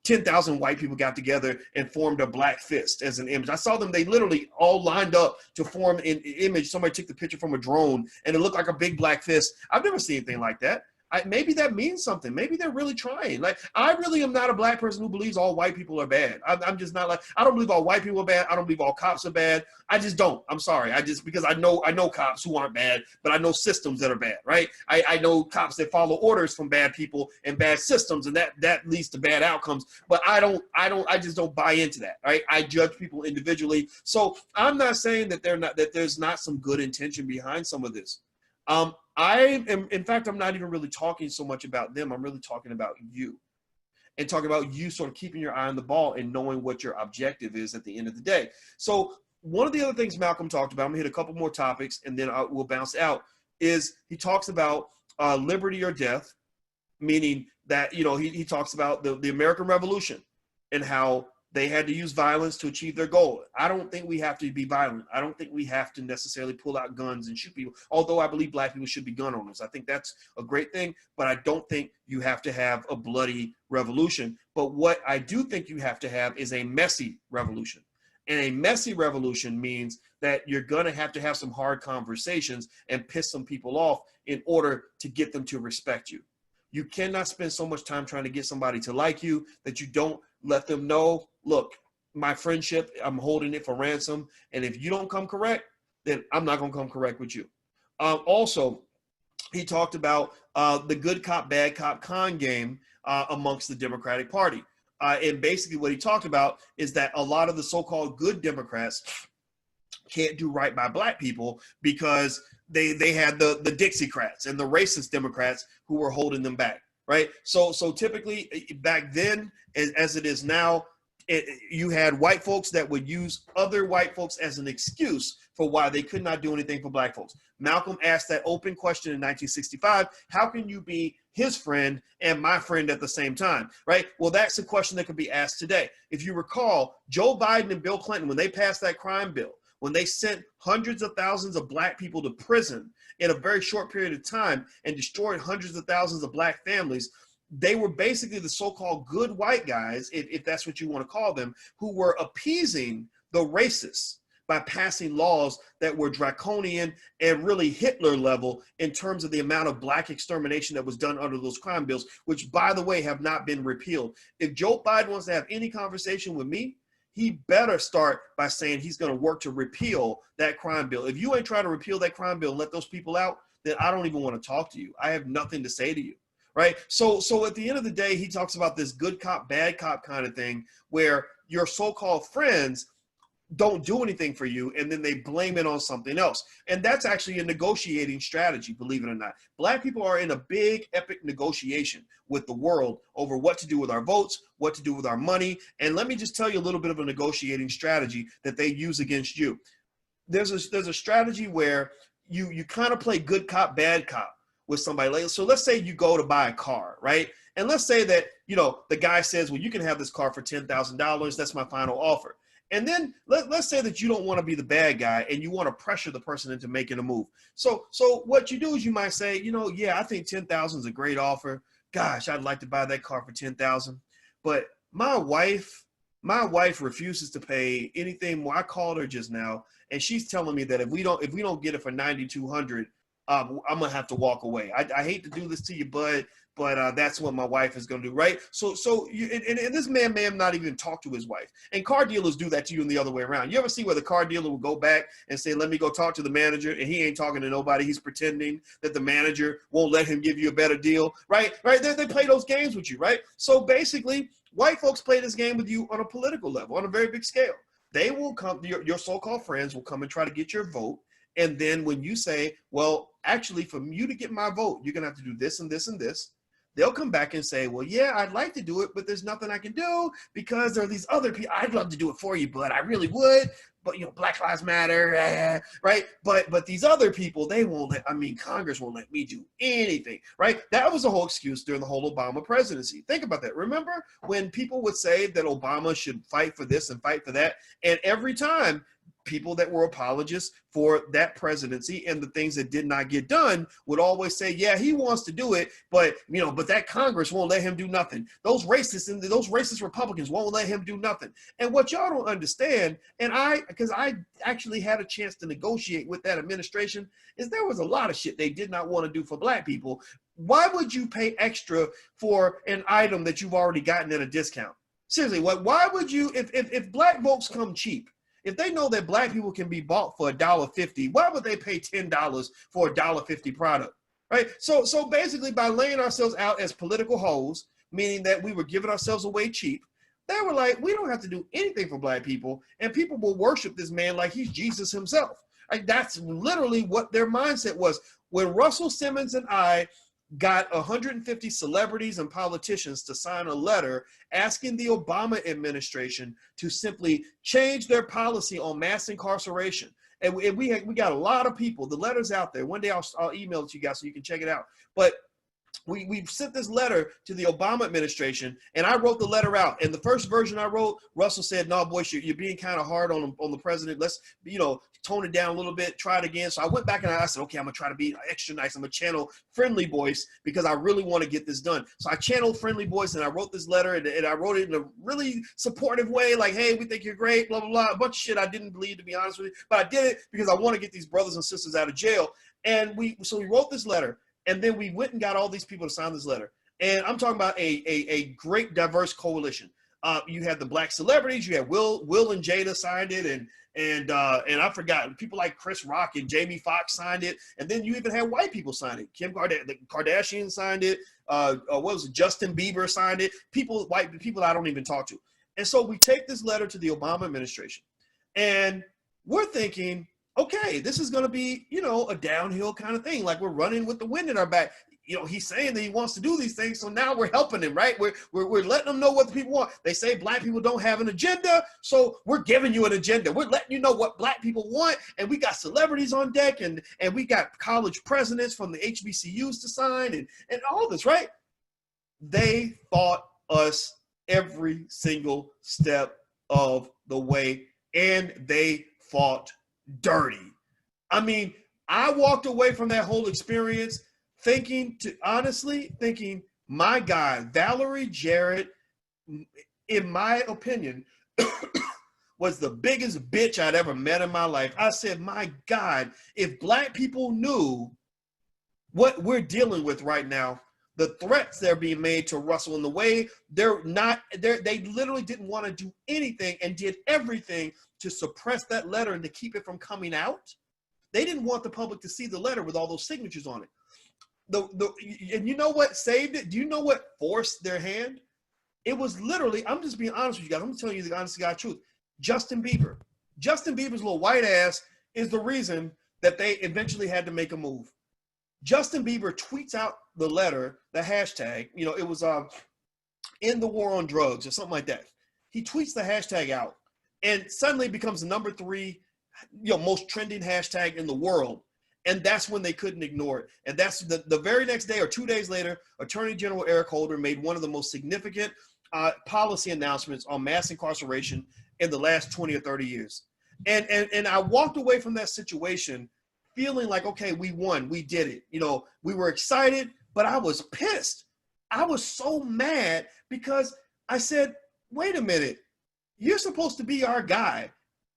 S2: 10,000 white people got together and formed a black fist as an image. I saw them, they literally all lined up to form an image. Somebody took the picture from a drone and it looked like a big black fist. I've never seen anything like that. Maybe that means something. Maybe they're really trying. Like, I really am not a black person who believes all white people are bad. I'm just not like, I don't believe all white people are bad. I don't believe all cops are bad. I just don't. I'm sorry. Because I know cops who aren't bad, but I know systems that are bad, right? I know cops that follow orders from bad people and bad systems, and that leads to bad outcomes. But I just don't buy into that, right? I judge people individually. So I'm not saying that there's not some good intention behind some of this. In fact, I'm not even really talking so much about them. I'm really talking about you, and talking about you sort of keeping your eye on the ball and knowing what your objective is at the end of the day. So one of the other things Malcolm talked about, I'm gonna hit a couple more topics and then we'll bounce out, is he talks about liberty or death, meaning that, he talks about the American Revolution and how they had to use violence to achieve their goal. I don't think we have to be violent. I don't think we have to necessarily pull out guns and shoot people, although I believe black people should be gun owners. I think that's a great thing, but I don't think you have to have a bloody revolution. But what I do think you have to have is a messy revolution. And a messy revolution means that you're going to have some hard conversations and piss some people off in order to get them to respect you. You cannot spend so much time trying to get somebody to like you that you don't let them know, look, my friendship, I'm holding it for ransom. And if you don't come correct, then I'm not going to come correct with you. Also, he talked about the good cop, bad cop con game amongst the Democratic Party. And basically what he talked about is that a lot of the so-called good Democrats can't do right by black people because they had the Dixiecrats and the racist Democrats who were holding them back, right? So typically back then, as it is now, you had white folks that would use other white folks as an excuse for why they could not do anything for black folks. Malcolm asked that open question in 1965, how can you be his friend and my friend at the same time, right? Well, that's a question that could be asked today. If you recall, Joe Biden and Bill Clinton, when they passed that crime bill, when they sent hundreds of thousands of black people to prison in a very short period of time and destroyed hundreds of thousands of black families, they were basically the so-called good white guys, if that's what you want to call them, who were appeasing the racists by passing laws that were draconian and really Hitler level in terms of the amount of black extermination that was done under those crime bills, which, by the way, have not been repealed. If Joe Biden wants to have any conversation with me, he better start by saying he's going to work to repeal that crime bill. If you ain't trying to repeal that crime bill and let those people out, then I don't even want to talk to you. I have nothing to say to you, right? So at the end of the day, he talks about this good cop, bad cop kind of thing where your so-called friends don't do anything for you, and then they blame it on something else. And that's actually a negotiating strategy, believe it or not. Black people are in a big, epic negotiation with the world over what to do with our votes, what to do with our money. And let me just tell you a little bit of a negotiating strategy that they use against you. There's a strategy where you kind of play good cop, bad cop with somebody. So let's say you go to buy a car, right? And let's say that, the guy says, well, you can have this car for $10,000. That's my final offer. And then let's say that you don't want to be the bad guy and you want to pressure the person into making a move. So what you do is you might say, yeah, I think 10,000 is a great offer. Gosh, I'd like to buy that car for 10,000. But my wife refuses to pay anything more. I called her just now and she's telling me that if we don't get it for 9,200, I'm gonna have to walk away. I hate to do this to you, bud, but that's what my wife is gonna do, right? So this man may have not even talked to his wife. And car dealers do that to you in the other way around. You ever see where the car dealer will go back and say, let me go talk to the manager, and he ain't talking to nobody. He's pretending that the manager won't let him give you a better deal, right? They play those games with you, right? So basically, white folks play this game with you on a political level, on a very big scale. They will come, your so-called friends will come and try to get your vote. And then when you say, well, actually, for you to get my vote, you're going to have to do this and this and this, they'll come back and say, well, yeah, I'd like to do it, but there's nothing I can do because there are these other people. I'd love to do it for you, but I really would. But, Black Lives Matter, right? But these other people, they won't let, Congress won't let me do anything, right? That was the whole excuse during the whole Obama presidency. Think about that. Remember when people would say that Obama should fight for this and fight for that? And every time, people that were apologists for that presidency and the things that did not get done would always say, yeah, he wants to do it, but that Congress won't let him do nothing. Those racist Republicans won't let him do nothing. And what y'all don't understand, because I actually had a chance to negotiate with that administration, is there was a lot of shit they did not want to do for Black people. Why would you pay extra for an item that you've already gotten at a discount? Seriously, why would you, if Black folks come cheap, if they know that Black people can be bought for $1.50, why would they pay $10 for a $1.50 product, right? So basically, by laying ourselves out as political hoes, meaning that we were giving ourselves away cheap, they were like, we don't have to do anything for Black people, and people will worship this man like he's Jesus himself. Like, that's literally what their mindset was. When Russell Simmons and I got 150 celebrities and politicians to sign a letter asking the Obama administration to simply change their policy on mass incarceration. And we got a lot of people. The letter's out there. One day I'll email it to you guys so you can check it out. But we sent this letter to the Obama administration, and I wrote the letter out. And the first version I wrote, Russell said, no, boys, you're being kind of hard on the president. Let's, tone it down a little bit, try it again. So I went back and I said, okay, I'm going to try to be extra nice. I'm going to channel friendly voice because I really want to get this done. So I channeled friendly voice and I wrote this letter, and I wrote it in a really supportive way, like, hey, we think you're great, blah, blah, blah. A bunch of shit I didn't believe, to be honest with you. But I did it because I want to get these brothers and sisters out of jail. And we wrote this letter. And then we went and got all these people to sign this letter. And I'm talking about a great diverse coalition. You had the Black celebrities. You had Will and Jada signed it, and I forgot, people like Chris Rock and Jamie Foxx signed it. And then you even had white people sign it. Kim Kardashian signed it. What was it? Justin Bieber signed it. White people I don't even talk to. And so we take this letter to the Obama administration, and we're thinking, okay, this is going to be, a downhill kind of thing. Like, we're running with the wind in our back. He's saying that he wants to do these things, so now we're helping him, right? We're letting them know what the people want. They say Black people don't have an agenda, so we're giving you an agenda. We're letting you know what Black people want, and we got celebrities on deck, and we got college presidents from the HBCUs to sign, and all this, right? They fought us every single step of the way, and they fought dirty. I walked away from that whole experience thinking, my God, Valerie Jarrett, in my opinion, was the biggest bitch I'd ever met in my life. I said, my God, if Black people knew what we're dealing with right now, the threats that are being made to Russell, in the way they literally didn't want to do anything and did everything to suppress that letter and to keep it from coming out. They didn't want the public to see the letter with all those signatures on it. And you know what saved it? Do you know what forced their hand? It was literally, I'm just being honest with you guys. I'm telling you the honest to God truth. Justin Bieber. Justin Bieber's little white ass is the reason that they eventually had to make a move. Justin Bieber tweets out the letter, the hashtag, it was "End the War on Drugs" or something like that. He tweets the hashtag out, and suddenly it becomes the number 3, most trending hashtag in the world. And that's when they couldn't ignore it. And that's the very next day or 2 days later, Attorney General Eric Holder made one of the most significant policy announcements on mass incarceration in the last 20 or 30 years. And I walked away from that situation feeling like, okay, we won, we did it. We were excited, but I was pissed. I was so mad because I said, wait a minute, you're supposed to be our guy.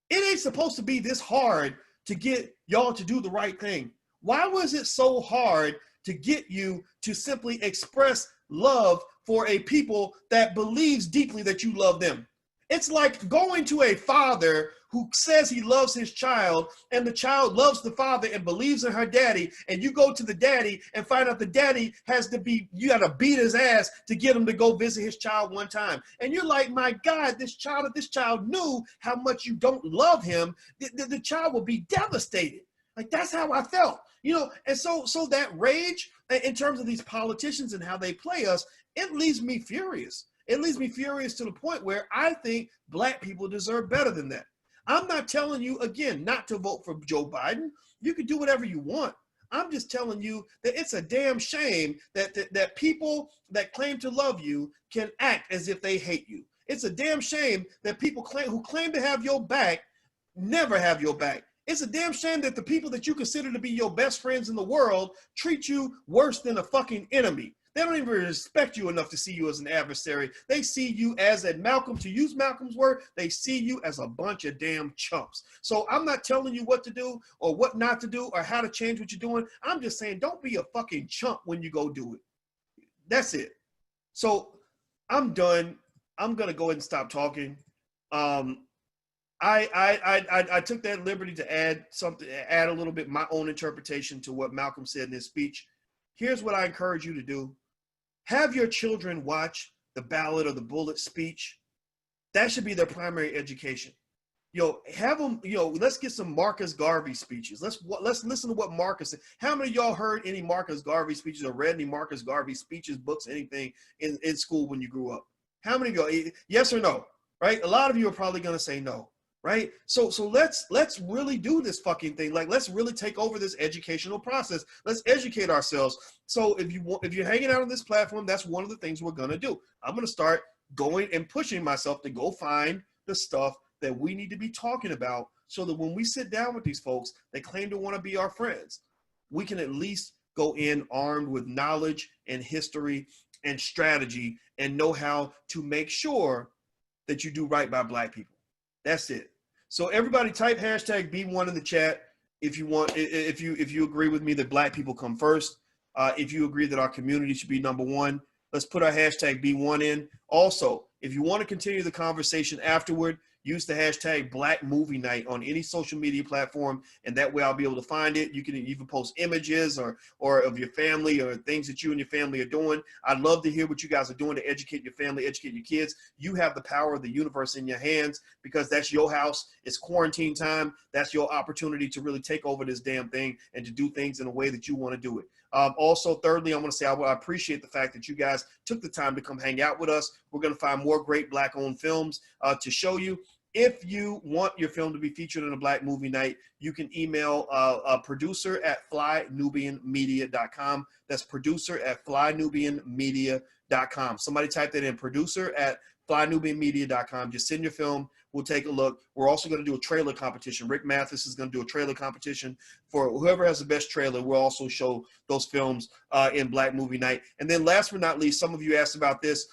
S2: It ain't supposed to be this hard to get y'all to do the right thing. Why was it so hard to get you to simply express love for a people that believes deeply that you love them? It's like going to a father who says he loves his child, and the child loves the father and believes in her daddy, and you go to the daddy and find out the daddy you got to beat his ass to get him to go visit his child one time. And you're like, my God, if this child knew how much you don't love him, the child will be devastated. Like, that's how I felt. You know, and so that rage in terms of these politicians and how they play us, it leaves me furious. It leaves me furious to the point where I think black people deserve better than that. I'm not telling you, again, not to vote for Joe Biden. You can do whatever you want. I'm just telling you that it's a damn shame that people that claim to love you can act as if they hate you. It's a damn shame that people who claim to have your back never have your back. It's a damn shame that the people that you consider to be your best friends in the world treat you worse than a fucking enemy. They don't even respect you enough to see you as an adversary. They see you as to use Malcolm's word, they see you as a bunch of damn chumps. So I'm not telling you what to do or what not to do or how to change what you're doing. I'm just saying, don't be a fucking chump when you go do it. That's it. So I'm done. I'm going to go ahead and stop talking. I took that liberty to add a little bit my own interpretation to what Malcolm said in his speech. Here's what I encourage you to do. Have your children watch the Ballot or the Bullet speech. That should be their primary education. Have them, let's get some Marcus Garvey speeches. Let's listen to what Marcus said. How many of y'all heard any Marcus Garvey speeches or read any Marcus Garvey speeches, books, anything in school when you grew up? How many of y'all, yes or no, right? A lot of you are probably going to say no. Right. So let's really do this fucking thing. Like, let's really take over this educational process. Let's educate ourselves. So if you're hanging out on this platform, that's one of the things we're going to do. I'm going to start going and pushing myself to go find the stuff that we need to be talking about so that when we sit down with these folks, they claim to want to be our friends, we can at least go in armed with knowledge and history and strategy and know how to make sure that you do right by black people. That's it. So everybody type hashtag B1 in the chat if you want, if you agree with me that black people come first. If you agree that our community should be number one, let's put our hashtag B1 in. Also, if you want to continue the conversation afterward, use the hashtag Black Movie Night on any social media platform, and that way I'll be able to find it. You can even post images or of your family or things that you and your family are doing. I'd love to hear what you guys are doing to educate your family, educate your kids. You have the power of the universe in your hands because that's your house. It's quarantine time. That's your opportunity to really take over this damn thing and to do things in a way that you want to do it. Also, thirdly, I want to say I appreciate the fact that you guys took the time to come hang out with us. We're going to find more great Black-owned films to show you. If you want your film to be featured in a Black Movie Night, you can email producer@flynubianmedia.com. That's producer@flynubianmedia.com. Somebody type that in, producer@flynubianmedia.com. Just send your film. We'll take a look. We're also going to do a trailer competition. Rick Mathis is going to do a trailer competition for whoever has the best trailer. We'll also show those films in Black Movie Night. And then last but not least, some of you asked about this.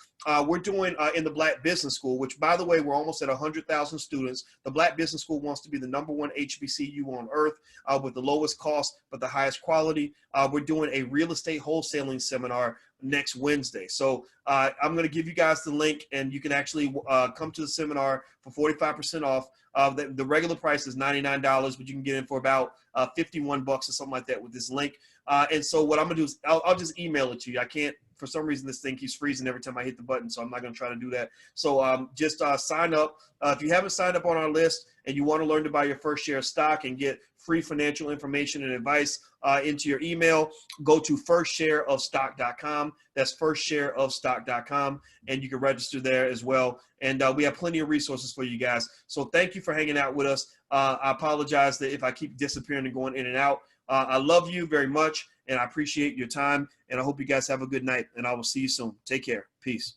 S2: We're doing in the Black Business School, which, by the way, we're almost at 100,000 students. The Black Business School wants to be the #1 HBCU on earth with the lowest cost but the highest quality. We're doing a real estate wholesaling seminar next Wednesday. So I'm going to give you guys the link, and you can actually come to the seminar for 45% off. The regular price is $99, but you can get in for about $51 or something like that with this link. And so what I'm going to do is I'll just email it to you. I can't, for some reason, this thing keeps freezing every time I hit the button, so I'm not going to try to do that. So just sign up. If you haven't signed up on our list and you want to learn to buy your first share of stock and get free financial information and advice into your email, go to firstshareofstock.com. That's firstshareofstock.com, and you can register there as well. And we have plenty of resources for you guys. So thank you for hanging out with us. I apologize that if I keep disappearing and going in and out. I love you very much, and I appreciate your time, and I hope you guys have a good night, and I will see you soon. Take care. Peace.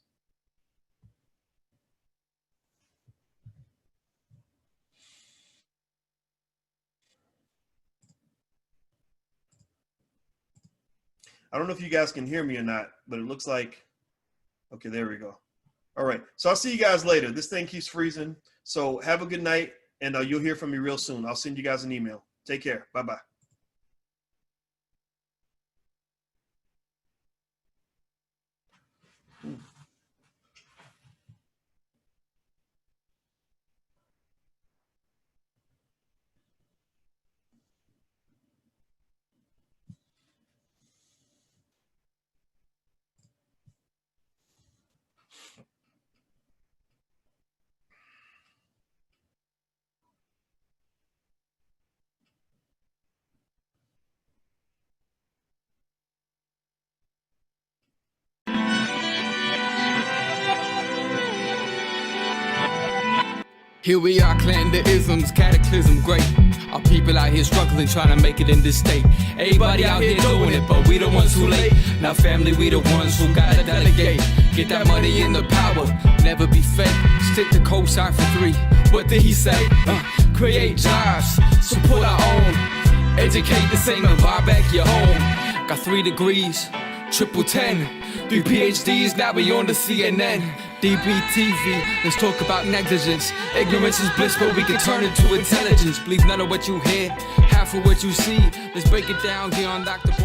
S2: I don't know if you guys can hear me or not, but it looks like, okay, there we go. All right, so I'll see you guys later. This thing keeps freezing, so have a good night, and you'll hear from me real soon. I'll send you guys an email. Take care. Bye-bye.
S1: Here we are, clan the isms, cataclysm, great. Our people out here struggling, trying to make it in this state. Everybody out here doing it, but we the ones who late. Now family, we the ones who gotta delegate. Get that money in the power, never be fake. Stick to cosign for 3. What did he say? Create jobs, support our own. Educate the same and buy back your home. Got 3 degrees, triple 10. 3 PhDs, now we on the CNN. DBTV, let's talk about negligence. Ignorance is bliss, but we can turn it to intelligence. Believe none of what you hear, half of what you see. Let's break it down here on Dr. Boy.